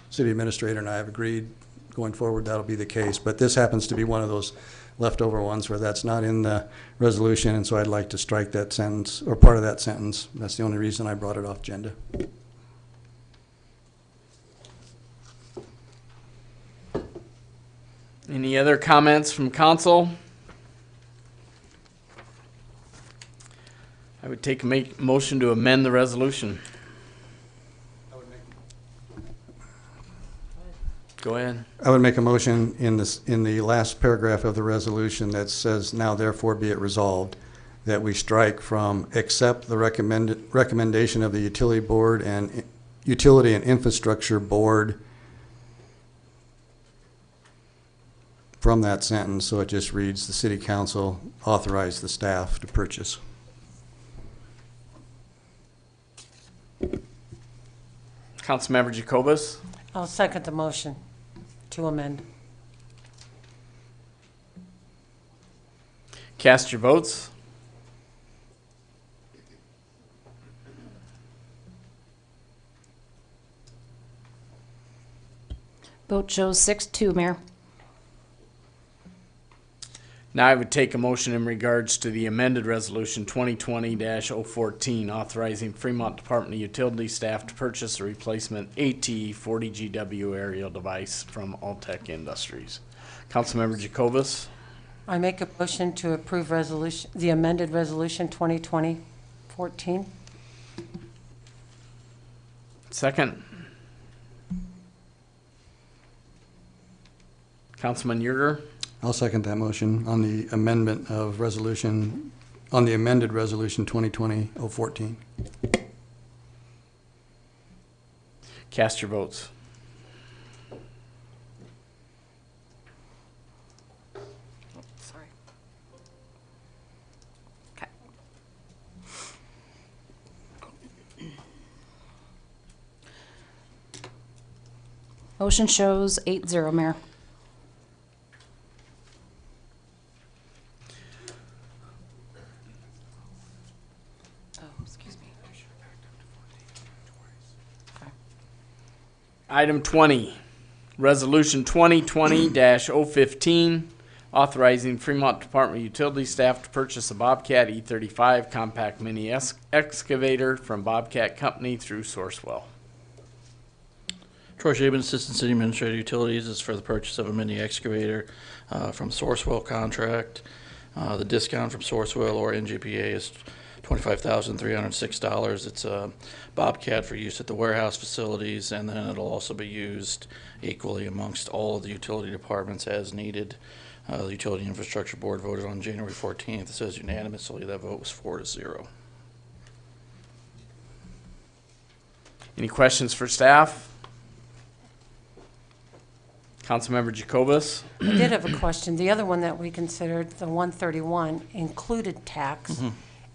City Administrator and I have agreed going forward that'll be the case. But this happens to be one of those leftover ones where that's not in the resolution, and so I'd like to strike that sentence, or part of that sentence. That's the only reason I brought it off agenda. Any other comments from council? I would take a motion to amend the resolution. Go ahead. I would make a motion in the last paragraph of the resolution that says, now therefore be it resolved, that we strike from accept the recommendation of the utility board and Utility and Infrastructure Board from that sentence, so it just reads, the City Council authorized the staff to purchase. Councilmember Jacobus? I'll second the motion to amend. Cast your votes. Vote shows 6-2, Mayor. Now I would take a motion in regards to the amended resolution 2020-014, authorizing Fremont Department of Utilities staff to purchase a replacement AT 40 GW aerial device from Alltech Industries. Councilmember Jacobus. I make a motion to approve resolution, the amended resolution 2020-14. Second. Councilman Yerger. I'll second that motion on the amendment of resolution, on the amended resolution 2020-014. Cast your votes. Sorry. Okay. Motion shows 8-0, Mayor. Item 20, Resolution 2020-015, authorizing Fremont Department of Utilities staff to purchase a Bobcat E35 compact mini excavator from Bobcat Company through Sourcewell. Troy Shaban, Assistant City Administrator Utilities, is for the purchase of a mini excavator from Sourcewell contract. The discount from Sourcewell or NGPA is $25,306. It's a Bobcat for use at the warehouse facilities, and then it'll also be used equally amongst all of the utility departments as needed. The Utility Infrastructure Board voted on January 14th. It says unanimously. That vote was 4-0. Any questions for staff? Councilmember Jacobus. I did have a question. The other one that we considered, the 131, included tax,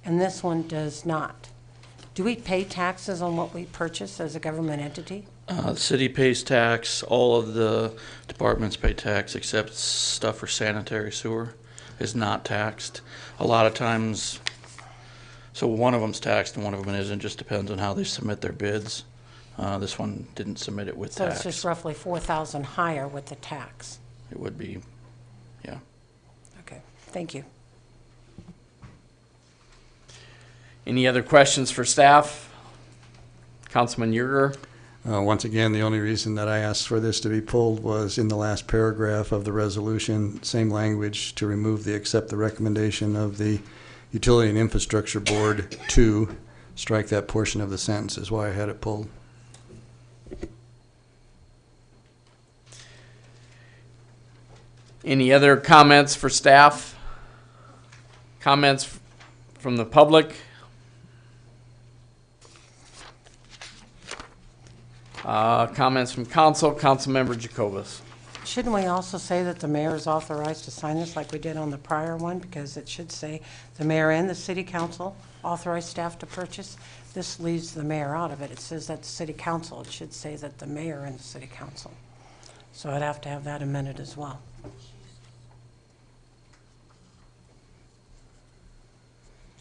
and this one does not. Do we pay taxes on what we purchase as a government entity? The city pays tax. All of the departments pay tax except stuff for sanitary sewer is not taxed. A lot of times, so one of them's taxed and one of them isn't. Just depends on how they submit their bids. This one didn't submit it with So tax. it's just roughly 4,000 higher with the tax. It would be, yeah. Okay, thank you. Any other questions for staff? Councilman Yerger. Once again, the only reason that I asked for this to be pulled was in the last paragraph of the resolution, same language, to remove the accept the recommendation of the Utility and Infrastructure Board to strike that portion of the sentence is why I had it pulled. Any other comments for staff? Comments from the public? Comments from council. Councilmember Jacobus. Shouldn't we also say that the mayor is authorized to sign this like we did on the prior one? Because it should say the mayor and the city council authorize staff to purchase. This leaves the mayor out of it. It says that the city council. It should say that the mayor and the city council. So I'd have to have that amended as well.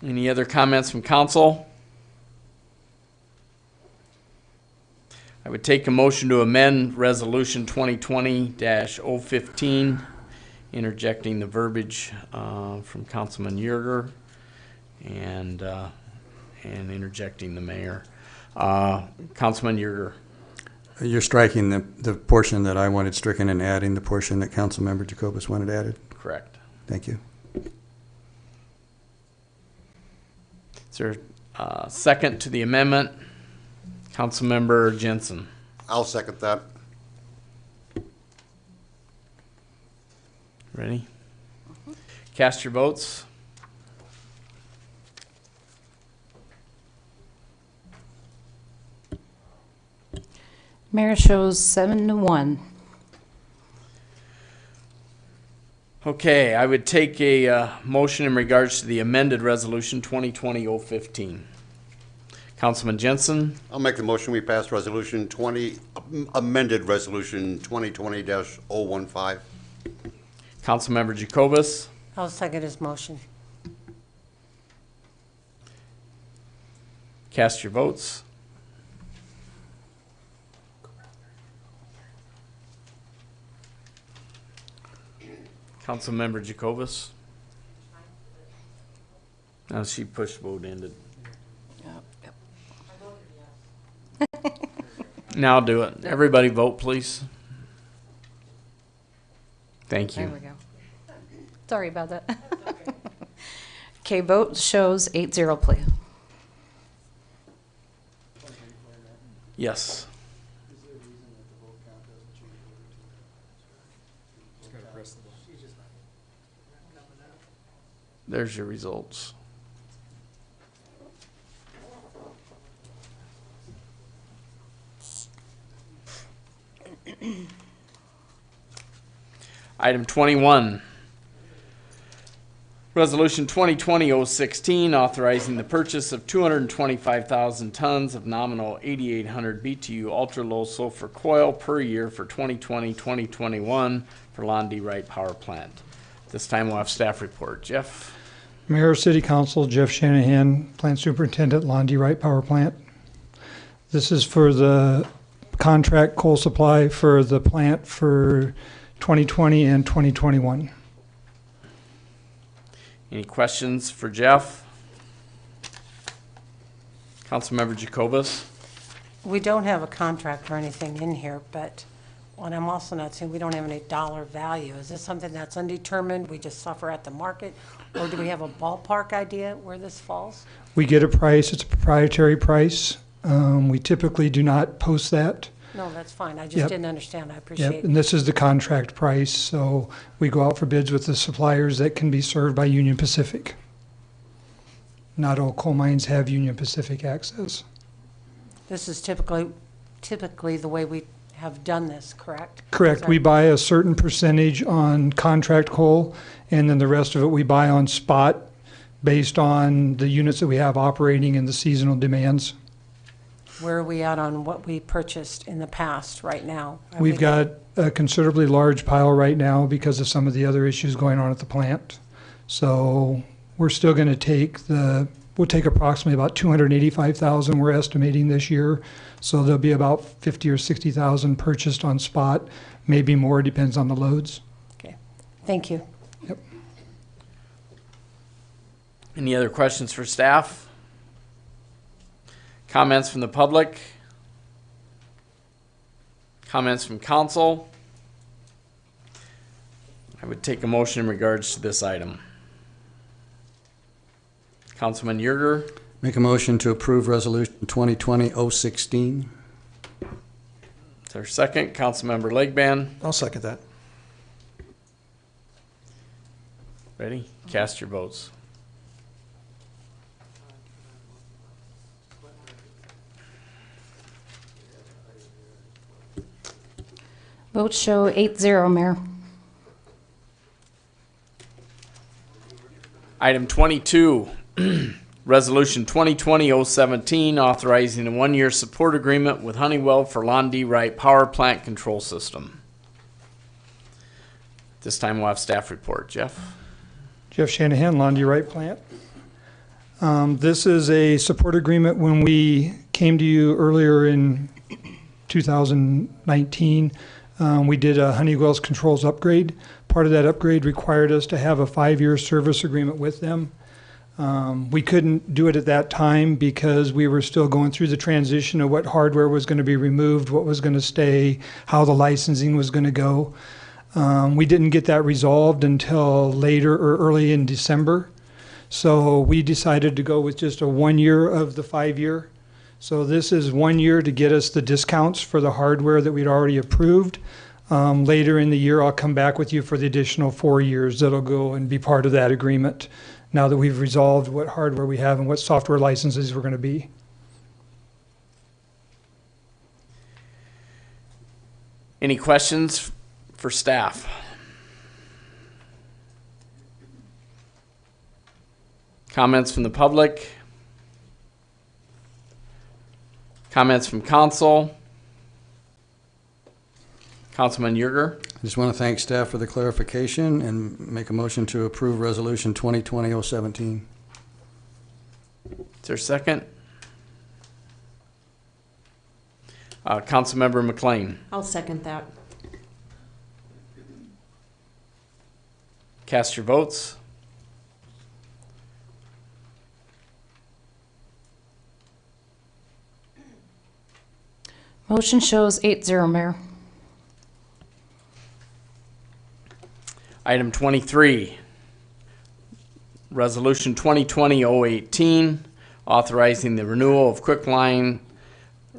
Any other comments from council? I would take a motion to amend Resolution 2020-015, interjecting the verbiage from Councilman Yerger and interjecting the mayor. Councilman Yerger. You're striking the portion that I wanted stricken and adding the portion that Councilmember Jacobus wanted added? Correct. Thank you. Is there a second to the amendment? Councilmember Jensen. I'll second that. Ready? Cast your votes. Mayor shows 7-1. Okay, I would take a motion in regards to the amended resolution 2020-015. Councilman Jensen. I'll make the motion we pass resolution amended resolution 2020-015. Councilmember Jacobus. I'll second his motion. Cast your votes. Councilmember Jacobus. Now she pushed vote ended. Now do it. Everybody vote, please. Thank you. There we go. Sorry about that. Okay, vote shows 8-0, please. Yes. There's your results. Item 21. Resolution 2020-016, authorizing the purchase of 225,000 tons of nominal 8,800 BTU ultra-low sulfur coil per year for 2020-2021 for Londy Wright Power Plant. This time we'll have staff report. Jeff? Mayor, City Council, Jeff Shanahan, Plant Superintendent, Londy Wright Power Plant. This is for the contract coal supply for the plant for 2020 and 2021. Any questions for Jeff? Councilmember Jacobus? We don't have a contract or anything in here, but what I'm also not seeing, we don't have any dollar value. Is this something that's undetermined, we just suffer at the market? Or do we have a ballpark idea where this falls? We get a price, it's a proprietary price. We typically do not post that. No, that's fine. I just Yep. didn't understand. I appreciate Yep, it. and this is the contract price, so we go out for bids with the suppliers that can be served by Union Pacific. Not all coal mines have Union Pacific access. This is typically the way we have done this, correct? Correct. Is We that- buy a certain percentage on contract coal, and then the rest of it we buy on spot based on the units that we have operating and the seasonal demands. Where are we at on what we purchased in the past right now? Are We've we- got a considerably large pile right now because of some of the other issues going on at the plant. So we're still going to we'll take approximately about 285,000 we're estimating this year. So there'll be about 50 or 60,000 purchased on spot, maybe more, depends on the loads. Okay, thank you. Any other questions for staff? Comments from the public? Comments from council? I would take a motion in regards to this item. Councilman Yerger? Make a motion to approve Resolution 2020-016. Is there a second? Councilmember Legban? I'll second that. Ready? Cast your votes. Votes show 8-0, Mayor. Item 22, Resolution 2020-017, authorizing a one-year support agreement with Honeywell for Londy Wright Power Plant Control System. This time we'll have staff report. Jeff? Jeff Shanahan, Londy Wright Plant. This is a support agreement. When we came to you earlier in 2019, we did a Honeywell's controls upgrade. Part of that upgrade required us to have a 5-year service agreement with them. We couldn't do it at that time because we were still going through the transition of what hardware was going to be removed, what was going to stay, how the licensing was going to go. We didn't get that resolved until later or early in December. So we decided to go with just a 1 year of the 5-year. So this is 1 year to get us the discounts for the hardware that we'd already approved. Later in the year, I'll come back with you for the additional 4 years that'll go and be part of that agreement now that we've resolved what hardware we have and what software licenses we're going to be. Any questions for staff? Comments from the public? Comments from council? Councilman Yerger? I just want to thank staff for the clarification and make a motion to approve Resolution 2020-017. Is there a second? Councilmember McLean. I'll second that. Cast your votes. Motion shows 8-0, Mayor. Item 23, Resolution 2020-018, authorizing the renewal of quicklime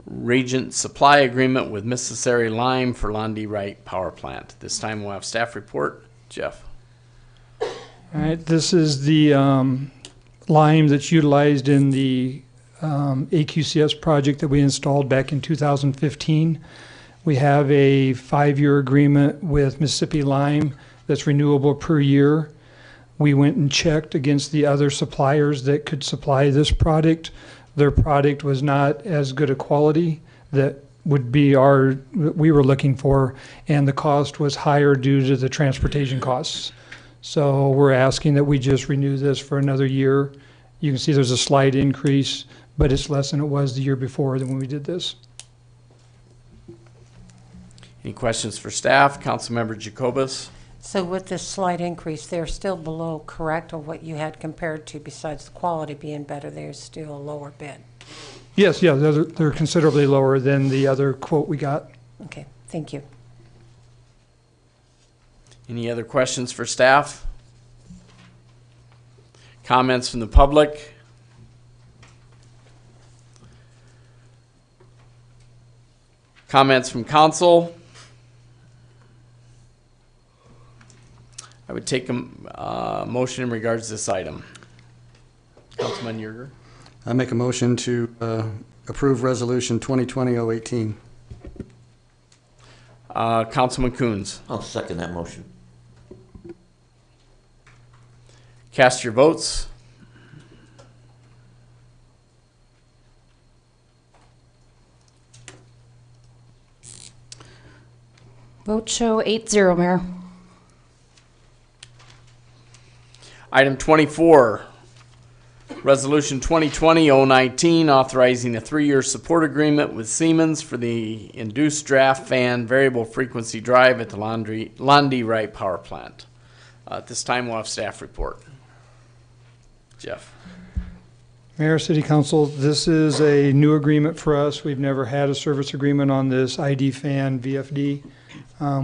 Regent supply agreement with Mississippi Lime for Lundy Wright Power Plant. This time we'll have staff report. Jeff. All right, this is the lime that's utilized in the AQCS project that we installed back in 2015. We have a 5-year agreement with Mississippi Lime that's renewable per year. We went and checked against the other suppliers that could supply this product. Their product was not as good a quality that would be we were looking for, and the cost was higher due to the transportation costs. So we're asking that we just renew this for another year. You can see there's a slight increase, but it's less than it was the year before than when we did this. Any questions for staff? Councilmember Jacobus. So with this slight increase, they're still below, correct, or what you had compared to, besides the quality being better, there's still a lower bid? Yes, yeah, they're considerably lower than the other quote we got. Okay, thank you. Any other questions for staff? Comments from the public? Comments from council? I would take a motion in regards to this item. Councilman Yerger. I make a motion to approve Resolution 2020-018. Councilman Coons. I'll second that motion. Cast your votes. Vote show 8-0, Mayor. Item 24, Resolution 2020-019, authorizing a 3-year support agreement with Siemens for the induced draft fan variable frequency drive at the Lundy Wright Power Plant. At this time, we'll have staff report. Jeff. Mayor, City Council, this is a new agreement for us. We've never had a service agreement on this ID fan VFD.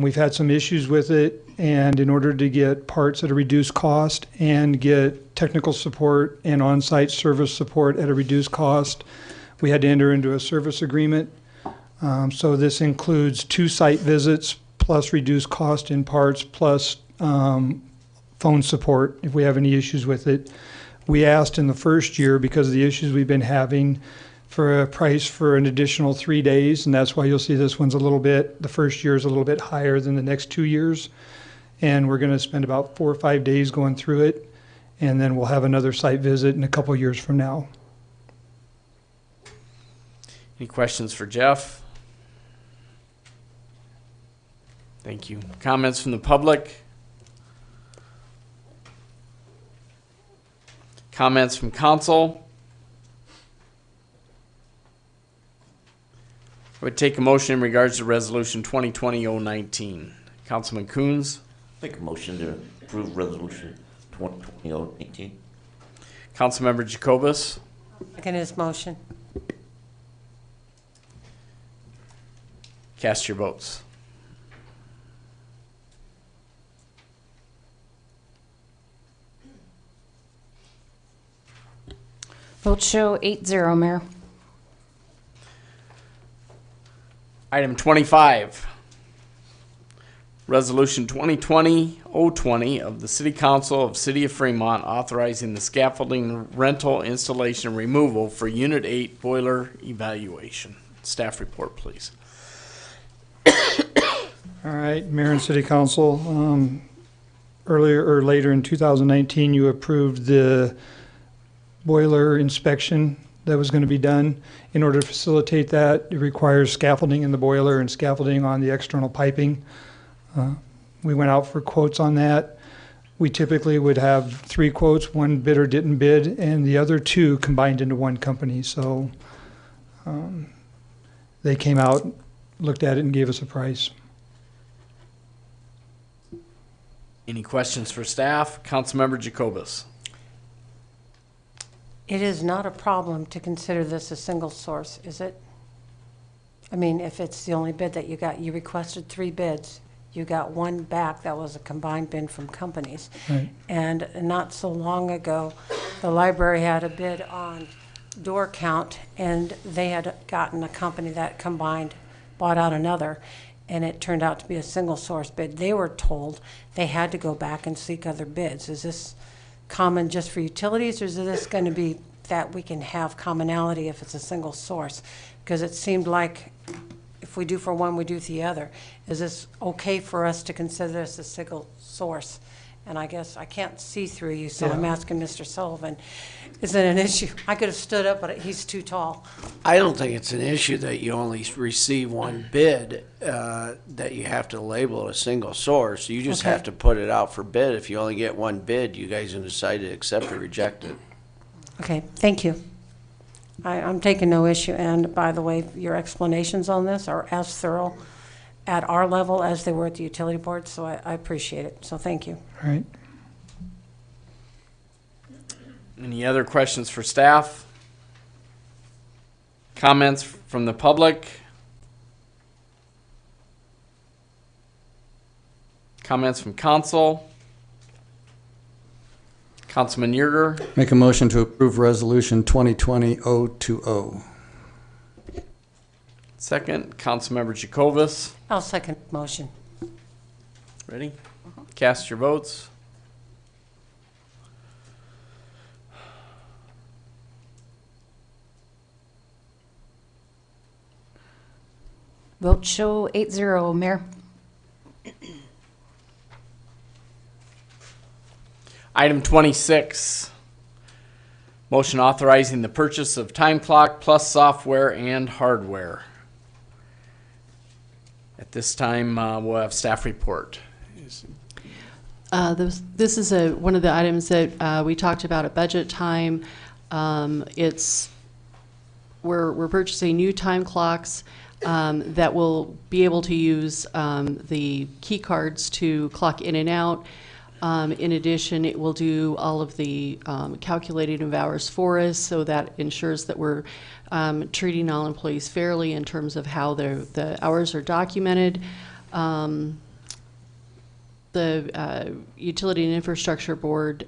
We've had some issues with it, and in order to get parts at a reduced cost and get technical support and on-site service support at a reduced cost, we had to enter into a service agreement. So this includes 2 site visits plus reduced cost in parts plus phone support if we have any issues with it. We asked in the first year, because of the issues we've been having, for a price for an additional 3 days, and that's why you'll see this one's the first year is a little bit higher than the next 2 years. And we're going to spend about 4 or 5 days going through it, and then we'll have another site visit in a couple of years from now. Any questions for Jeff? Thank you. Comments from the public? Comments from council? I would take a motion in regards to Resolution 2020-019. Councilman Coons. Make a motion to approve Resolution 2020-018. Councilmember Jacobus. Second his motion. Cast your votes. Vote show 8-0, Mayor. Item 25, Resolution 2020-020 of the City Council of City of Fremont authorizing the scaffolding rental, installation, and removal for Unit 8 boiler evaluation. Staff report, please. All right, Mayor and City Council, later in 2019, you approved the boiler inspection that was going to be done. In order to facilitate that, it requires scaffolding in the boiler and scaffolding on the external piping. We went out for quotes on that. We typically would have 3 quotes, 1 bidder didn't bid, and the other 2 combined into one company. So they came out, looked at it, and gave us a price. Any questions for staff? Councilmember Jacobus. It is not a problem to consider this a single source, is it? I mean, if it's the only bid that you got, you requested 3 bids. You got 1 back that was a combined bid from companies. Right. And not so long ago, the library had a bid on door count, and they had gotten a company that combined, bought out another, and it turned out to be a single source bid. They were told they had to go back and seek other bids. Is this common just for utilities, or is this going to be that we can have commonality if it's a single source? Because it seemed like if we do for one, we do for the other. Is this okay for us to consider this a single source? And I guess I can't see through you, so I'm asking Mr. Sullivan, is it an issue? I could have stood up, but he's too tall. I don't think it's an issue that you only receive one bid, that you have to label it a single source. You just Okay. have to put it out for bid. If you only get one bid, you guys can decide to accept or reject it. Okay, thank you. I'm taking no issue, and by the way, your explanations on this are as thorough at our level as they were at the utility board, so I appreciate it, so thank you. All right. Any other questions for staff? Comments from the public? Comments from council? Councilman Yerger? Make a motion to approve Resolution 2020-020. Second, Councilmember Jacobus. I'll second motion. Ready? Cast your votes. Vote show 8-0, Mayor. Item 26, motion authorizing the purchase of time clock plus software and hardware. At this time, we'll have staff report. This is one of the items that we talked about at budget time. We're purchasing new time clocks that will be able to use the key cards to clock in and out. In addition, it will do all of the calculating of hours for us, so that ensures that we're treating all employees fairly in terms of how the hours are documented. The Utility and Infrastructure Board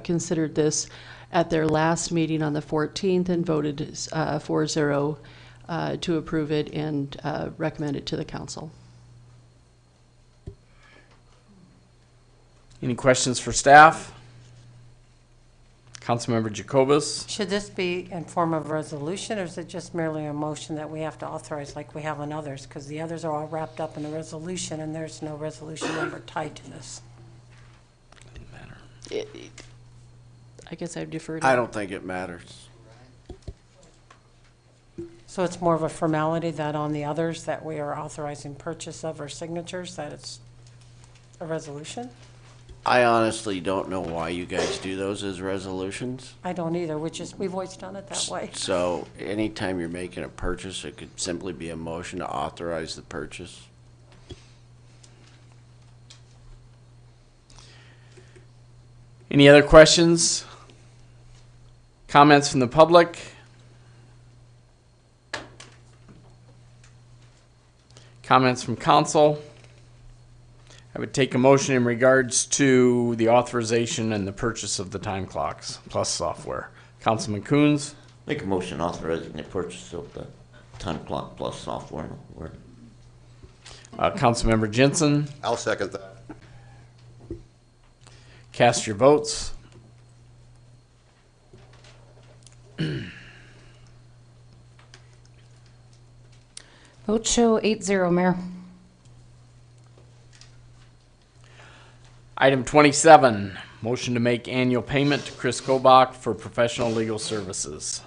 considered this at their last meeting on the 14th and voted 4-0 to approve it and recommend it to the council. Any questions for staff? Councilmember Jacobus. Should this be in form of resolution, or is it just merely a motion that we have to authorize like we have on others? Because the others are all wrapped up in the resolution, and there's no resolution number tied to this. Doesn't matter. I guess I've deferred. I don't think it matters. So it's more of a formality that on the others that we are authorizing purchase of or signatures, that it's a resolution? I honestly don't know why you guys do those as resolutions. I don't either, we've always done it that way. So anytime you're making a purchase, it could simply be a motion to authorize the purchase. Any other questions? Comments from the public? Comments from council? I would take a motion in regards to the authorization and the purchase of the time clocks plus software. Councilman Coons? Make a motion authorizing the purchase of the time clock plus software. Councilmember Jensen? I'll second that. Cast your votes. Vote show 8-0, Mayor. Item 27, motion to make annual payment to Chris Kobach for professional legal services.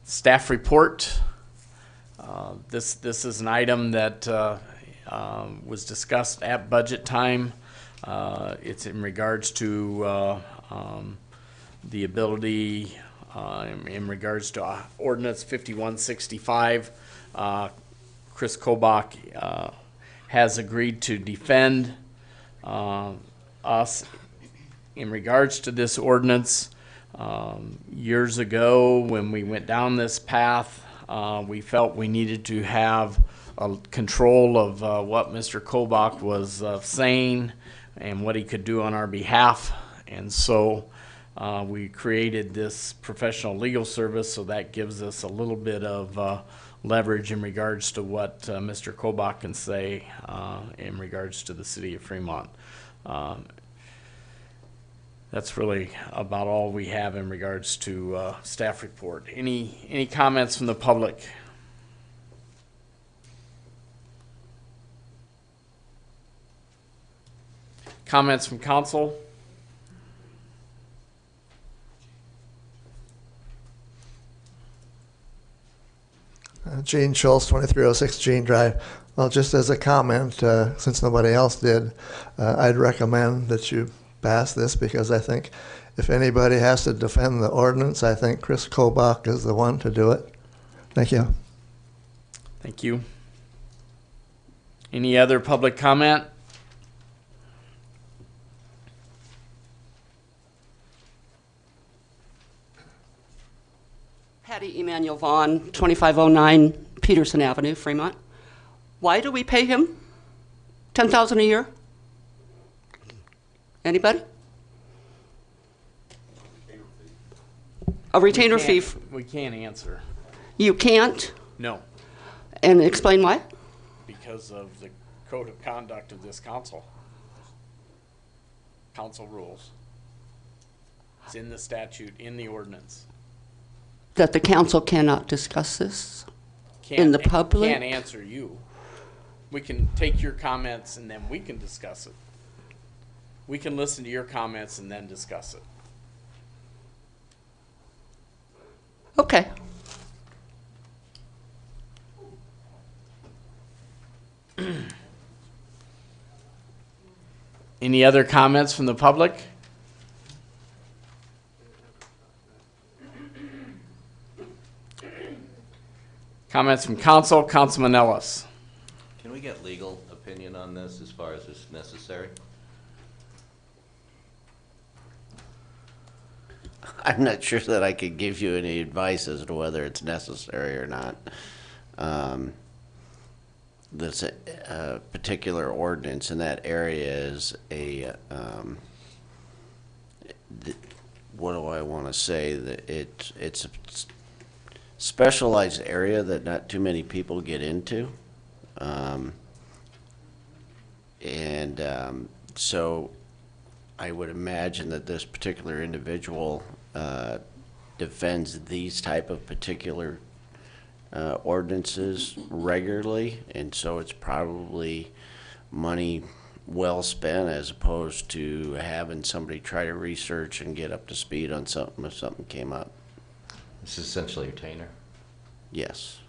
Staff report. This is an item that was discussed at budget time. It's in regards to the ability, in regards to Ordinance 5165. Chris Kobach has agreed to defend us in regards to this ordinance. Years ago, when we went down this path, We felt we needed to have a control of what Mr. Kobach was saying and what he could do on our behalf. And so we created this professional legal service, so that gives us a little bit of leverage in regards to what Mr. Kobach can say in regards to the city of Fremont. That's really about all we have in regards to staff report. Any comments from the public? Comments from council? Gene Schultz, 2306 Gene Drive. Well, just as a comment, since nobody else did, I'd recommend that you pass this, because I think if anybody has to defend the ordinance, I think Chris Kobach is the one to do it. Thank you. Thank you. Any other public comment? Patty Emanuel Vaughn, 2509 Peterson Avenue, Fremont. Why do we pay him $10,000 a year? Anybody? A retainer fee. We can't answer. You can't? No, And explain why? because of the code of conduct of this council. Council rules. It's in the statute, in the ordinance. That the council cannot discuss this in the public? Can't answer you. We can take your comments and then we can discuss it. We can listen to your comments and then discuss it. Okay. Any other comments from the public? Comments from council, Councilman Ellis. Can we get legal opinion on this as far as it's necessary? I'm not sure that I could give you any advice as to whether it's necessary or not. This particular ordinance in that area is a, what do I want to say? That it's a specialized area that not too many people get into. So I would imagine that this particular individual defends these type of particular ordinances regularly, and so it's probably money well spent as opposed to having somebody try to research and get up to speed on something if something came up. This is essentially a retainer. Yes.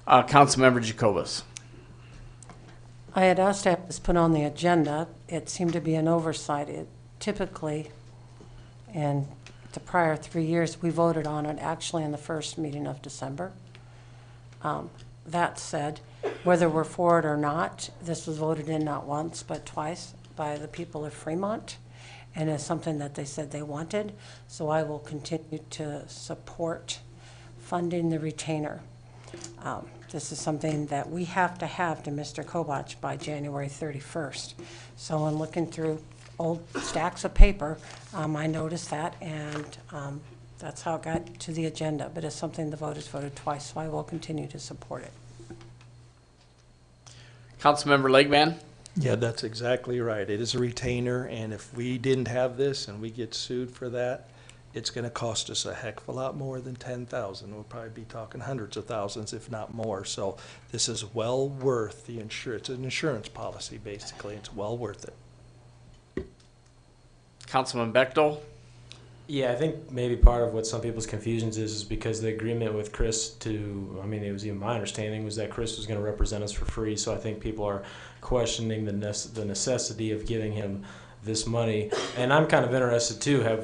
Councilmember Jacobus. I had asked to have this put on the agenda. It seemed to be an oversight. It typically, in the prior 3 years, we voted on it actually in the first meeting of December. That said, whether we're for it or not, this was voted in not once but twice by the people of Fremont, and it's something that they said they wanted. So I will continue to support funding the retainer. This is something that we have to Mr. Kobach by January 31st. So in looking through old stacks of paper, I noticed that, and that's how it got to the agenda. But it's something the voters voted twice, so I will continue to support it. Councilmember Legman. Yeah, that's exactly right. It is a retainer, and if we didn't have this and we get sued for that, it's going to cost us a heck of a lot more than $10,000. We'll probably be talking hundreds of thousands, if not more. So this is well worth the insurance. It's an insurance policy, basically. It's well worth it. Councilman Bechtel. Yeah, I think maybe part of what some people's confusions is because the agreement with Chris to, I mean, it was even my understanding was that Chris was going to represent us for free. So I think people are questioning the necessity of giving him this money. And I'm kind of interested too.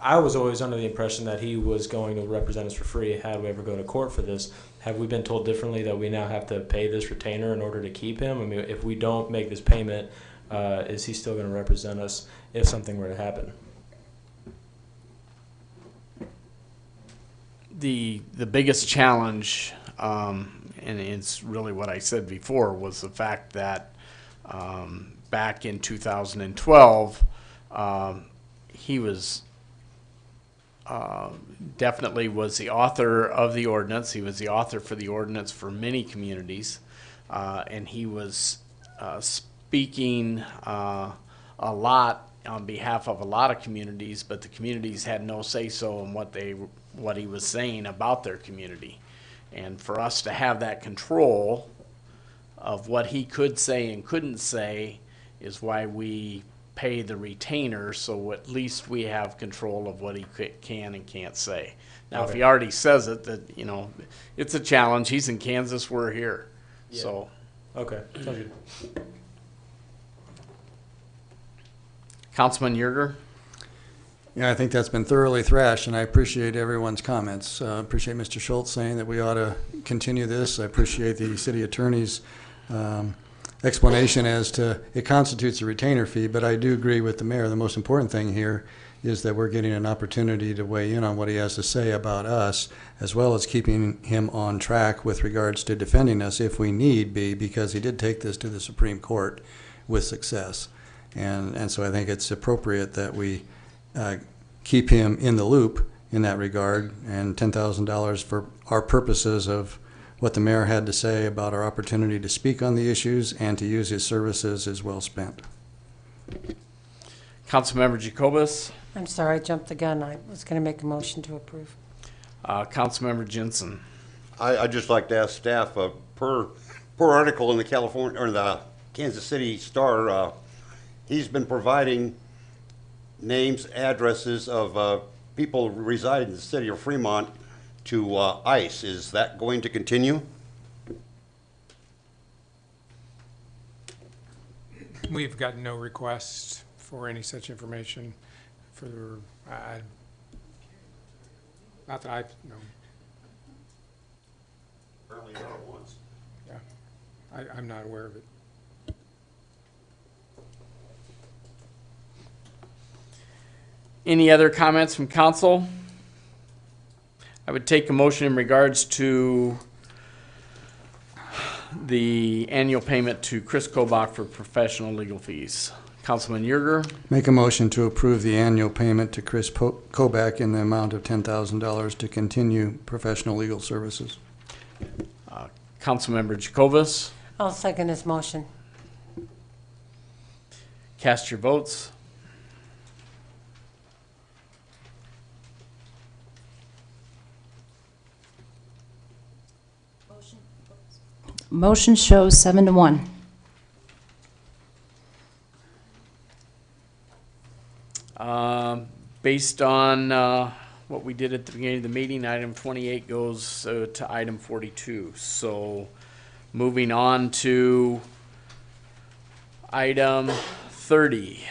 I was always under the impression that he was going to represent us for free had we ever go to court for this. Have we been told differently that we now have to pay this retainer in order to keep him? I mean, if we don't make this payment, is he still going to represent us if something were to happen? The biggest challenge, and it's really what I said before, was the fact that back in 2012, he was definitely was the author of the ordinance. He was the author for the ordinance for many communities, and he was speaking a lot on behalf of a lot of communities, but the communities had no say-so in what he was saying about their community. And for us to have that control of what he could say and couldn't say is why we pay the retainer, so at least we have control of what he can and can't say. Now, if he already says it, that, you know, it's a challenge. He's in Kansas, we're here. Yeah. So. Okay, sounds good. Councilman Yerger? Yeah, I think that's been thoroughly thrashed, and I appreciate everyone's comments. I appreciate Mr. Schultz saying that we ought to continue this. I appreciate the city attorney's explanation as to it constitutes a retainer fee, but I do agree with the mayor. The most important thing here is that we're getting an opportunity to weigh in on what he has to say about us, as well as keeping him on track with regards to defending us if we need be, because he did take this to the Supreme Court with success. And so I think it's appropriate that we keep him in the loop in that regard, and $10,000 for our purposes of what the mayor had to say about our opportunity to speak on the issues and to use his services is well spent. Councilmember Jacobus? I'm sorry, I jumped the gun. I was going to make a motion to approve. Councilmember Jensen? I'd just like to ask staff, per article in the California, or the Kansas City Star, he's been providing names, addresses of people residing in the city of Fremont to ICE. Is that going to continue? We've gotten no requests for any such information for, not that I've known. Apparently not once. Yeah, I'm not aware of it. Any other comments from council? I would take a motion in regards to the annual payment to Chris Kobach for professional legal fees. Councilman Yerger? Make a motion to approve the annual payment to Chris Kobach in the amount of $10,000 to continue professional legal services. Councilmember Jacobus? I'll second his motion. Cast your votes. Motion shows 7-1. Based on what we did at the beginning of the meeting, item 28 goes to item 42. So moving on to item 30.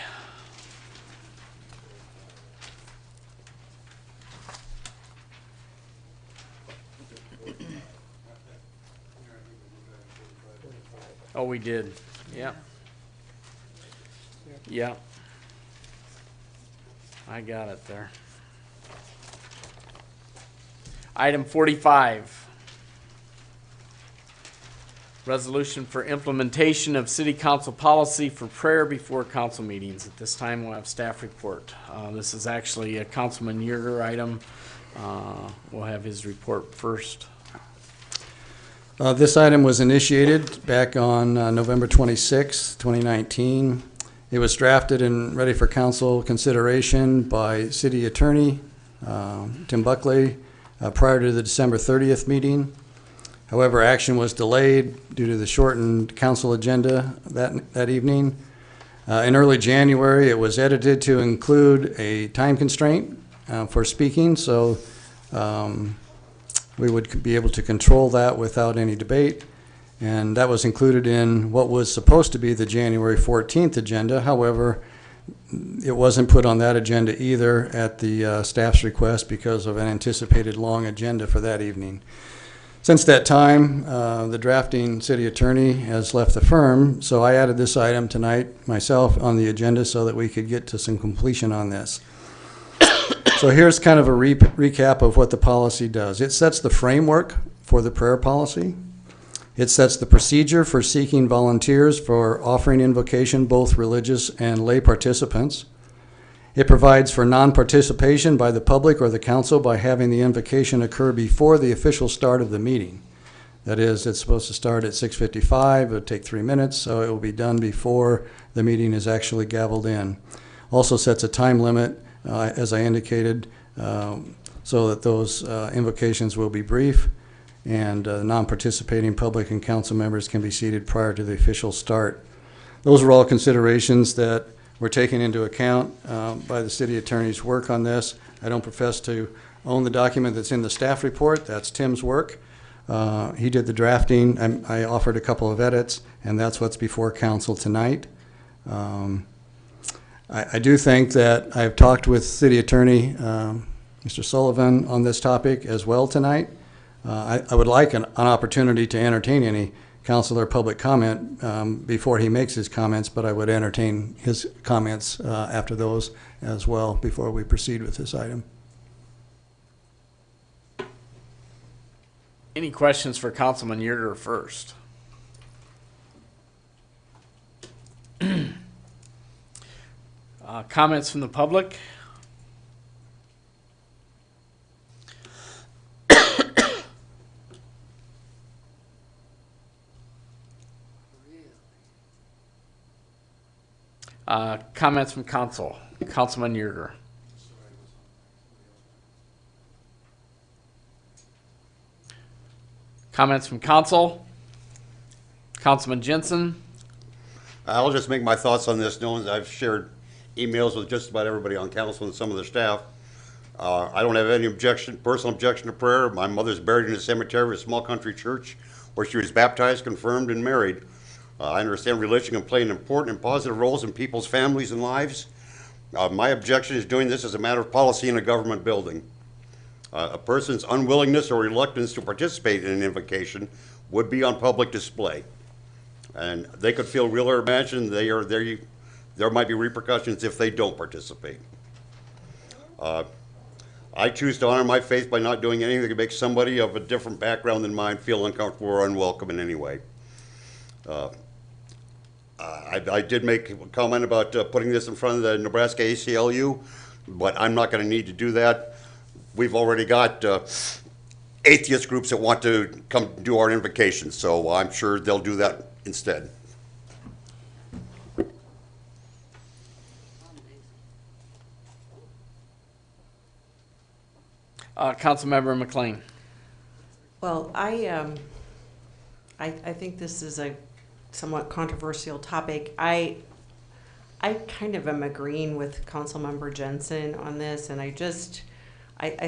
Oh, we did. Yeah. Yeah. I got it there. Item 45. Resolution for implementation of city council policy for prayer before council meetings. At this time, we'll have staff report. This is actually a Councilman Yerger item. We'll have his report first. This item was initiated back on November 26, 2019. It was drafted and ready for council consideration by City Attorney Tim Buckley prior to the December 30th meeting. However, action was delayed due to the shortened council agenda that evening. In early January, it was edited to include a time constraint for speaking, so we would be able to control that without any debate. And that was included in what was supposed to be the January 14th agenda. However, it wasn't put on that agenda either at the staff's request because of an anticipated long agenda for that evening. Since that time, the drafting city attorney has left the firm, so I added this item tonight myself on the agenda so that we could get to some completion on this. So here's kind of a recap of what the policy does. It sets the framework for the prayer policy. It sets the procedure for seeking volunteers for offering invocation, both religious and lay participants. It provides for non-participation by the public or the council by having the invocation occur before the official start of the meeting. That is, it's supposed to start at 6:55, it'll take 3 minutes, so it will be done before the meeting is actually gavelled in. Also sets a time limit, as I indicated, so that those invocations will be brief, and non-participating public and council members can be seated prior to the official start. Those are all considerations that were taken into account by the city attorney's work on this. I don't profess to own the document that's in the staff report. That's Tim's work. He did the drafting. I offered a couple of edits, and that's what's before council tonight. I do think that I've talked with city attorney, Mr. Sullivan, on this topic as well tonight. I would like an opportunity to entertain any council or public comment before he makes his comments, but I would entertain his comments after those as well before we proceed with this item. Any questions for Councilman Yerger first? Comments from the public? Comments from council. Councilman Yerger. Comments from council. Councilman Jensen. I'll just make my thoughts on this, knowing that I've shared emails with just about everybody on council and some of the staff. I don't have any personal objection to prayer. My mother's buried in a cemetery of a small country church where she was baptized, confirmed, and married. I understand religion can play an important and positive roles in people's families and lives. My objection is doing this as a matter of policy in a government building. A person's unwillingness or reluctance to participate in an invocation would be on public display. And they could feel real or imagined there might be repercussions if they don't participate. I choose to honor my faith by not doing anything that could make somebody of a different background than mine feel uncomfortable or unwelcome in any way. I did make a comment about putting this in front of the Nebraska ACLU, but I'm not going to need to do that. We've already got atheist groups that want to come do our invocation, so I'm sure they'll do that instead. Councilmember McLean. Well, I think this is a somewhat controversial topic. I kind of am agreeing with Councilmember Jensen on this, and I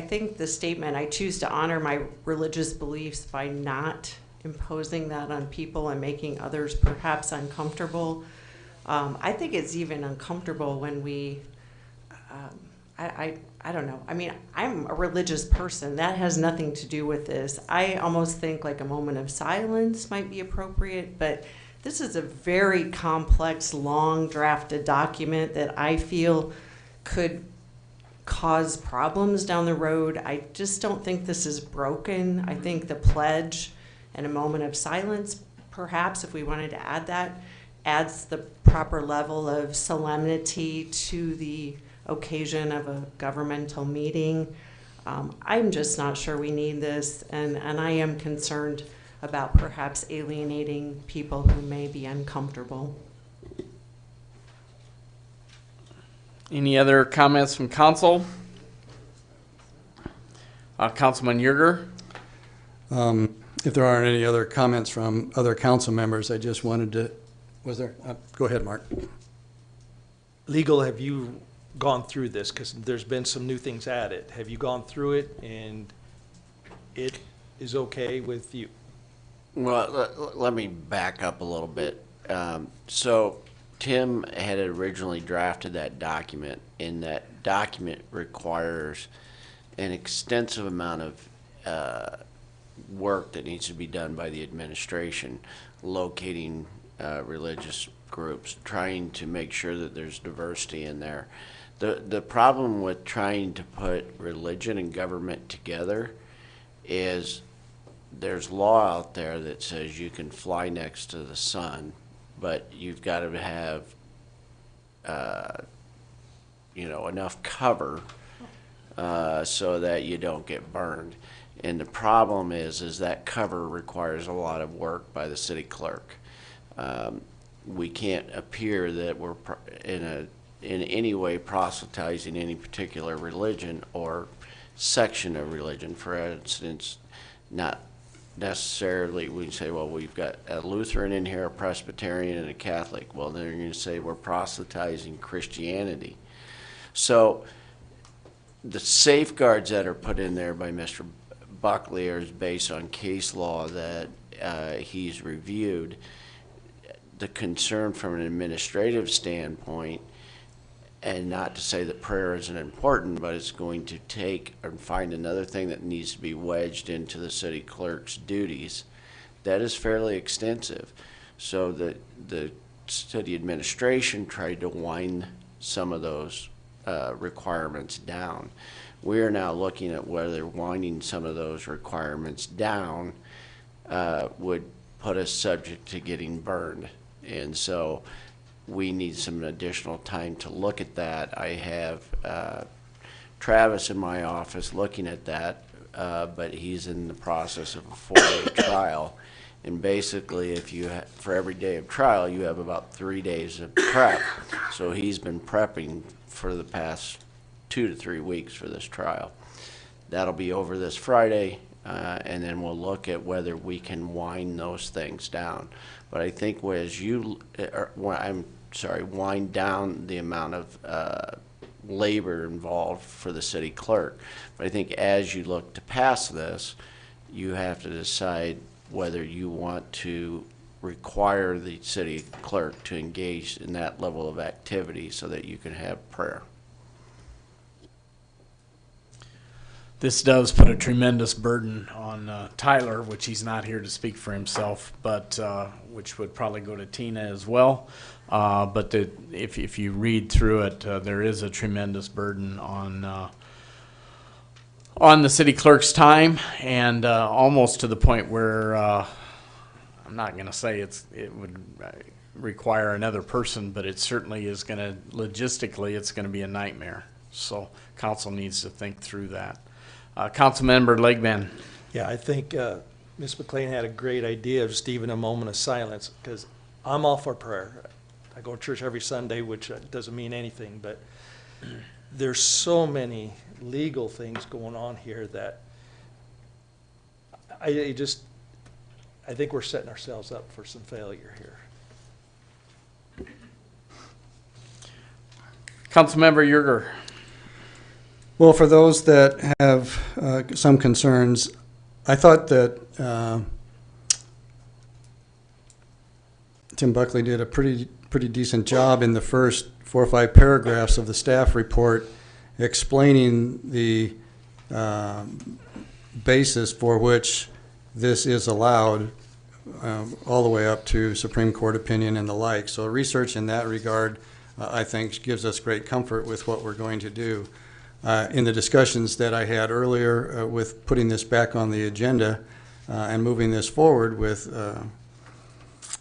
think the statement, I choose to honor my religious beliefs by not imposing that on people and making others perhaps uncomfortable. I think it's even uncomfortable when we, I don't know. I mean, I'm a religious person. That has nothing to do with this. I almost think like a moment of silence might be appropriate, but this is a very complex, long drafted document that I feel could cause problems down the road. I just don't think this is broken. I think the pledge and a moment of silence, perhaps if we wanted to add that, adds the proper level of solemnity to the occasion of a governmental meeting. I'm just not sure we need this, and I am concerned about perhaps alienating people who may be uncomfortable. Any other comments from council? Councilman Yerger. If there aren't any other comments from other council members, I just wanted to, was there? Go ahead, Mark. Legal, have you gone through this? Because there's been some new things added. Have you gone through it and it is okay with you? Well, let me back up a little bit. So Tim had originally drafted that document, and that document requires an extensive amount of work work that needs to be done by the administration, locating religious groups, trying to make sure that there's diversity in there. The problem with trying to put religion and government together is there's law out there that says you can fly next to the sun, but you've got to have enough cover so that you don't get burned. And the problem is that cover requires a lot of work by the city clerk. We can't appear that we're in any way proselytizing any particular religion or section of religion. For instance, not necessarily we say, well, we've got a Lutheran in here, a Presbyterian, and a Catholic. Well, then you're going to say we're proselytizing Christianity. So the safeguards that are put in there by Mr. Buckley are based on case law that he's reviewed. The concern from an administrative standpoint, and not to say that prayer isn't important, but it's going to take and find another thing that needs to be wedged into the city clerk's duties, that is fairly extensive. So the city administration tried to wind some of those requirements down. We are now looking at whether winding some of those requirements down would put us subject to getting burned. And so we need some additional time to look at that. I have Travis in my office looking at that, but he's in the process of a 4-day trial. And basically, for every day of trial, you have about 3 days of prep. So he's been prepping for the past 2 to 3 weeks for this trial. That'll be over this Friday, and then we'll look at whether we can wind those things down. But I think wind down the amount of labor involved for the city clerk. But I think as you look to pass this, you have to decide whether you want to require the city clerk to engage in that level of activity so that you can have prayer. This does put a tremendous burden on Tyler, which he's not here to speak for himself, but which would probably go to Tina as well. But if you read through it, there is a tremendous burden on the city clerk's time, and almost to the point where I'm not going to say it would require another person, but it certainly is going to, logistically, it's going to be a nightmare. So council needs to think through that. Councilmember Legman. Yeah, I think Ms. McLean had a great idea of just even a moment of silence, because I'm all for prayer. I go to church every Sunday, which doesn't mean anything, but there's so many legal things going on here that I think we're setting ourselves up for some failure here. Councilmember Yerger. Well, for those that have some concerns, I thought that Tim Buckley did a pretty decent job in the first 4 or 5 paragraphs of the staff report explaining the basis for which this is allowed, all the way up to Supreme Court opinion and the like. So research in that regard, I think, gives us great comfort with what we're going to do. In the discussions that I had earlier with putting this back on the agenda and moving this forward with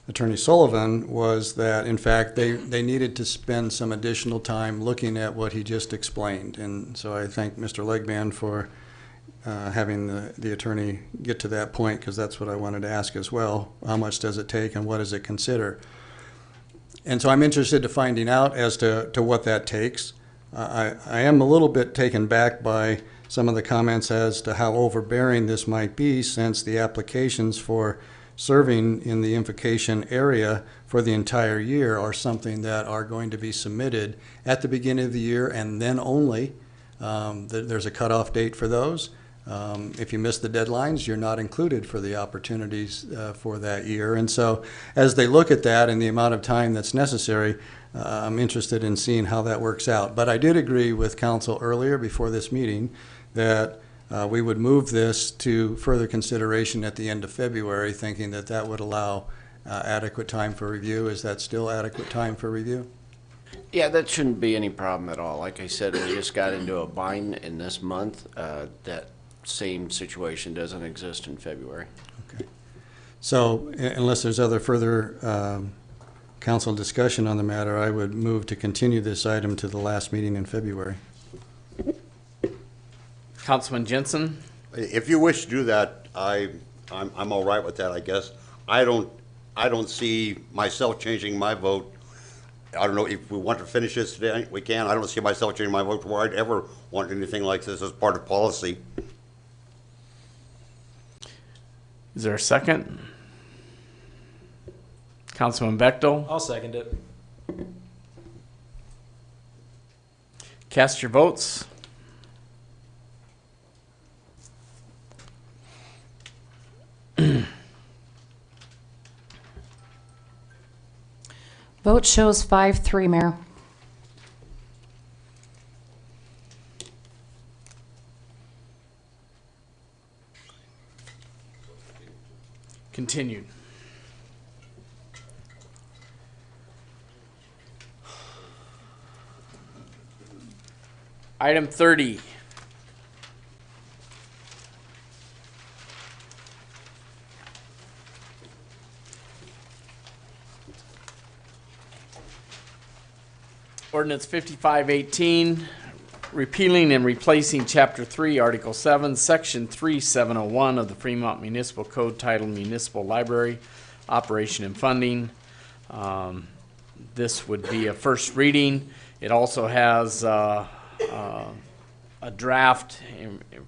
Attorney Sullivan, was that, in fact, they needed to spend some additional time looking at what he just explained. And so I thank Mr. Legman for having the attorney get to that point, because that's what I wanted to ask as well. How much does it take and what does it consider? And so I'm interested to finding out as to what that takes. I am a little bit taken back by some of the comments as to how overbearing this might be, since the applications for serving in the invocation area for the entire year are something that are going to be submitted at the beginning of the year, and then only. There's a cutoff date for those. If you miss the deadlines, you're not included for the opportunities for that year. And so as they look at that and the amount of time that's necessary, I'm interested in seeing how that works out. But I did agree with council earlier before this meeting that we would move this to further consideration at the end of February, thinking that that would allow adequate time for review. Is that still adequate time for review? Yeah, that shouldn't be any problem at all. Like I said, we just got into a bind in this month. That same situation doesn't exist in February. Okay. So unless there's other further council discussion on the matter, I would move to continue this item to the last meeting in February. Councilman Jensen? If you wish to do that, I'm all right with that, I guess. I don't see myself changing my vote. I don't know if we want to finish this today, we can. I don't see myself changing my vote where I'd ever want anything like this as part of policy. Is there a second? Councilman Bechtel? I'll second it. Cast your votes. Vote shows 5-3, Mayor. Continued. Item 30. Ordinance 5518, repealing and replacing Chapter 3, Article 7, Section 3701 of the Fremont Municipal Code titled Municipal Library, Operation and Funding. This would be a first reading. It also has a draft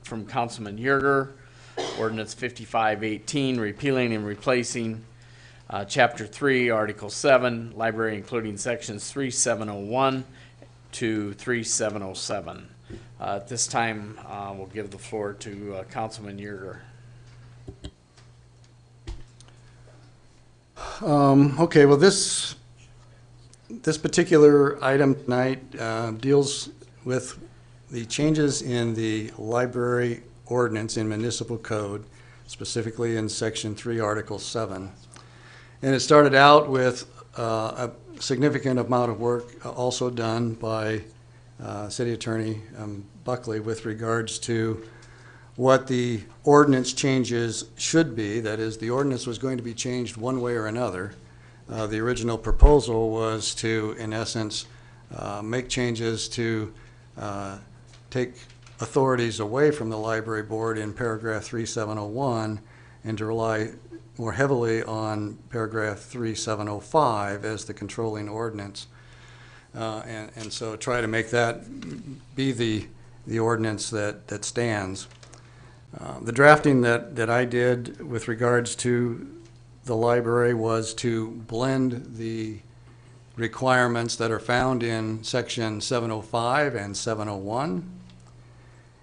from Councilman Yerger, Ordinance 5518, repealing and replacing Chapter 3, Article 7, Library, including Sections 3701 to 3707. At this time, we'll give the floor to Councilman Yerger. Okay, well, this particular item tonight deals with the changes in the library ordinance in municipal code, specifically in Section 3, Article 7. And it started out with a significant amount of work also done by City Attorney Buckley with regards to what the ordinance changes should be. That is, the ordinance was going to be changed one way or another. The original proposal was to, in essence, make changes to take authorities away from the library board in paragraph 3701 and to rely more heavily on paragraph 3705 as the controlling ordinance. And so try to make that be the ordinance that stands. The drafting that I did with regards to the library was to blend the requirements that are found in section 705 and 701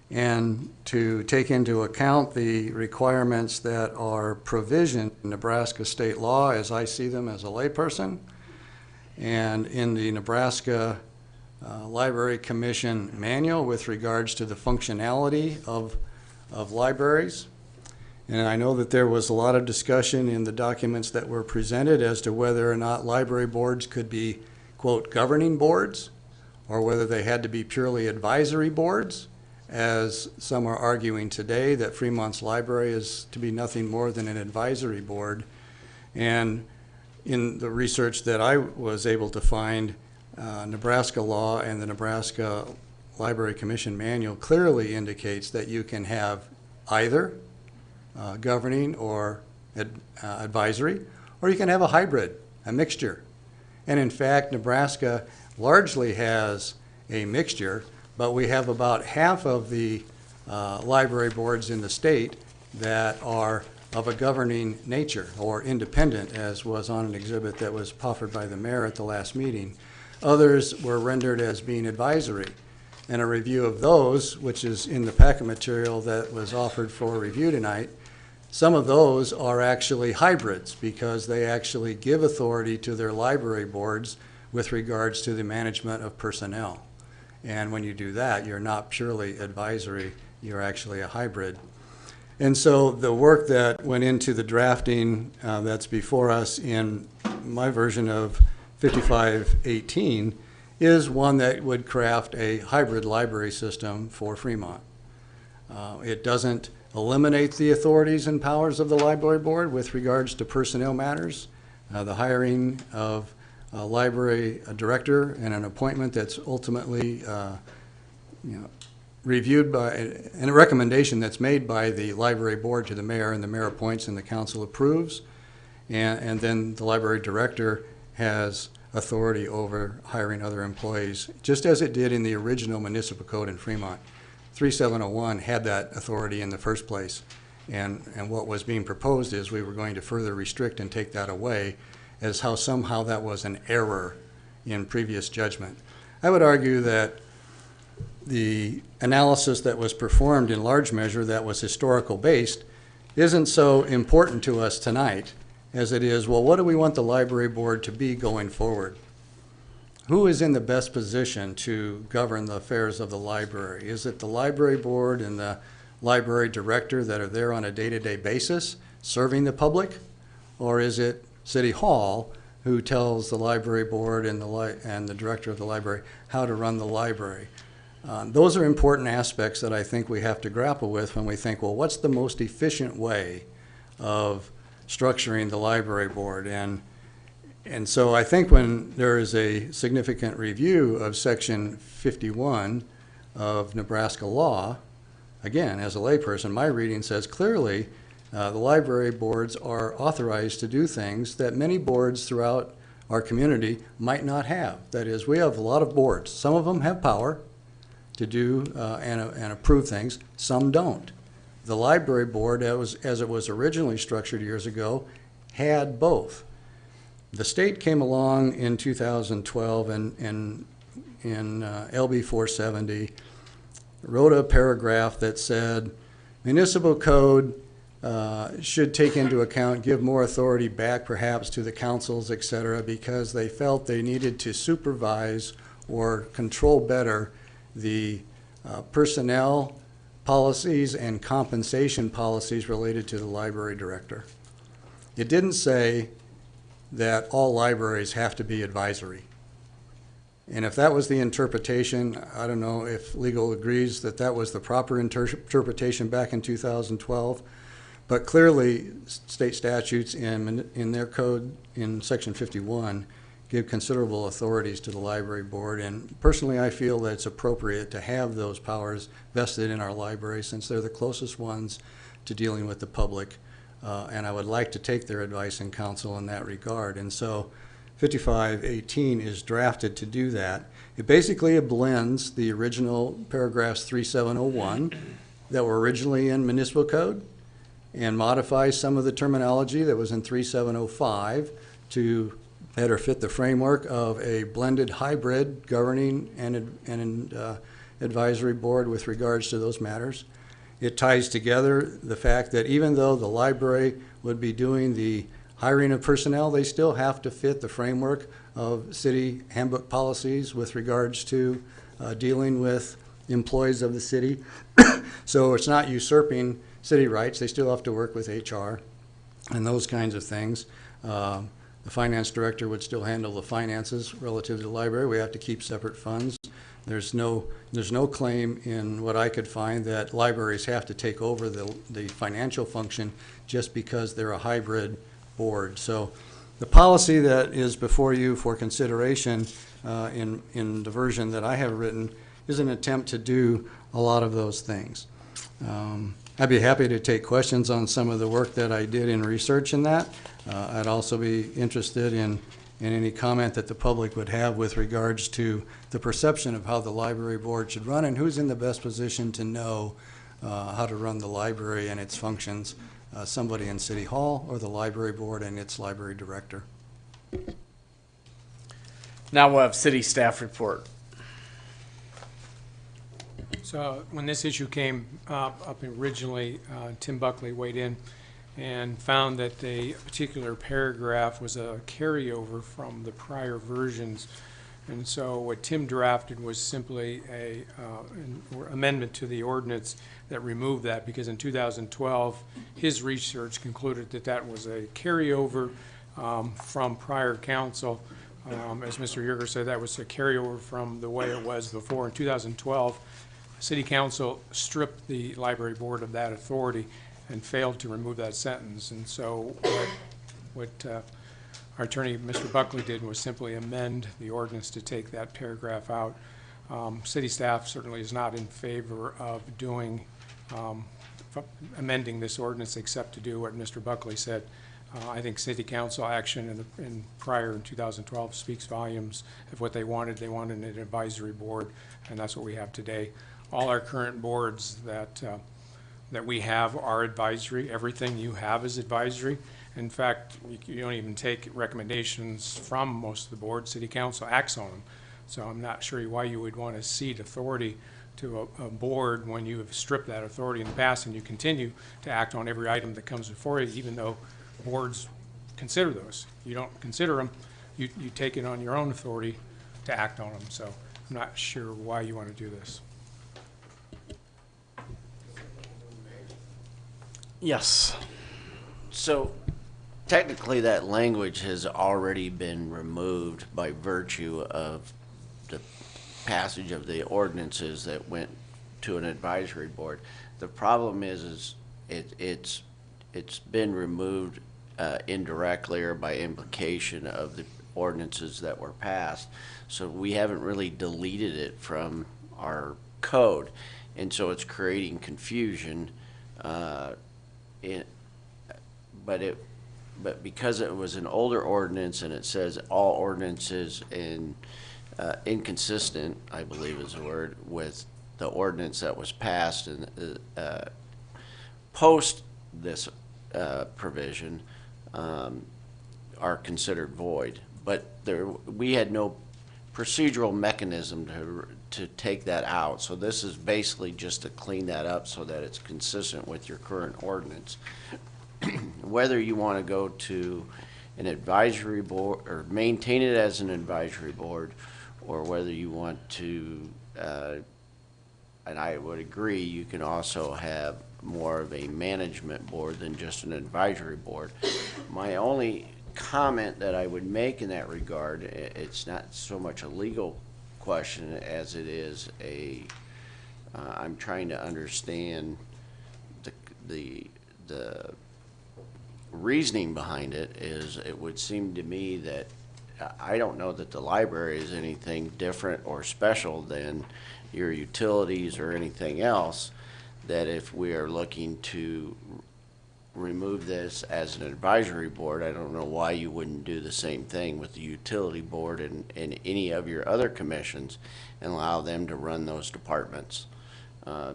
and to take into account the requirements that are provisioned in Nebraska state law as I see them as a layperson and in the Nebraska Library Commission manual with regards to the functionality of libraries. And I know that there was a lot of discussion in the documents that were presented as to whether or not library boards could be, quote, governing boards, or whether they had to be purely advisory boards, as some are arguing today that Fremont's library is to be nothing more than an advisory board. And in the research that I was able to find, Nebraska law and the Nebraska Library Commission manual clearly indicates that you can have either governing or advisory, or you can have a hybrid, a mixture. And in fact, Nebraska largely has a mixture, but we have about half of the library boards in the state that are of a governing nature or independent, as was on an exhibit that was proffered by the mayor at the last meeting. Others were rendered as being advisory. And a review of those, which is in the packet material that was offered for review tonight, some of those are actually hybrids because they actually give authority to their library boards with regards to the management of personnel. And when you do that, you're not purely advisory you're actually a hybrid. And so the work that went into the drafting that's before us in my version of 5518 is one that would craft a hybrid library system for Fremont. It doesn't eliminate the authorities and powers of the library board with regards to personnel matters, the hiring of a library director and an appointment that's ultimately reviewed by, and a recommendation that's made by the library board to the mayor, and the mayor appoints and the council approves. And then the library director has authority over hiring other employees, just as it did in the original municipal code in Fremont. 3701 had that authority in the first place. And what was being proposed is we were going to further restrict and take that away, as how somehow that was an error in previous judgment. I would argue that the analysis that was performed in large measure that was historical based isn't so important to us tonight as it is, well, what do we want the library board to be going forward? Who is in the best position to govern the affairs of the library? Is it the library board and the library director that are there on a day-to-day basis serving the public? Or is it City Hall who tells the library board and the director of the library how to run the library? Those are important aspects that I think we have to grapple with when we think, well, what's the most efficient way of structuring the library board? And so I think when there is a significant review of Section 51 of Nebraska law, again, as a layperson, my reading says clearly the library boards are authorized to do things that many boards throughout our community might not have. That is, we have a lot of boards. Some of them have power to do and approve things. Some don't. The library board, as it was originally structured years ago, had both. The state came along in 2012 and in LB 470 wrote a paragraph that said municipal code should take into account, give more authority back perhaps to the councils, et cetera, because they felt they needed to supervise or control better the personnel policies and compensation policies related to the library director. It didn't say that all libraries have to be advisory. And if that was the interpretation, I don't know if legal agrees that that was the proper interpretation back in 2012, but clearly state statutes in their code in Section 51 give considerable authorities to the library board, and personally I feel that it's appropriate to have those powers vested in our library since they're the closest ones to dealing with the public, and I would like to take their advice and counsel in that regard. And so 5518 is drafted to do that. It basically blends the original paragraphs 3701 that were originally in municipal code and modifies some of the terminology that was in 3705 to better fit the framework of a blended hybrid governing and advisory board with regards to those matters. It ties together the fact that even though the library would be doing the hiring of personnel, they still have to fit the framework of city handbook policies with regards to dealing with employees of the city. So it's not usurping city rights. They still have to work with HR and those kinds of things. The finance director would still handle the finances relative to the library. We have to keep separate funds. There's no claim in what I could find that libraries have to take over the financial function just because they're a hybrid board. So the policy that is before you for consideration in the version that I have written is an attempt to do a lot of those things. I'd be happy to take questions on some of the work that I did in research in that. I'd also be interested in any comment that the public would have with regards to the perception of how the library board should run and who's in the best position to know how to run the library and its functions, somebody in City Hall or the library board and its library director. Now we'll have city staff report. So when this issue came up originally, Tim Buckley weighed in and found that a particular paragraph was a carryover from the prior versions And so what Tim drafted was simply an amendment to the ordinance that removed that, because in 2012, his research concluded that that was a carryover from prior council. As Mr. Yerger said, that was a carryover from the way it was before. In 2012, City Council stripped the library board of that authority and failed to remove that sentence. And so what our attorney, Mr. Buckley, did was simply amend the ordinance to take that paragraph out. City staff certainly is not in favor of doing, amending this ordinance, except to do what Mr. Buckley said. I think City Council action in prior in 2012 speaks volumes of what they wanted. They wanted an advisory board, and that's what we have today. All our current boards that we have are advisory. Everything you have is advisory. In fact, you don't even take recommendations from most of the boards. City Council acts on them. So I'm not sure why you would want to cede authority to a board when you have stripped that authority in the past and you continue to act on every item that comes before you, even though boards consider those. You don't consider them, you take it on your own authority to act on them. So I'm not sure why you want to do this. Yes. So technically that language has already been removed by virtue of the passage of the ordinances that went to an advisory board. The problem is it's been removed indirectly or by implication of the ordinances that were passed. So we haven't really deleted it from our code, and so it's creating confusion. But because it was an older ordinance and it says all ordinances inconsistent, I believe is the word, with the ordinance that was passed and post this provision are considered void. But we had no procedural mechanism to take that out. So this is basically just to clean that up so that it's consistent with your current ordinance. Whether you want to go to an advisory board or maintain it as an advisory board, or whether you want to, and I would agree, you can also have more of a management board than just an advisory board. My only comment that I would make in that regard, it's not so much a legal question as it is I'm trying to understand the reasoning behind it. Is it would seem to me that I don't know that the library is anything different or special than your utilities or anything else, that if we are looking to remove this as an advisory board, I don't know why you wouldn't do the same thing with the utility board and any of your other commissions and allow them to run those departments.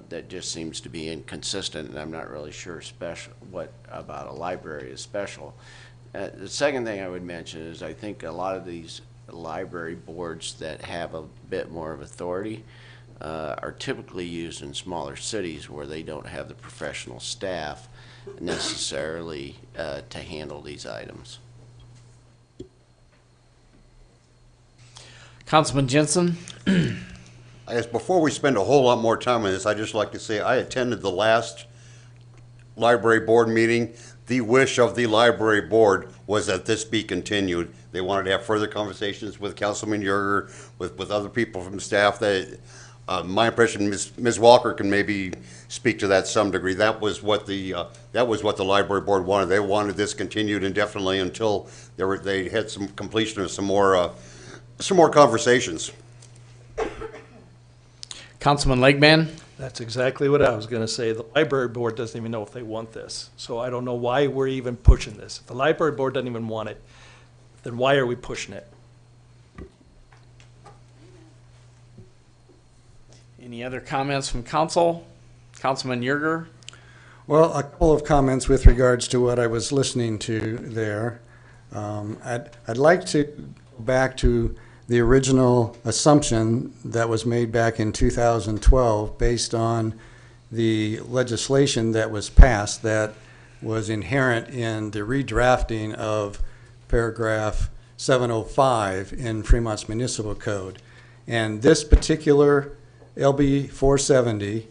That just seems to be inconsistent, and I'm not really sure what about a library is special. The second thing I would mention is I think a lot of these library boards that have a bit more of authority are typically used in smaller cities where they don't have the professional staff necessarily to handle these items. Councilman Jensen. I guess before we spend a whole lot more time on this, I'd just like to say I attended the last library board meeting. The wish of the library board was that this be continued. They wanted to have further conversations with Councilman Yerger, with other people from staff. That my impression, Ms. Walker can maybe speak to that to some degree. That was what the library board wanted. They wanted this continued indefinitely until they had some completion of some more conversations. Councilman Legman. That's exactly what I was going to say. The library board doesn't even know if they want this. So I don't know why we're even pushing this. If the library board doesn't even want it, then why are we pushing it? Any other comments from council? Councilman Yerger. Well, a couple of comments with regards to what I was listening to there. I'd like to go back to the original assumption that was made back in 2012 based on the legislation that was passed that was inherent in the redrafting of paragraph 705 in Fremont's municipal code. And this particular LB 470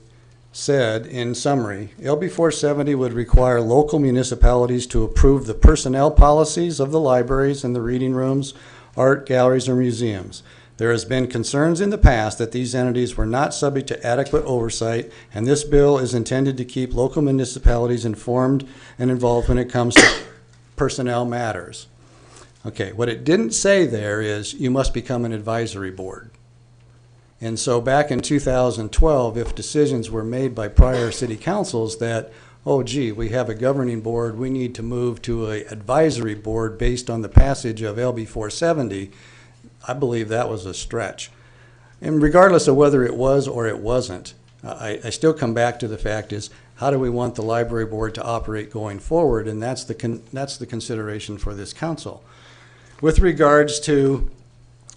said, in summary, LB 470 would require local municipalities to approve the personnel policies of the libraries and the reading rooms, art galleries, or museums. There has been concerns in the past that these entities were not subject to adequate oversight, and this bill is intended to keep local municipalities informed and involved when it comes to personnel matters. Okay, what it didn't say there is you must become an advisory board. And so back in 2012, if decisions were made by prior city councils that, oh gee, we have a governing board, we need to move to an advisory board based on the passage of LB 470, I believe that was a stretch. And regardless of whether it was or it wasn't, I still come back to the fact is, how do we want the library board to operate going forward? And that's the consideration for this council. With regards to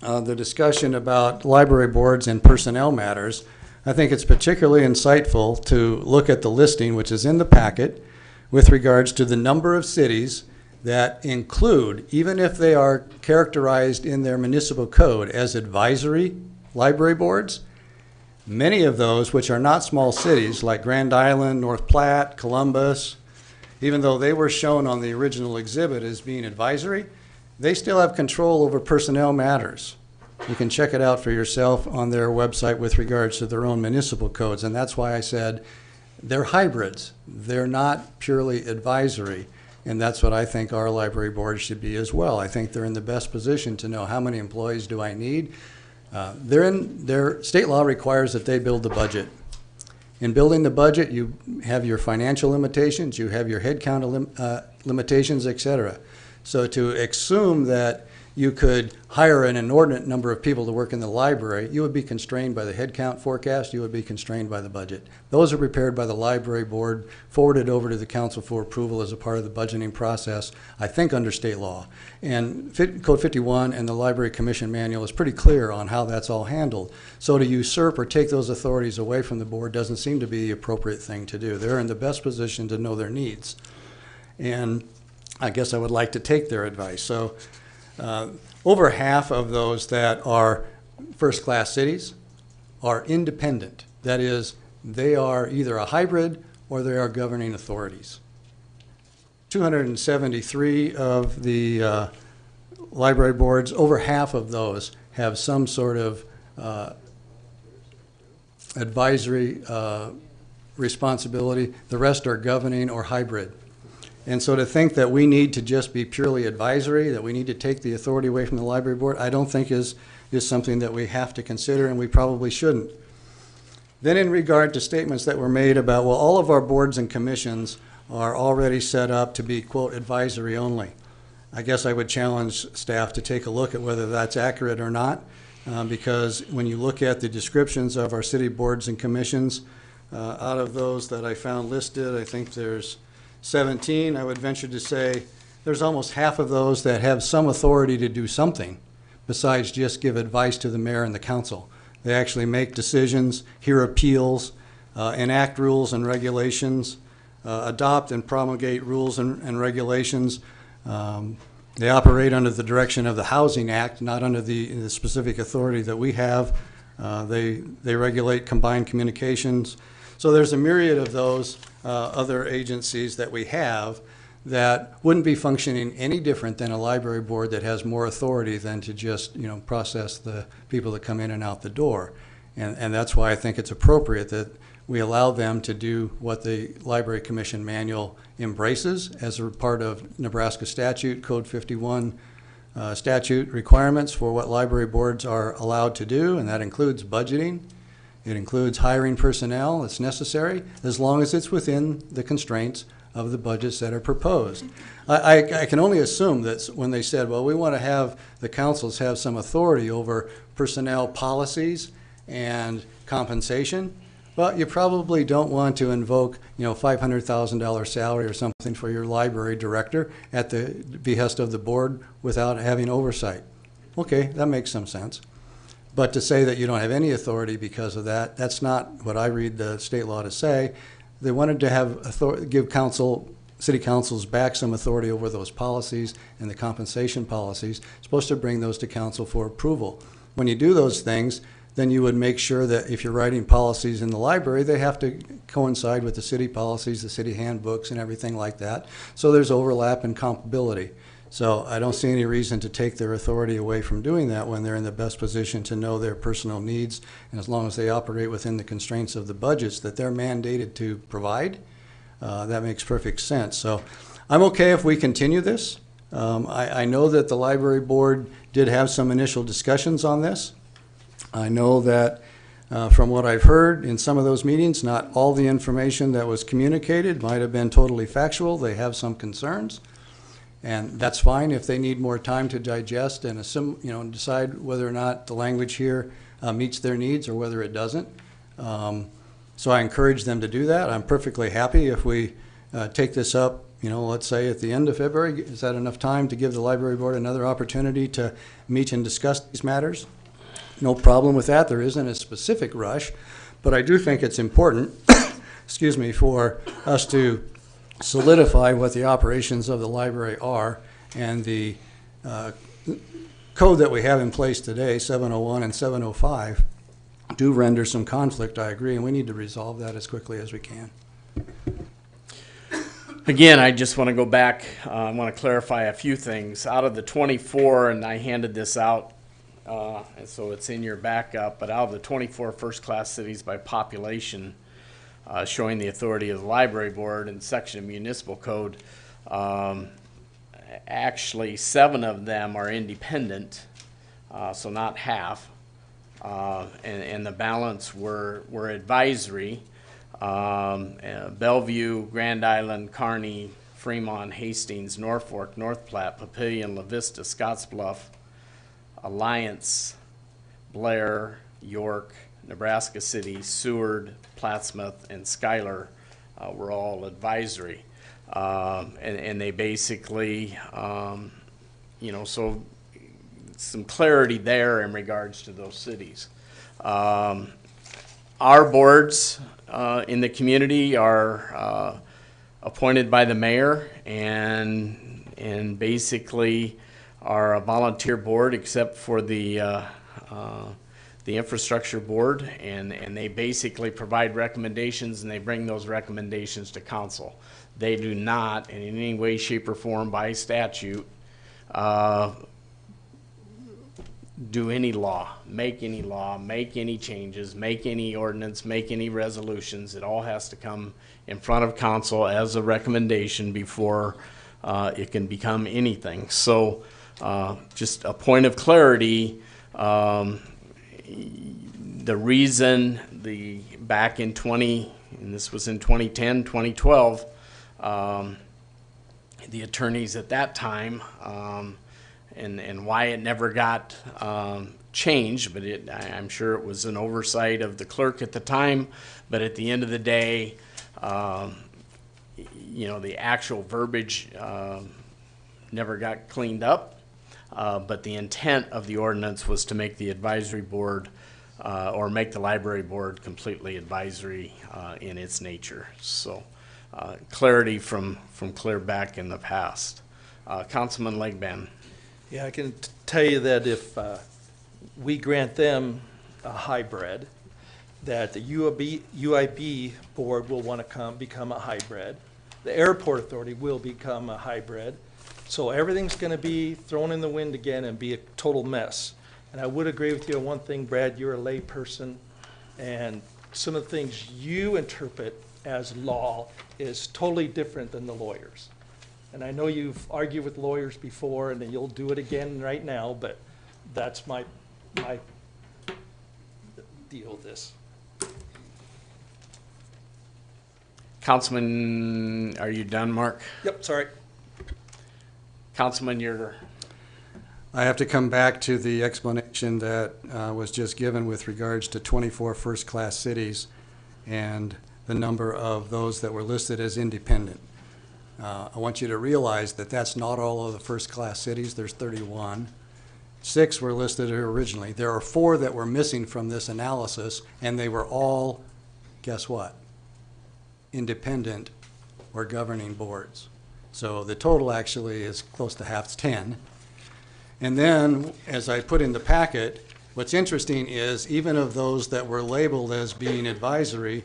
the discussion about library boards and personnel matters, I think it's particularly insightful to look at the listing, which is in the packet, with regards to the number of cities that include, even if they are characterized in their municipal code as advisory library boards, many of those, which are not small cities, like Grand Island, North Platte, Columbus, even though they were shown on the original exhibit as being advisory, they still have control over personnel matters. You can check it out for yourself on their website with regards to their own municipal codes, and that's why I said they're hybrids. They're not purely advisory, and that's what I think our library board should be as well. I think they're in the best position to know how many employees do I need. Their state law requires that they build the budget. In building the budget, you have your financial limitations, you have your headcount limitations, et cetera. So to assume that you could hire an inordinate number of people to work in the library, you would be constrained by the headcount forecast, you would be constrained by the budget. Those are prepared by the library board, forwarded over to the council for approval as a part of the budgeting process, I think under state law. And Code 51 and the Library Commission Manual is pretty clear on how that's all handled. So to usurp or take those authorities away from the board doesn't seem to be the appropriate thing to do. They're in the best position to know their needs. And I guess I would like to take their advice. So over half of those that are first-class cities are independent. That is, they are either a hybrid or they are governing authorities. 273 of the library boards, over half of those have some sort of advisory responsibility. The rest are governing or hybrid. And so to think that we need to just be purely advisory, that we need to take the authority away from the library board, I don't think is something that we have to consider, and we probably shouldn't. Then in regard to statements that were made about, well, all of our boards and commissions are already set up to be, quote, advisory only. I guess I would challenge staff to take a look at whether that's accurate or not, because when you look at the descriptions of our city boards and commissions, out of those that I found listed, I think there's 17, I would venture to say there's almost half of those that have some authority to do something besides just give advice to the mayor and the council. They actually make decisions, hear appeals, enact rules and regulations, adopt and promulgate rules and regulations. They operate under the direction of the Housing Act, not under the specific authority that we have. They regulate combined communications. So there's a myriad of those other agencies that we have that wouldn't be functioning any different than a library board that has more authority than to just, process the people that come in and out the door. And that's why I think it's appropriate that we allow them to do what the Library Commission Manual embraces as a part of Nebraska statute, Code 51 statute requirements for what library boards are allowed to do, and that includes budgeting. It includes hiring personnel that's necessary, as long as it's within the constraints of the budgets that are proposed. I can only assume that when they said, well, we want to have the councils have some authority over personnel policies and compensation, well, you probably don't want to invoke, $500,000 salary or something for your library director at the behest of the board without having oversight. Okay, that makes some sense. But to say that you don't have any authority because of that, that's not what I read the state law to say. They wanted to have give council city council's back some authority over those policies and the compensation policies, supposed to bring those to council for approval. When you do those things, then you would make sure that if you're writing policies in the library, they have to coincide with the city policies, the city handbooks, and everything like that. So there's overlap and comparability. So I don't see any reason to take their authority away from doing that when they're in the best position to know their personal needs. And as long as they operate within the constraints of the budgets that they're mandated to provide, that makes perfect sense. So I'm okay if we continue this. I know that the library board did have some initial discussions on this. I know that from what I've heard in some of those meetings, not all the information that was communicated might have been totally factual. They have some concerns. And that's fine if they need more time to digest and decide whether or not the language here meets their needs or whether it doesn't. So I encourage them to do that. I'm perfectly happy if we take this up, let's say at the end of February. Is that enough time to give the library board another opportunity to meet and discuss these matters? No problem with that. There isn't a specific rush, but I do think it's important, excuse me, for us to solidify what the operations of the library are, and the code that we have in place today, 701 and 705, do render some conflict, I agree, and we need to resolve that as quickly as we can. Again, I just want to go back, I want to clarify a few things. Out of the 24, and I handed this out, and so it's in your backup, but out of the 24 first-class cities by population, showing the authority of the library board in section of municipal code, actually 7 of them are independent, so not half, and the balance were advisory. Bellevue, Grand Island, Kearney, Fremont, Hastings, Norfolk, North Platte, Papillion, La Vista, Scottsbluff, Alliance, Blair, York, Nebraska City, Seward, Plattsmouth, and Schuyler were all advisory. And they basically, so some clarity there in regards to those cities. Our boards in the community are appointed by the mayor and basically are a volunteer board except for the infrastructure board, and they basically provide recommendations, and they bring those recommendations to council. They do not in any way, shape, or form by statute do any law, make any changes, make any ordinance, make any resolutions. It all has to come in front of council as a recommendation before it can become anything. So just a point of clarity, the reason back in and this was in 2010, 2012, the attorneys at that time, and why it never got changed, but I'm sure it was an oversight of the clerk at the time, but at the end of the day, the actual verbiage never got cleaned up. But the intent of the ordinance was to make the advisory board or make the library board completely advisory in its nature. So clarity from clear back in the past. Councilman Legban. Yeah, I can tell you that if we grant them a hybrid, that the UIB board will want to become a hybrid. The airport authority will become a hybrid. So everything's going to be thrown in the wind again and be a total mess. And I would agree with you on one thing, Brad, you're a lay person, and some of the things you interpret as law is totally different than the lawyers. And I know you've argued with lawyers before, and you'll do it again right now, but that's my deal with this. Councilman, are you done, Mark? Yep, sorry. Councilman, I have to come back to the explanation that was just given with regards to 24 first-class cities and the number of those that were listed as independent. I want you to realize that that's not all of the first-class cities. There's 31. 6 were listed originally. There are 4 that were missing from this analysis, and they were all, guess what? Independent or governing boards. So the total actually is close to half, it's 10. And then, as I put in the packet, what's interesting is even of those that were labeled as being advisory,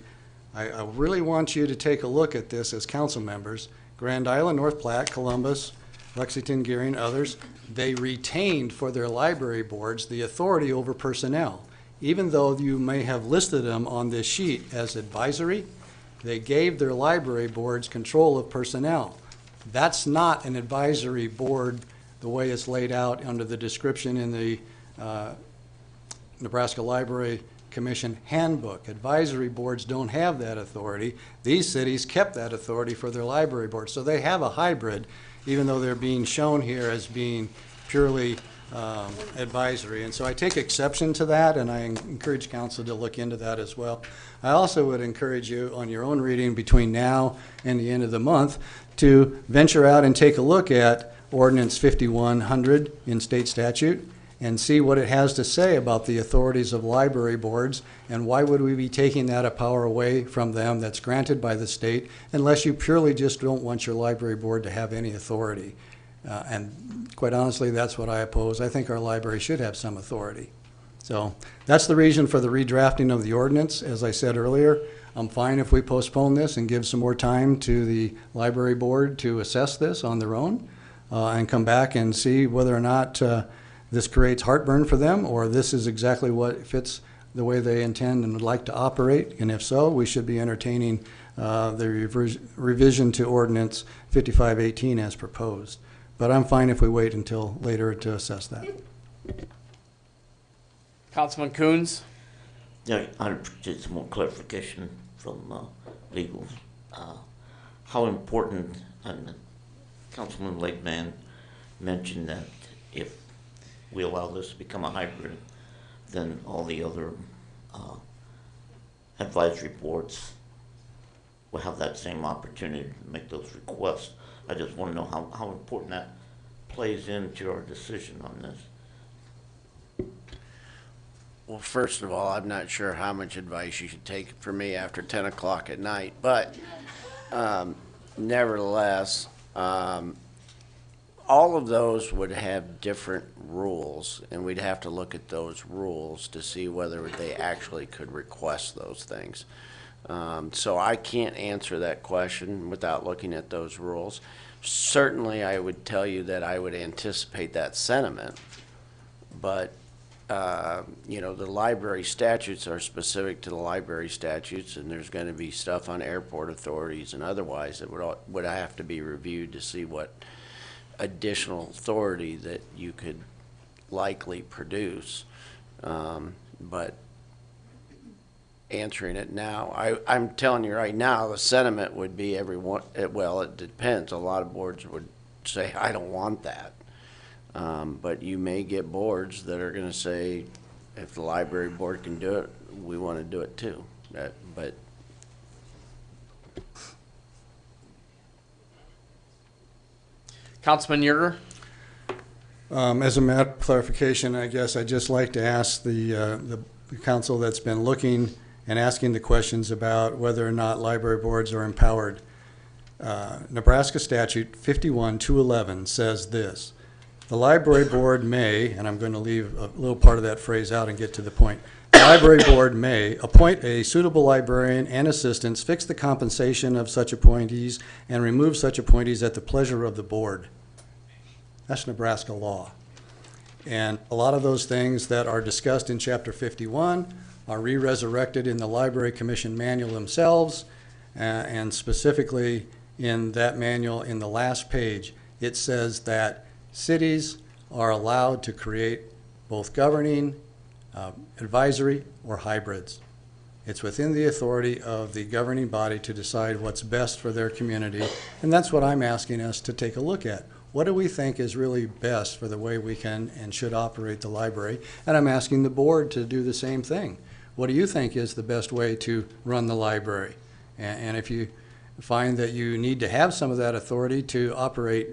I really want you to take a look at this as council members. Grand Island, North Platte, Columbus, Lexington, Gearing, others, they retained for their library boards the authority over personnel. Even though you may have listed them on this sheet as advisory, they gave their library boards control of personnel. That's not an advisory board the way it's laid out under the description in the Nebraska Library Commission handbook. Advisory boards don't have that authority. These cities kept that authority for their library boards. So they have a hybrid, even though they're being shown here as being purely advisory. And so I take exception to that, and I encourage council to look into that as well. I also would encourage you on your own reading between now and the end of the month to venture out and take a look at Ordinance 5100 in state statute and see what it has to say about the authorities of library boards, and why would we be taking that power away from them that's granted by the state unless you purely just don't want your library board to have any authority. And quite honestly, that's what I oppose. I think our library should have some authority. So that's the reason for the redrafting of the ordinance. As I said earlier, I'm fine if we postpone this and give some more time to the library board to assess this on their own and come back and see whether or not this creates heartburn for them, or this is exactly what fits the way they intend and would like to operate. And if so, we should be entertaining the revision to Ordinance 5518 as proposed. But I'm fine if we wait until later to assess that. Councilman Coons? Yeah, I'd appreciate some more clarification from legal. How important, and Councilman Lakeman mentioned that if we allow this to become a hybrid, then all the other advisory boards will have that same opportunity to make those requests. I just want to know how important that plays into our decision on this. Well, first of all, I'm not sure how much advice you should take from me after 10 o'clock at night, but nevertheless, all of those would have different rules, and we'd have to look at those rules to see whether they actually could request those things. So I can't answer that question without looking at those rules. Certainly, I would tell you that I would anticipate that sentiment, but you know, the library statutes are specific to the library statutes, and there's going to be stuff on airport authorities and otherwise that would have to be reviewed to see what additional authority that you could likely produce. But answering it now, I'm telling you right now, the sentiment would be well, it depends. A lot of boards would say, I don't want that. But you may get boards that are going to say, if the library board can do it, we want to do it too. But Councilman Yerger? As a matter of clarification, I guess I'd just like to ask the council that's been looking and asking the questions about whether or not library boards are empowered. Nebraska statute 51-211 says this: the library board may, and I'm going to leave a little part of that phrase out and get to the point. The library board may appoint a suitable librarian and assistants, fix the compensation of such appointees, and remove such appointees at the pleasure of the board. That's Nebraska law. And a lot of those things that are discussed in Chapter 51 are re-resurrected in the Library Commission manual themselves, and specifically in that manual, in the last page, it says that cities are allowed to create both governing, advisory, or hybrids. It's within the authority of the governing body to decide what's best for their community, and that's what I'm asking us to take a look at. What do we think is really best for the way we can and should operate the library? And I'm asking the board to do the same thing. What do you think is the best way to run the library? And if you find that you need to have some of that authority to operate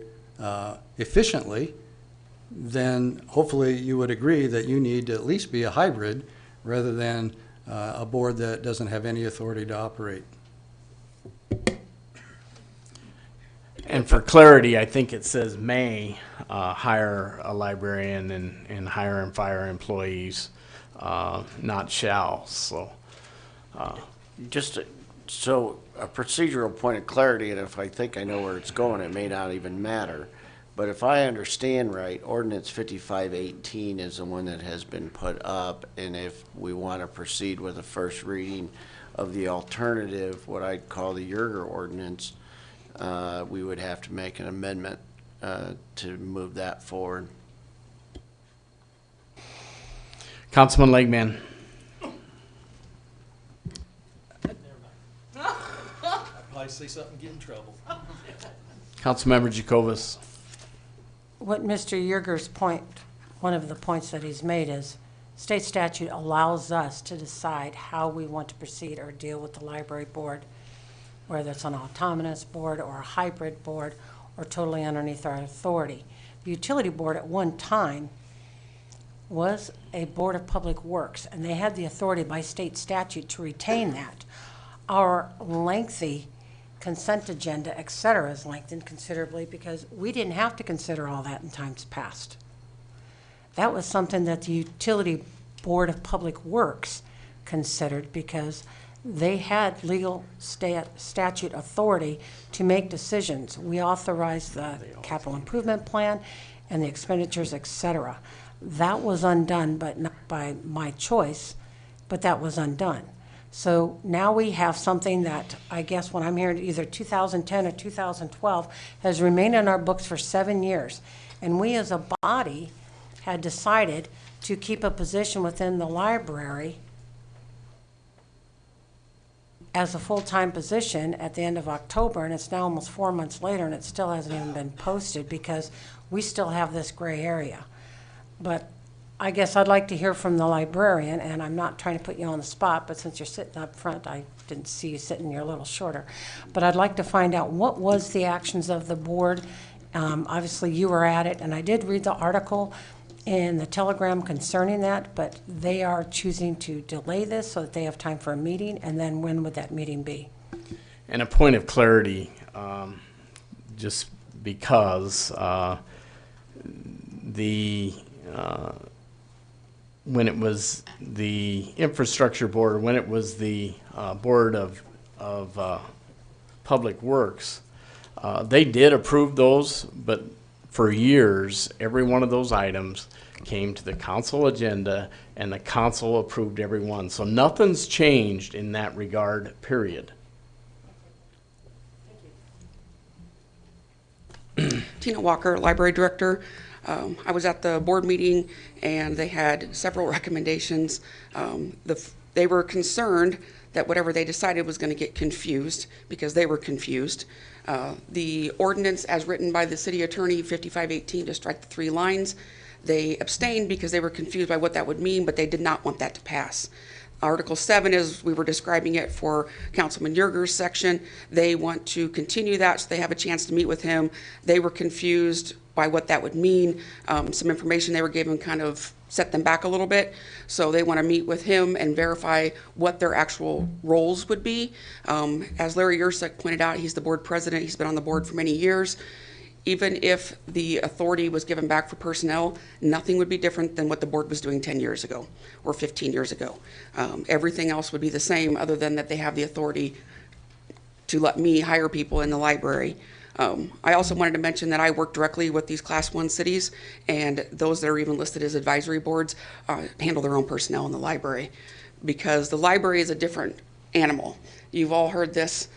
efficiently, then hopefully you would agree that you need to at least be a hybrid rather than a board that doesn't have any authority to operate. And for clarity, I think it says may hire a librarian and hire and fire employees, not shall, so. Just so a procedural point of clarity, and if I think I know where it's going, it may not even matter. But if I understand right, ordinance 5518 is the one that has been put up, and if we want to proceed with a first reading of the alternative, what I'd call the Yerger ordinance, we would have to make an amendment to move that forward. Councilman Legman. I'd probably say something and get in trouble. Councilmember Jacobus. What Mr. Yerger's point, one of the points that he's made is, state statute allows us to decide how we want to proceed or deal with the library board, whether it's an autonomous board or a hybrid board or totally underneath our authority. The utility board at one time was a board of public works, and they had the authority by state statute to retain that. Our lengthy consent agenda, et cetera, is lengthened considerably because we didn't have to consider all that in times past. That was something that the Utility Board of Public Works considered because they had legal statute authority to make decisions. We authorized the capital improvement plan and the expenditures, et cetera. That was undone, but not by my choice, but that was undone. So now we have something that I guess when I'm hearing either 2010 or 2012 has remained in our books for 7 years. And we as a body had decided to keep a position within the library as a full-time position at the end of October, and it's now almost 4 months later and it still hasn't even been posted because we still have this gray area. But I guess I'd like to hear from the librarian, and I'm not trying to put you on the spot, but since you're sitting up front, I didn't see you sitting, you're a little shorter. But I'd like to find out what was the actions of the board. Obviously, you were at it, and I did read the article in the Telegram concerning that, but they are choosing to delay this so that they have time for a meeting, and then when would that meeting be? And a point of clarity, just because when it was the infrastructure board, when it was the board of public works, they did approve those, but for years, every one of those items came to the council agenda and the council approved every one. So nothing's changed in that regard, period. Tina Walker, Library Director. I was at the board meeting and they had several recommendations. They were concerned that whatever they decided was going to get confused because they were confused. The ordinance as written by the city attorney, 5518, to strike the 3 lines, they abstained because they were confused by what that would mean, but they did not want that to pass. Article 7 is, we were describing it for Councilman Yerger's section. They want to continue that so they have a chance to meet with him. They were confused by what that would mean. Some information they were given kind of set them back a little bit. So they want to meet with him and verify what their actual roles would be. As Larry Yursek pointed out, he's the board president. He's been on the board for many years. Even if the authority was given back for personnel, nothing would be different than what the board was doing 10 years ago or 15 years ago. Everything else would be the same other than that they have the authority to let me hire people in the library. I also wanted to mention that I work directly with these Class 1 cities, and those that are even listed as advisory boards handle their own personnel in the library because the library is a different animal. You've all heard this.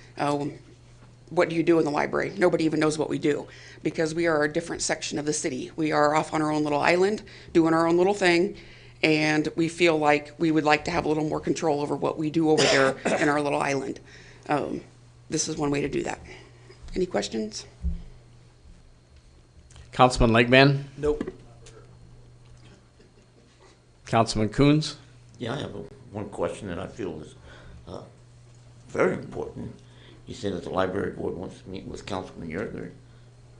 What do you do in the library? Nobody even knows what we do because we are a different section of the city. We are off on our own little island doing our own little thing, and we feel like we would like to have a little more control over what we do over there in our little island. This is one way to do that. Any questions? Councilman Legman? Nope. Councilman Coons? Yeah, I have one question that I feel is very important. You said that the library board wants to meet with Councilman Yerger.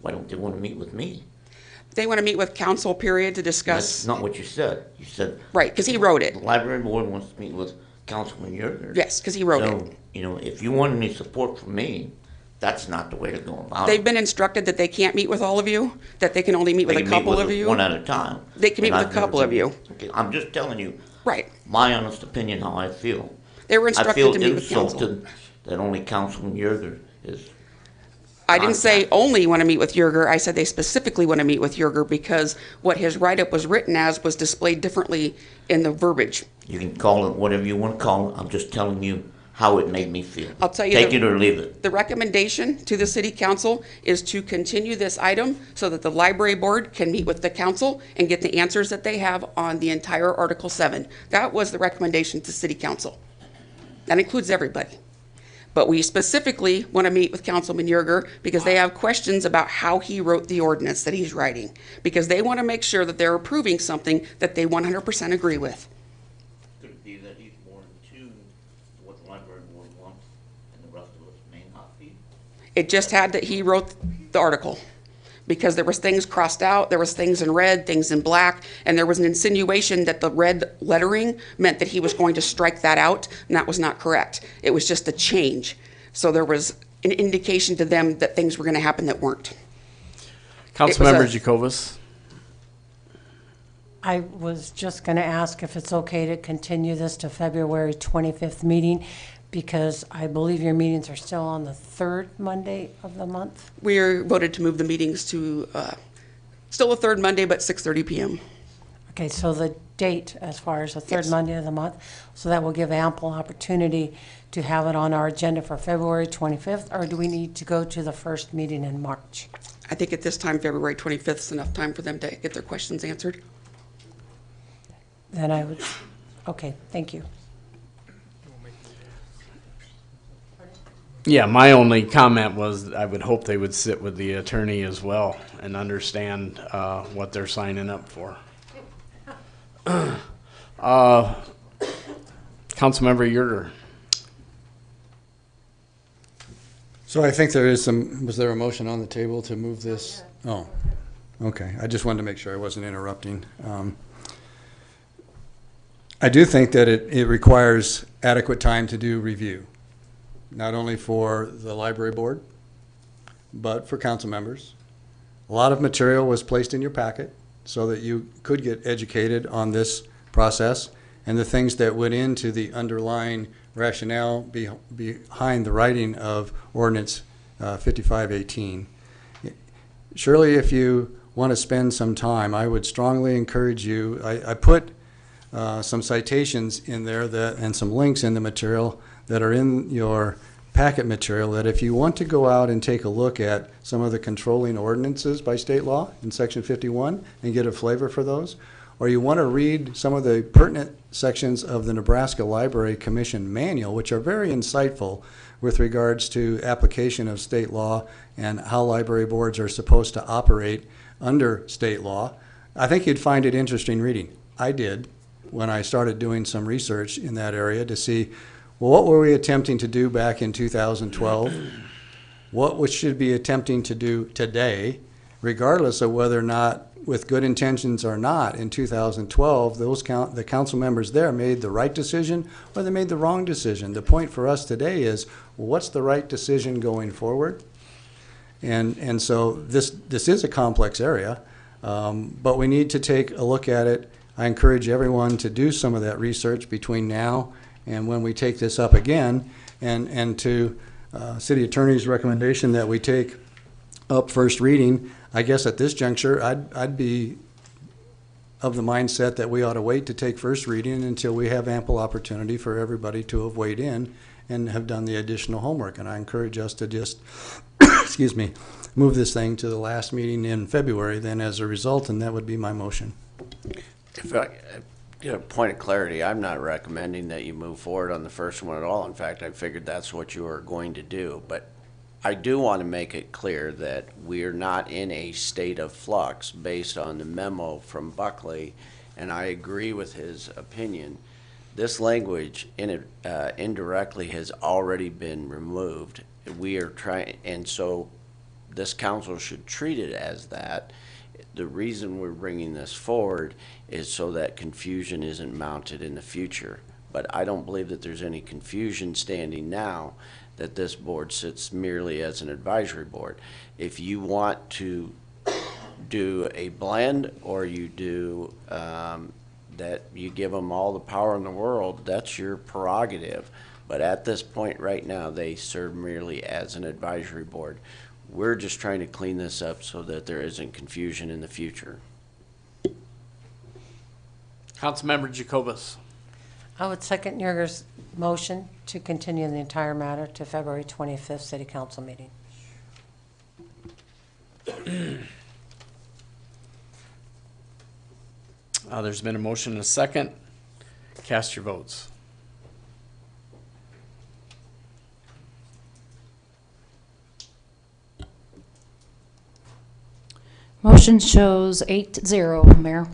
Why don't they want to meet with me? They want to meet with council, period, to discuss. That's not what you said. You said... Right, because he wrote it. The library board wants to meet with Councilman Yerger. Yes, because he wrote it. So, you know, if you want any support from me, That's not the way to go about They've it. been instructed that they can't meet with all of you, that they can only meet with They a can meet couple with of us you. one at a time. They can meet And with a I've never couple of been- you. Okay, I'm just telling you Right. my honest opinion, how I feel. They were I instructed feel to meet with council. insulted that only Councilman Yerger is. I didn't say only want to meet with Yerger. I said they specifically want to meet with Yerger because what his write-up was written as was displayed differently in the verbiage. You can call it whatever you want to call it. I'm just telling you how it made me feel. I'll tell you. Take it or leave it. The recommendation to the city council is to continue this item so that the library board can meet with the council and get the answers that they have on the entire Article 7. That was the recommendation to city council. That includes everybody. But we specifically want to meet with Councilman Yerger because they have questions about how he wrote the ordinance that he's writing. Because they want to make sure that they're approving something that they 100% agree with. Could it be that he's more in tune to what the library board wants and the rest of us may not be? It just had that he wrote the article. Because there was things crossed out, there was things in red, things in black, and there was an insinuation that the red lettering meant that he was going to strike that out, and that was not correct. It was just a change. So there was an indication to them that things were going to happen that weren't. Councilmember Jacobus. I was just going to ask if it's okay to continue this to February 25th meeting, because I believe your meetings are still on the third Monday of the month. We are voted to move the meetings to still the third Monday, but 6:30 p.m. Okay, so the date as far as the third Yes. Monday of the month, so that will give ample opportunity to have it on our agenda for February 25th, or do we need to go to the first meeting in March? I think at this time, February 25th is enough time for them to get their questions answered. Then I would, okay, thank you. Yeah, my only comment was I would hope they would sit with the attorney as well and understand what they're signing up for. Councilmember Yerger. So I think there is was there a motion on the table to move this? Oh, okay. I just wanted to make sure I wasn't interrupting. I do think that it requires adequate time to do review, not only for the library board, but for council members. A lot of material was placed in your packet so that you could get educated on this process and the things that went into the underlying rationale behind the writing of Ordinance 5518. Surely, if you want to spend some time, I would strongly encourage you. I put some citations in there and some links in the material that are in your packet material, that if you want to go out and take a look at some of the controlling ordinances by state law in Section 51 and get a flavor for those, or you want to read some of the pertinent sections of the Nebraska Library Commission manual, which are very insightful with regards to application of state law and how library boards are supposed to operate under state law, I think you'd find it interesting reading. I did when I started doing some research in that area to see, well, what were we attempting to do back in 2012? What we should be attempting to do today, regardless of whether or not, with good intentions or not, in 2012, the council members there made the right decision or they made the wrong decision. The point for us today is, well, what's the right decision going forward? And so this is a complex area, but we need to take a look at it. I encourage everyone to do some of that research between now and when we take this up again, and to city attorney's recommendation that we take up first reading. I guess at this juncture, I'd be of the mindset that we ought to wait to take first reading until we have ample opportunity for everybody to have weighed in and have done the additional homework. And I encourage us to just, excuse me, move this thing to the last meeting in February then as a result, and that would be my motion. If I get a point of clarity, I'm not recommending that you move forward on the first one at all. In fact, I figured that's what you were going to do. But I do want to make it clear that we're not in a state of flux based on the memo from Buckley, and I agree with his opinion. This language indirectly has already been removed. We are trying, and so this council should treat it as that. The reason we're bringing this forward is so that confusion isn't mounted in the future. But I don't believe that there's any confusion standing now that this board sits merely as an advisory board. If you want to do a blend, or you do that you give them all the power in the world, that's your prerogative. But at this point right now, they serve merely as an advisory board. We're just trying to clean this up so that there isn't confusion in the future. Councilmember Jacobus. I would second Yerger's motion to continue the entire matter to February 25th City Council meeting. There's been a motion and a second. Cast your votes. Motion shows 8-0, Mayor.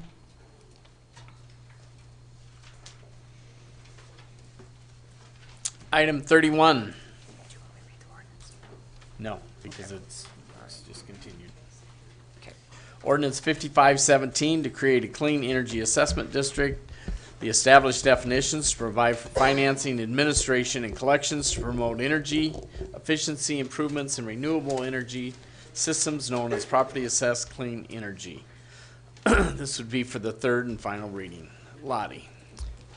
Item 31. No, because it's just continued. Okay. Ordinance 5517 to create a clean energy assessment district. The established definitions to provide for financing, administration, and collections to promote energy efficiency improvements in renewable energy systems known as property assessed clean energy. This would be for the third and final reading. Lottie.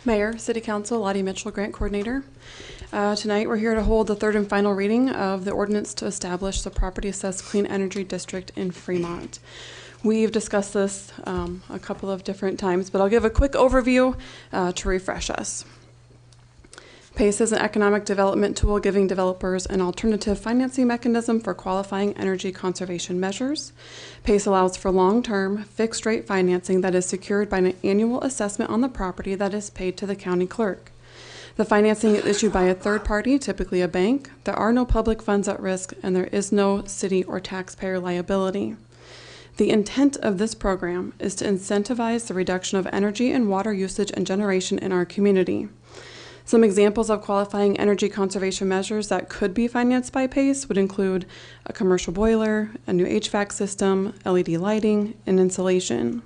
Mayor, City Council, Lottie Mitchell, Grant Coordinator. Tonight we're here to hold the third and final reading of the ordinance to establish the Property Assessed Clean Energy District in Fremont. We've discussed this a couple of different times, but I'll give a quick overview to refresh us. PACE is an economic development tool giving developers an alternative financing mechanism for qualifying energy conservation measures. PACE allows for long-term, fixed-rate financing that is secured by an annual assessment on the property that is paid to the county clerk. The financing is issued by a third party, typically a bank. There are no public funds at risk, and there is no city or taxpayer liability. The intent of this program is to incentivize the reduction of energy and water usage and generation in our community. Some examples of qualifying energy conservation measures that could be financed by PACE would include a commercial boiler, a new HVAC system, LED lighting, and insulation.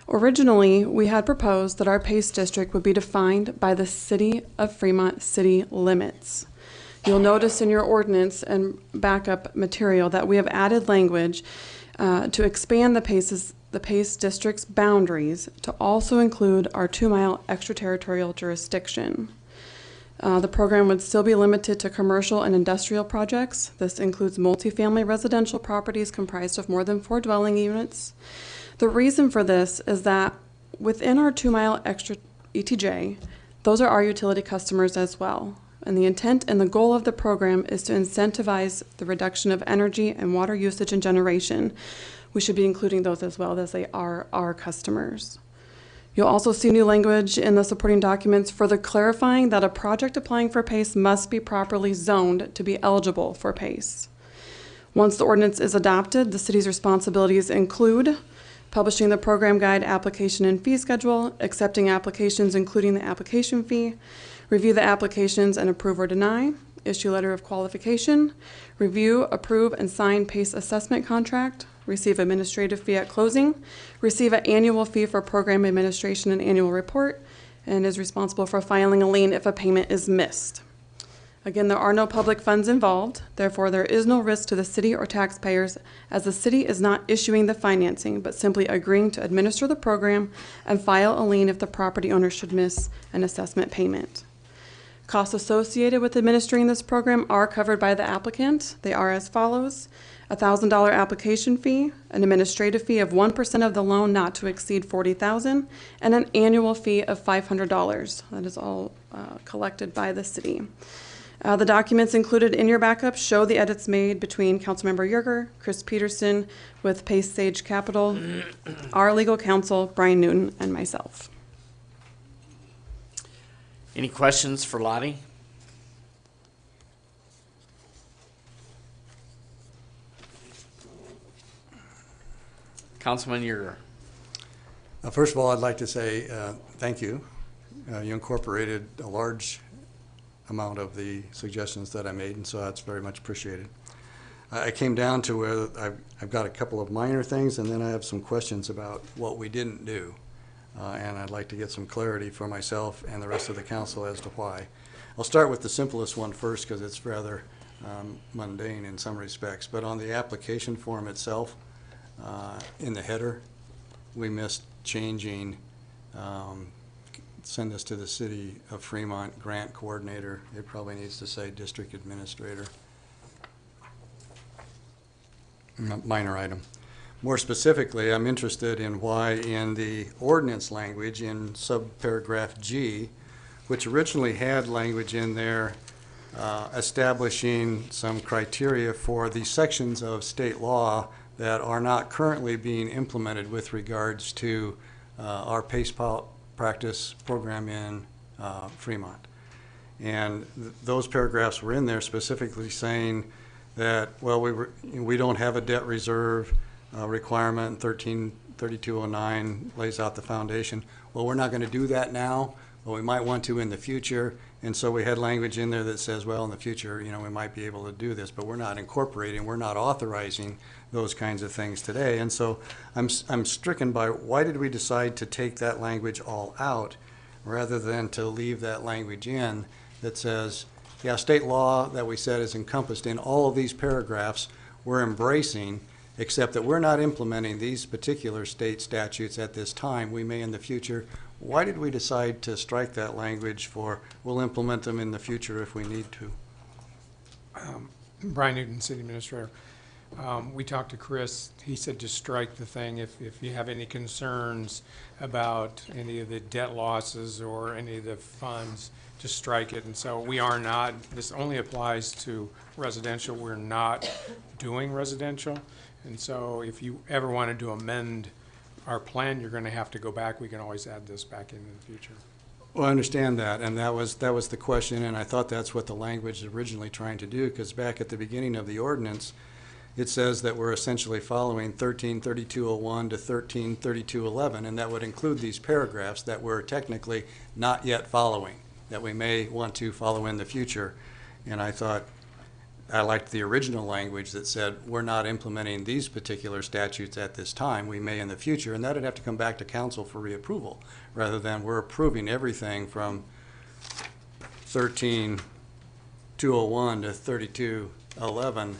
Originally, we had proposed that our PACE district would be defined by the City of Fremont city limits. You'll notice in your ordinance and backup material that we have added language to expand the PACE district's boundaries to also include our 2-mile extraterritorial jurisdiction. The program would still be limited to commercial and industrial projects. This includes multifamily residential properties comprised of more than 4 dwelling units. The reason for this is that within our 2-mile extra ETJ, those are our utility customers as well. And the intent and the goal of the program is to incentivize the reduction of energy and water usage and generation. We should be including those as well, as they are our customers. You'll also see new language in the supporting documents further clarifying that a project applying for PACE must be properly zoned to be eligible for PACE. Once the ordinance is adopted, the city's responsibilities include publishing the program guide, application and fee schedule, accepting applications including the application fee, review the applications and approve or deny, issue letter of qualification, review, approve, and sign PACE assessment contract, receive administrative fee at closing, receive an annual fee for program administration and annual report, and is responsible for filing a lien if a payment is missed. Again, there are no public funds involved, therefore there is no risk to the city or taxpayers, as the city is not issuing the financing, but simply agreeing to administer the program and file a lien if the property owner should miss an assessment payment. Costs associated with administering this program are covered by the applicant. They are as follows: a $1,000 application fee, an administrative fee of 1% of the loan not to exceed $40,000, and an annual fee of $500. That is all collected by the city. The documents included in your backup show the edits made between Councilmember Yerger, Chris Peterson with Pace Sage Capital, our legal counsel, Brian Newton, and myself. Any questions for Lottie? Councilman Yerger. First of all, I'd like to say thank you. You incorporated a large amount of the suggestions that I made, and so that's very much appreciated. I came down to where I've got a couple of minor things, and then I have some questions about what we didn't do. And I'd like to get some clarity for myself and the rest of the council as to why. I'll start with the simplest one first because it's rather mundane in some respects. But on the application form itself, in the header, we missed changing send this to the City of Fremont Grant Coordinator. It probably needs to say District Administrator. Minor item. More specifically, I'm interested in why in the ordinance language in subparagraph G, which originally had language in there establishing some criteria for the sections of state law that are not currently being implemented with regards to our PACE practice program in Fremont. And those paragraphs were in there specifically saying that, well, we don't have a debt reserve requirement. 133209 lays out the foundation. Well, we're not going to do that now, but we might want to in the future. And so we had language in there that says, well, in the future, you know, we might be able to do this, but we're not incorporating, we're not authorizing those kinds of things today. And so I'm stricken by why did we decide to take that language all out rather than to leave that language in that says, yeah, state law that we said is encompassed in all of these paragraphs we're embracing, except that we're not implementing these particular state statutes at this time. We may in the future. Why did we decide to strike that language for we'll implement them in the future if we need to? Brian Newton, City Administrator. We talked to Chris. He said to strike the thing if you have any concerns about any of the debt losses or any of the funds, just strike it. And so we are not, this only applies to residential. We're not doing residential. And so if you ever wanted to amend our plan, you're going to have to go back. We can always add this back in the future. Well, I understand that, and that was the question, and I thought that's what the language is originally trying to do, because back at the beginning of the ordinance, it says that we're essentially following 133201 to 133211, and that would include these paragraphs that we're technically not yet following, that we may want to follow in the future. And I thought I liked the original language that said we're not implementing these particular statutes at this time. We may in the future, and that would have to come back to council for reapproval, rather than we're approving everything from 13201 to 3211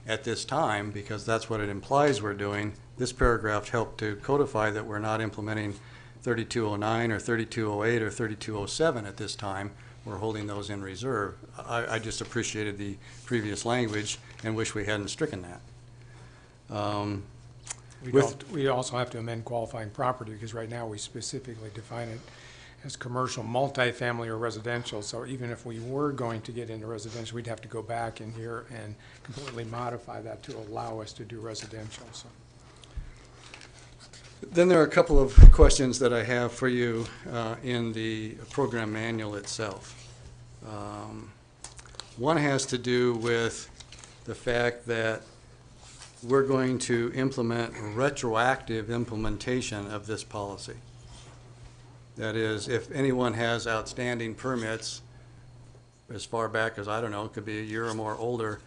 at this time, because that's what it implies we're doing. This paragraph helped to codify that we're not implementing 3209 or 3208 or 3207 at this time. We're holding those in reserve. I just appreciated the previous language and wish we hadn't stricken that. We also have to amend qualifying property, because right now we specifically define it as commercial, multifamily, or residential. So even if we were going to get into residential, we'd have to go back in here and completely modify that to allow us to do residential. So. Then there are a couple of questions that I have for you in the program manual itself. One has to do with the fact that we're going to implement retroactive implementation of this policy. That is, if anyone has outstanding permits as far back as, I don't know, it could be a year or more older,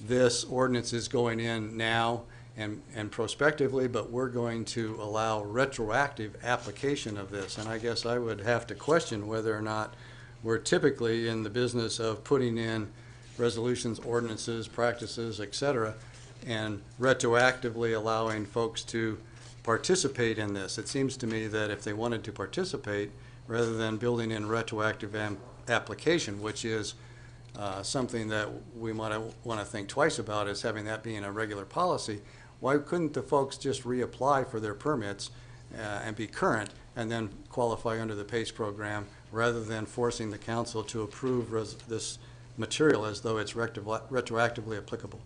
this ordinance is going in now and prospectively, but we're going to allow retroactive application of this. And I guess I would have to question whether or not we're typically in the business of putting in resolutions, ordinances, practices, et cetera, and retroactively allowing folks to participate in this. It seems to me that if they wanted to participate, rather than building in retroactive application, which is something that we might want to think twice about as having that being a regular policy, why couldn't the folks just reapply for their permits and be current and then qualify under the PACE program, rather than forcing the council to approve this material as though it's retroactively applicable?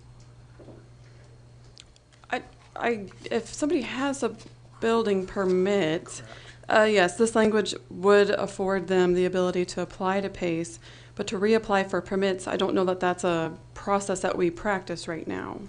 If somebody has a building permit, yes, this language would afford them the ability to apply to PACE, but to reapply for permits, I don't know that that's a process that we practice right now.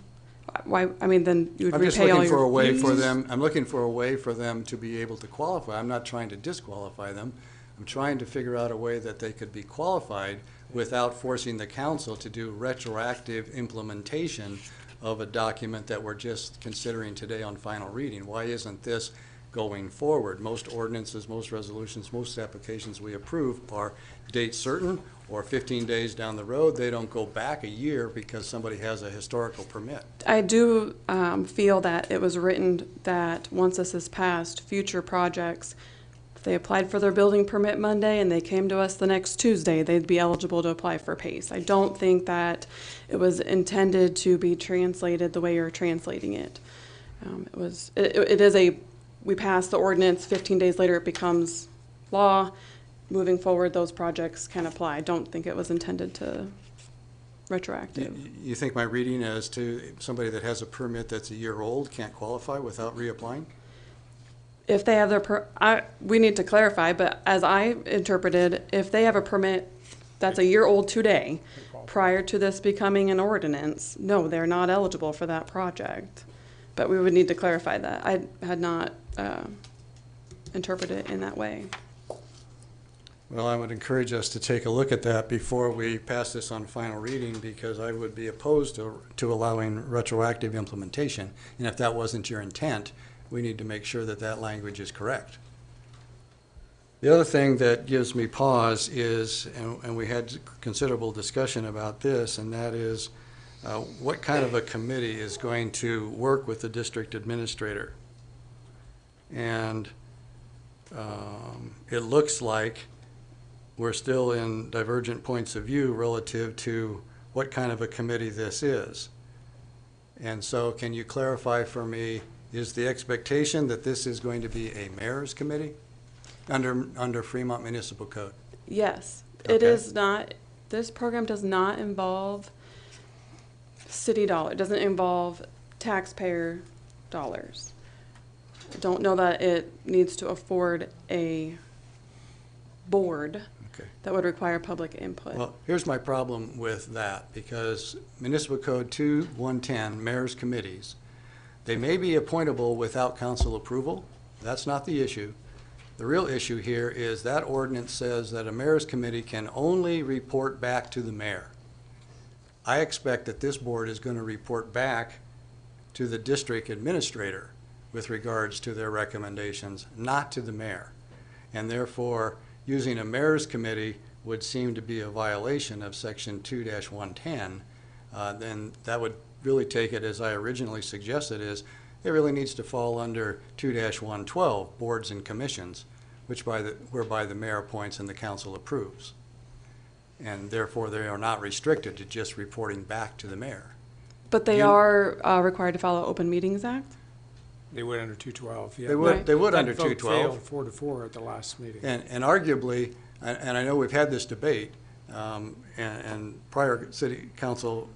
Why? I mean, then you would I'm just repay all looking for your a way fees. for them. I'm looking for a way for them to be able to qualify. I'm not trying to disqualify them. I'm trying to figure out a way that they could be qualified without forcing the council to do retroactive implementation of a document that we're just considering today on final reading. Why isn't this going forward. Most ordinances, most resolutions, most applications we approve are date certain, or 15 days down the road. They don't go back a year because somebody has a historical permit. I do feel that it was written that once this is passed, future projects, if they applied for their building permit Monday and they came to us the next Tuesday, they'd be eligible to apply for PACE. I don't think that it was intended to be translated the way you're translating it. We passed the ordinance, 15 days later it becomes law. Moving forward, those projects can apply. I don't think it was intended to retroactive. You think my reading as to somebody that has a permit that's a year old can't qualify without reapplying? If they have we need to clarify, but as I interpreted, if they have a permit that's a year old today, prior to this becoming an ordinance, no, they're not eligible for that project. But we would need to clarify that. I had not interpreted it in that way. Well, I would encourage us to take a look at that before we pass this on final reading, because I would be opposed to allowing retroactive implementation. And if that wasn't your intent, we need to make sure that that language is correct. The other thing that gives me pause is, and we had considerable discussion about this, and that is what kind of a committee is going to work with the district administrator. And it looks like we're still in divergent points of view relative to what kind of a committee this is. And so can you clarify for me, is the expectation that this is going to be a mayor's committee under Fremont Municipal Code? Yes, Okay. it is not. This program does not involve city dollar. It doesn't involve taxpayer dollars. I don't know that it needs to afford a board that would require public input. Well, here's my problem with that, because Municipal Code 2110, mayor's committees, they may be appointable without council approval. That's not the issue. The real issue here is that ordinance says that a mayor's committee can only report back to the mayor. I expect that this board is going to report back to the district administrator with regards to their recommendations, not to the mayor. And therefore, using a mayor's committee would seem to be a violation of section 2-110, then that would really take it, as I originally suggested, is it really needs to fall under 2-112, boards and commissions, whereby the mayor appoints and the council approves. And therefore, they are not restricted to just reporting back to the mayor. But they are required to follow Open Meetings Act? They would under 212, yeah. They would under That vote 212. failed 4-4 at the last meeting. And arguably, and I know we've had this debate, and prior city council,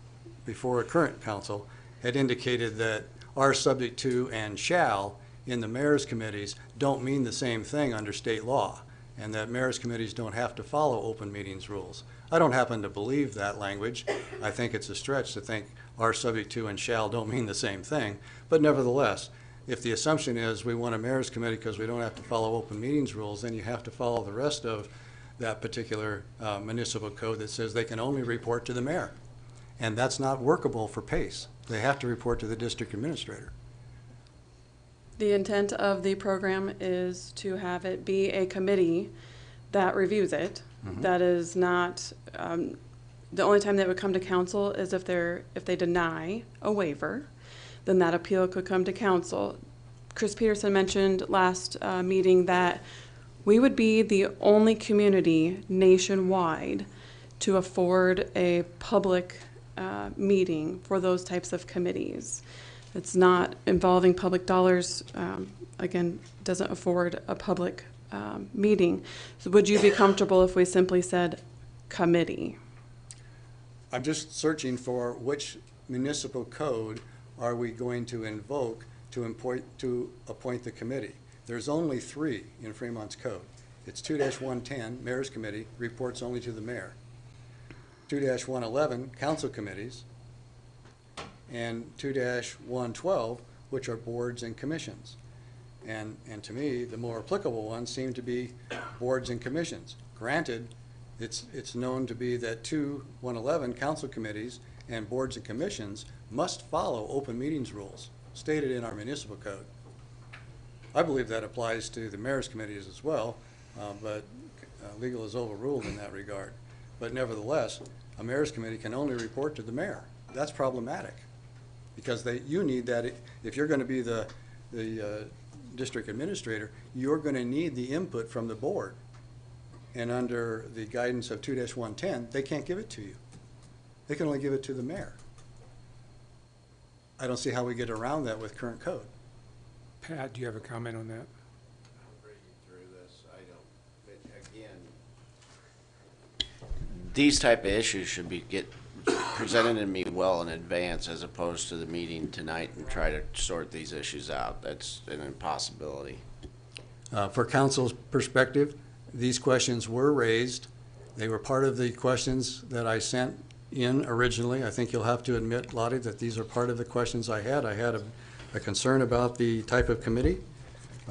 before current council, had indicated that are subject to and shall in the mayor's committees don't mean the same thing under state law, and that mayor's committees don't have to follow open meetings rules. I don't happen to believe that language. I think it's a stretch to think are subject to and shall don't mean the same thing, but nevertheless, if the assumption is we want a mayor's committee because we don't have to follow open meetings rules, then you have to follow the rest of that particular municipal code that says they can only report to the mayor. And that's not workable for PACE. They have to report to the district administrator. The intent of the program is to have it be a committee that reviews it. That is not, the only time they would come to council is if they deny a waiver, then that appeal could come to council. Chris Peterson mentioned last meeting that we would be the only community nationwide to afford a public meeting for those types of committees. It's not involving public dollars, again, doesn't afford a public meeting. So would you be comfortable if we simply said committee? I'm just searching for which municipal code are we going to invoke to appoint the committee. There's only 3 in Fremont's code. It's 2-110, mayor's committee, reports only to the mayor. 2-111, council committees, and 2-112, which are boards and commissions. And to me, the more applicable ones seem to be boards and commissions. Granted, it's known to be that 2-111, council committees and boards and commissions must follow open meetings rules stated in our municipal code. I believe that applies to the mayor's committees as well, but legal is overruled in that regard. But nevertheless, a mayor's committee can only report to the mayor. That's problematic, because you need that, if you're going to be the district administrator, you're going to need the input from the board. And under the guidance of 2-110, they can't give it to you. They can only give it to the mayor. I don't see how we get around that with current code. Pat, do you have a comment on that? I'll bring you through this. I don't, but again, these type of issues should be presented to me well in advance, as opposed to the meeting tonight and try to sort these issues out. That's an impossibility. For council's perspective, these questions were raised. They were part of the questions that I sent in originally. I think you'll have to admit, Lottie, that these are part of the questions I had. I had a concern about the type of committee.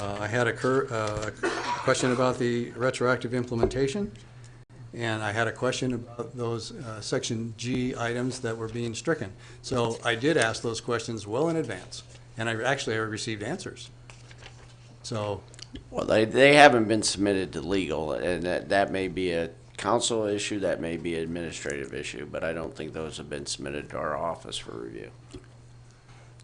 I had a question about the retroactive implementation. And I had a question about those Section G items that were being stricken. So I did ask those questions well in advance, and I received answers. So. Well, they haven't been submitted to legal, and that may be a council issue, that may be an administrative issue, but I don't think those have been submitted to our office for review.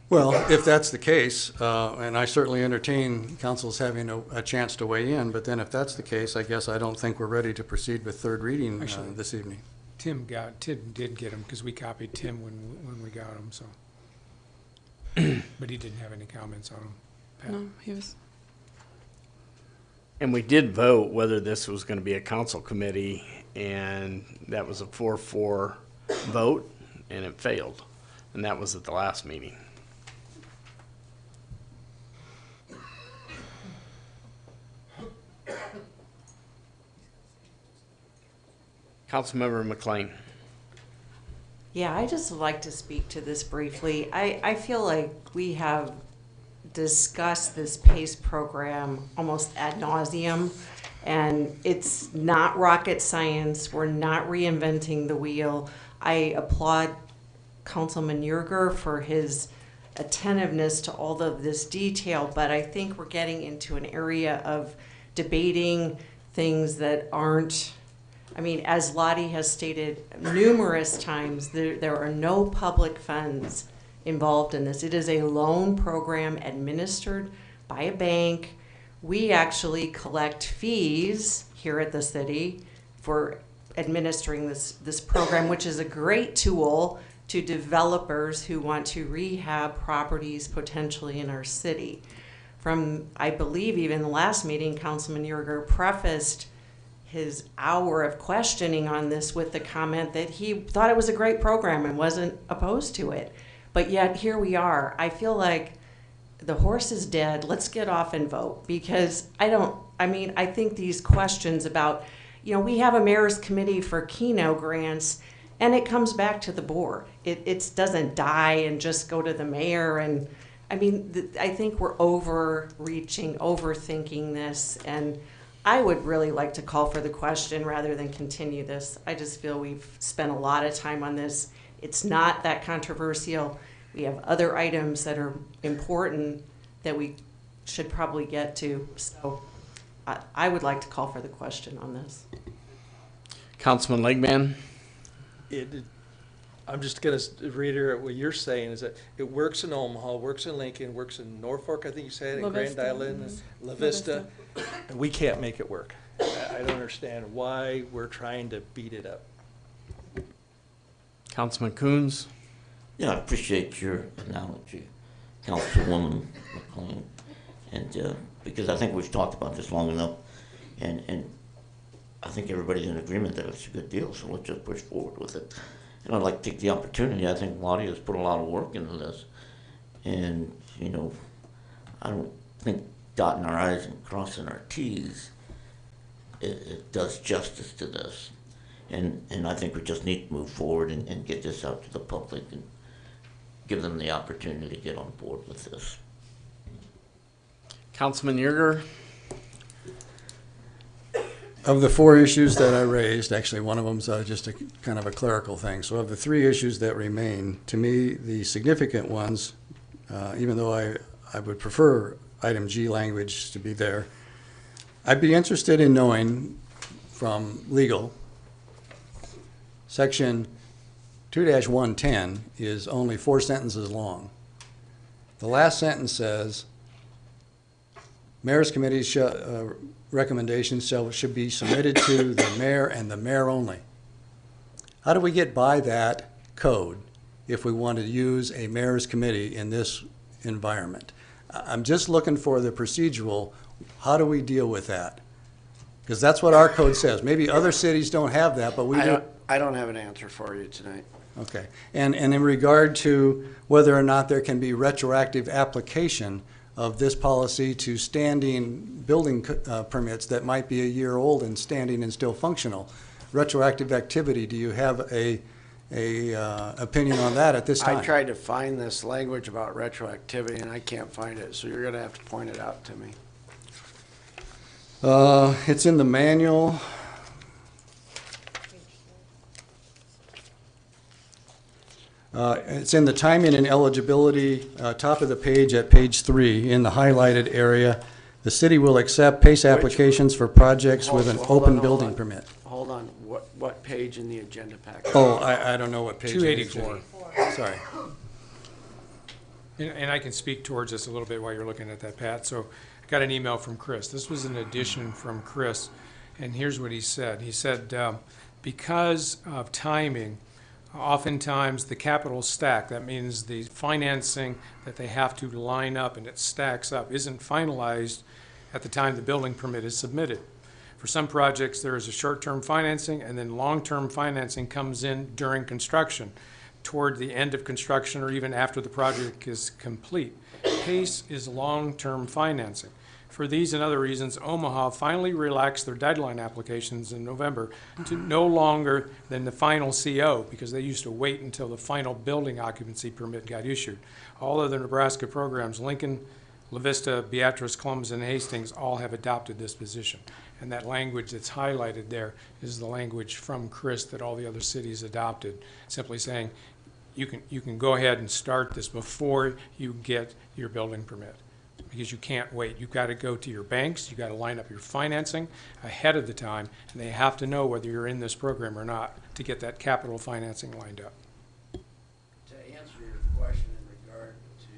Well, if that's the case, and I certainly entertain councils having a chance to weigh in, but then if that's the case, I guess I don't think we're ready to proceed with third reading this evening. Tim did get them, because we copied Tim when we got them, so. But he didn't have any comments on them. Pat? No, he was. And we did vote whether this was going to be a council committee, and that was a 4-4 vote, and it failed. And that was at the last meeting. Councilmember McLean. Yeah, I just would like to speak to this briefly. I feel like we have discussed this PACE program almost ad nauseum, and it's not rocket science. We're not reinventing the wheel. I applaud Councilman Yerger for his attentiveness to all of this detail, but I think we're getting into an area of debating things that aren't, I mean, as Lottie has stated numerous times, there are no public funds involved in this. It is a loan program administered by a bank. We actually collect fees here at the city for administering this program, which is a great tool to developers who want to rehab properties potentially in our city. From, I believe, even the last meeting, Councilman Yerger prefaced his hour of questioning on this with the comment that he thought it was a great program and wasn't opposed to it. But yet here we are. I feel like the horse is dead. Let's get off and vote, because I think these questions about, we have a mayor's committee for Keno grants, and it comes back to the board. It doesn't die and just go to the mayor. And I think we're overreaching, overthinking this, and I would really like to call for the question rather than continue this. I just feel we've spent a lot of time on this. It's not that controversial. We have other items that are important that we should probably get to. So I would like to call for the question on this. Councilman Legman. I'm just going to reiterate what you're saying, is that it works in Omaha, works in Lincoln, works in Norfolk, I think you said, in Grand Island, and La Vista, and we can't make it work. I don't understand why we're trying to beat it up. Councilman Coons. Yeah, I appreciate your analogy, Councilwoman McLean, and because I think we've talked about this long enough, and I think everybody's in agreement that it's a good deal, so let's just push forward with it. And I'd like to take the opportunity. I think Lottie has put a lot of work into this, and I don't think dotting our I's and crossing our T's it does justice to this. And I think we just need to move forward and get this out to the public and give them the opportunity to get on board with this. Councilman Yerger. Of the 4 issues that I raised, actually one of them's just a kind of a clerical thing. So of the 3 issues that remain, to me, the significant ones, even though I would prefer item G language to be there. I'd be interested in knowing from legal, section 2-110 is only 4 sentences long. The last sentence says, mayor's committee's recommendations should be submitted to the mayor and the mayor only. How do we get by that code if we want to use a mayor's committee in this environment? I'm just looking for the procedural, how do we deal with that? Because that's what our code says. Maybe other cities don't have that, but we do. I don't have an answer for you tonight. Okay. And in regard to whether or not there can be retroactive application of this policy to standing building permits that might be a year old and standing and still functional, retroactive activity, do you have a opinion on that at this time? I tried to find this language about retroactivity and I can't find it, so you're gonna have to point it out to me. It's in the manual. It's in the timing and eligibility, top of the page at page 3 in the highlighted area. The city will accept PACE applications for projects with an open building permit. Hold on, what page in the agenda packet? Oh, I don't know what page. 284. Sorry. And I can speak towards this a little bit while you're looking at that, Pat. So I got an email from Chris. This was an addition from Chris, and here's what he said. He said, because of timing, oftentimes the capital stack, that means the financing that they have to line up and it stacks up, isn't finalized at the time the building permit is submitted. For some projects, there is a short-term financing, and then long-term financing comes in during construction, toward the end of construction or even after the project is complete. PACE is long-term financing. For these and other reasons, Omaha finally relaxed their deadline applications in November to no longer than the final CO, because they used to wait until the final building occupancy permit got issued. All other Nebraska programs, Lincoln, La Vista, Beatrice, Columbus, and Hastings, all have adopted this position. And that language that's highlighted there is the language from Chris that all the other cities adopted, simply saying you can go ahead and start this before you get your building permit, because you can't wait. You've got to go to your banks, you've got to line up your financing ahead of the time, and they have to know whether you're in this program or not to get that capital financing lined up. To answer your question in regard to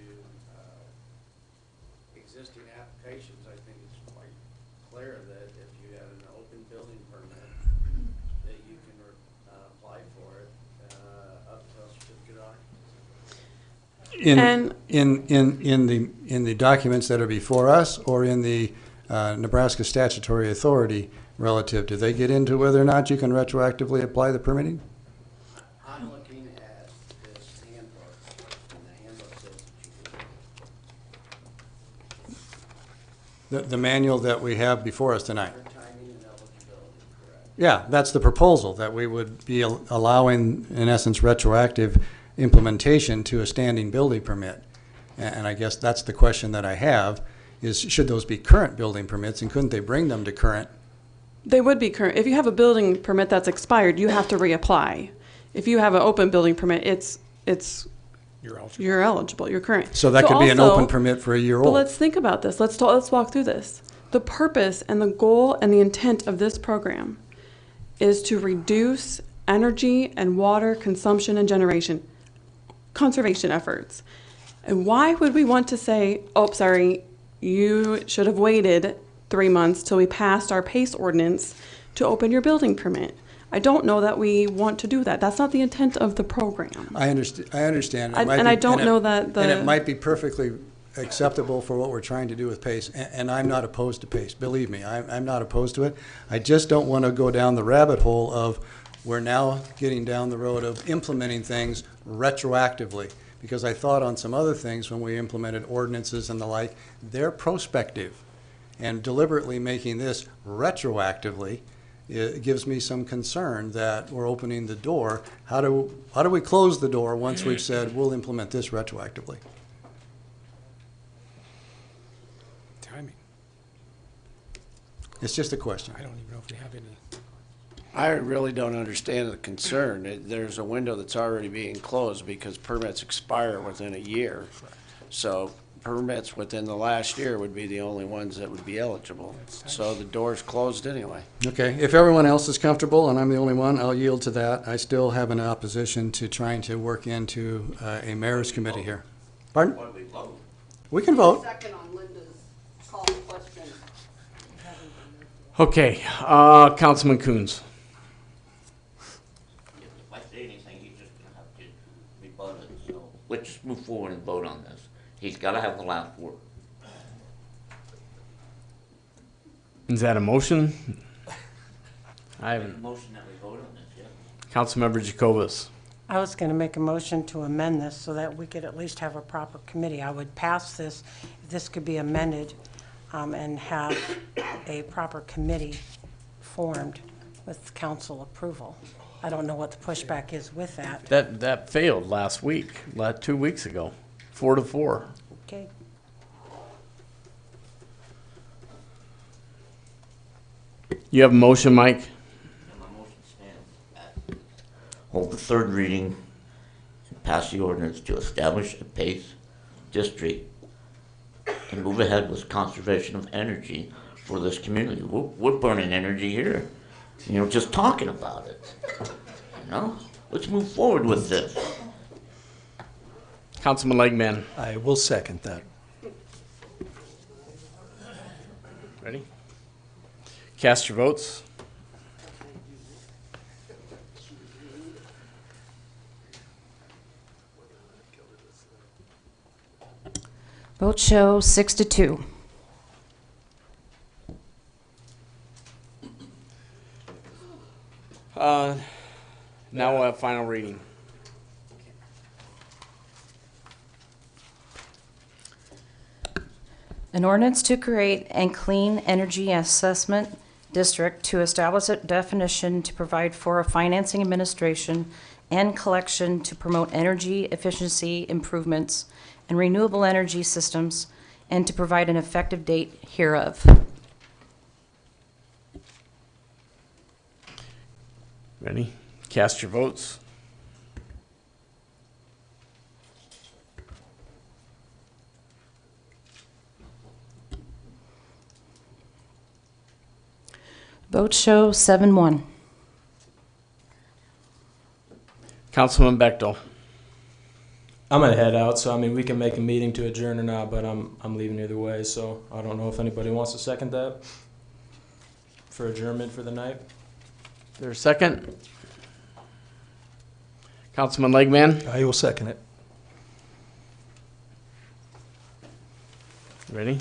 existing applications, I think it's quite clear that if you have an open building permit, that you can apply for it up to a certificate of occupancy. In the documents that are before us, or in the Nebraska statutory authority relative, do they get into whether or not you can retroactively apply the permitting? I'm looking at this handbook, and the handbook says that you can. The manual that we have before us tonight. For timing and eligibility, correct? Yeah, that's the proposal, that we would be allowing, in essence, retroactive implementation to a standing building permit. And I guess that's the question that I have, is should those be current building permits, and couldn't they bring them to current? They would be current. If you have a building permit that's expired, you have to reapply. If you have an open building permit, you're eligible, you're current. So that could be an open permit for a year But old. let's think about this. Let's walk through this. The purpose and the goal and the intent of this program is to reduce energy and water consumption and conservation efforts. And why would we want to say, oh, sorry, you should have waited 3 months till we passed our PACE ordinance to open your building permit? I don't know that we want to do that. That's not the intent of the program. I understand. And I don't know that And it might be perfectly acceptable for what we're trying to do with PACE, and I'm not opposed to PACE. Believe me, I'm not opposed to it. I just don't want to go down the rabbit hole of we're now getting down the road of implementing things retroactively. Because I thought on some other things when we implemented ordinances and the like, they're prospective. And deliberately making this retroactively, it gives me some concern that we're opening the door. How do we close the door once we've said we'll implement this retroactively? Timing. It's just a question. I don't even know if we have any. I really don't understand the concern. There's a window that's already being closed because permits expire within a year. So permits within the last year would be the only ones that would be eligible. So the door's closed anyway. Okay, if everyone else is comfortable and I'm the only one, I'll yield to that. I still have an opposition to trying to work into a mayor's committee here. Pardon? We can vote. Second on Linda's call question. Okay, Councilman Coons. If I say anything, he's just gonna have to rebut it, so let's just move forward and vote on this. He's gotta have the last word. Is that a motion? I haven't. Motion that we vote on this, yeah. Councilmember Jacobus. I was going to make a motion to amend this so that we could at least have a proper committee. I would pass this, if this could be amended, and have a proper committee formed with council approval. I don't know what the pushback is with that. That failed last week, 2 weeks ago, 4-4. Okay. You have a motion, Mike? My motion stands. Hold the third reading and pass the ordinance to establish a PACE district and move ahead with conservation of energy for this community. We're burning energy here, just talking about it. Let's move forward with this. Councilman Legman. I will second that. Ready? Cast your votes. Vote show 6-2. Now we'll have final reading. An ordinance to create a clean energy assessment district to establish a definition to provide for a financing administration and collection to promote energy efficiency improvements and renewable energy systems and to provide an effective date hereof. Ready? Cast your votes. Vote show 7-1. Councilman Bechtel. I'm gonna head out, so I mean we can make a meeting to adjourn or not, but I'm leaving either way, so I don't know if anybody wants to second that for adjournment for the night. Is there a second? Councilman Legman. I will second it. Ready?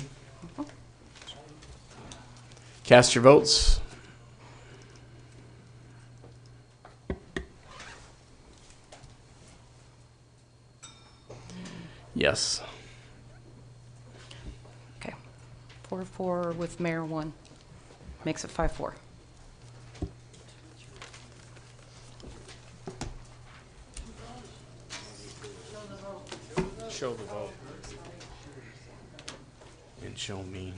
Cast your votes. Yes. Okay. 4-4 with Mayor 1. Makes it 5-4. Show the vote. And show me.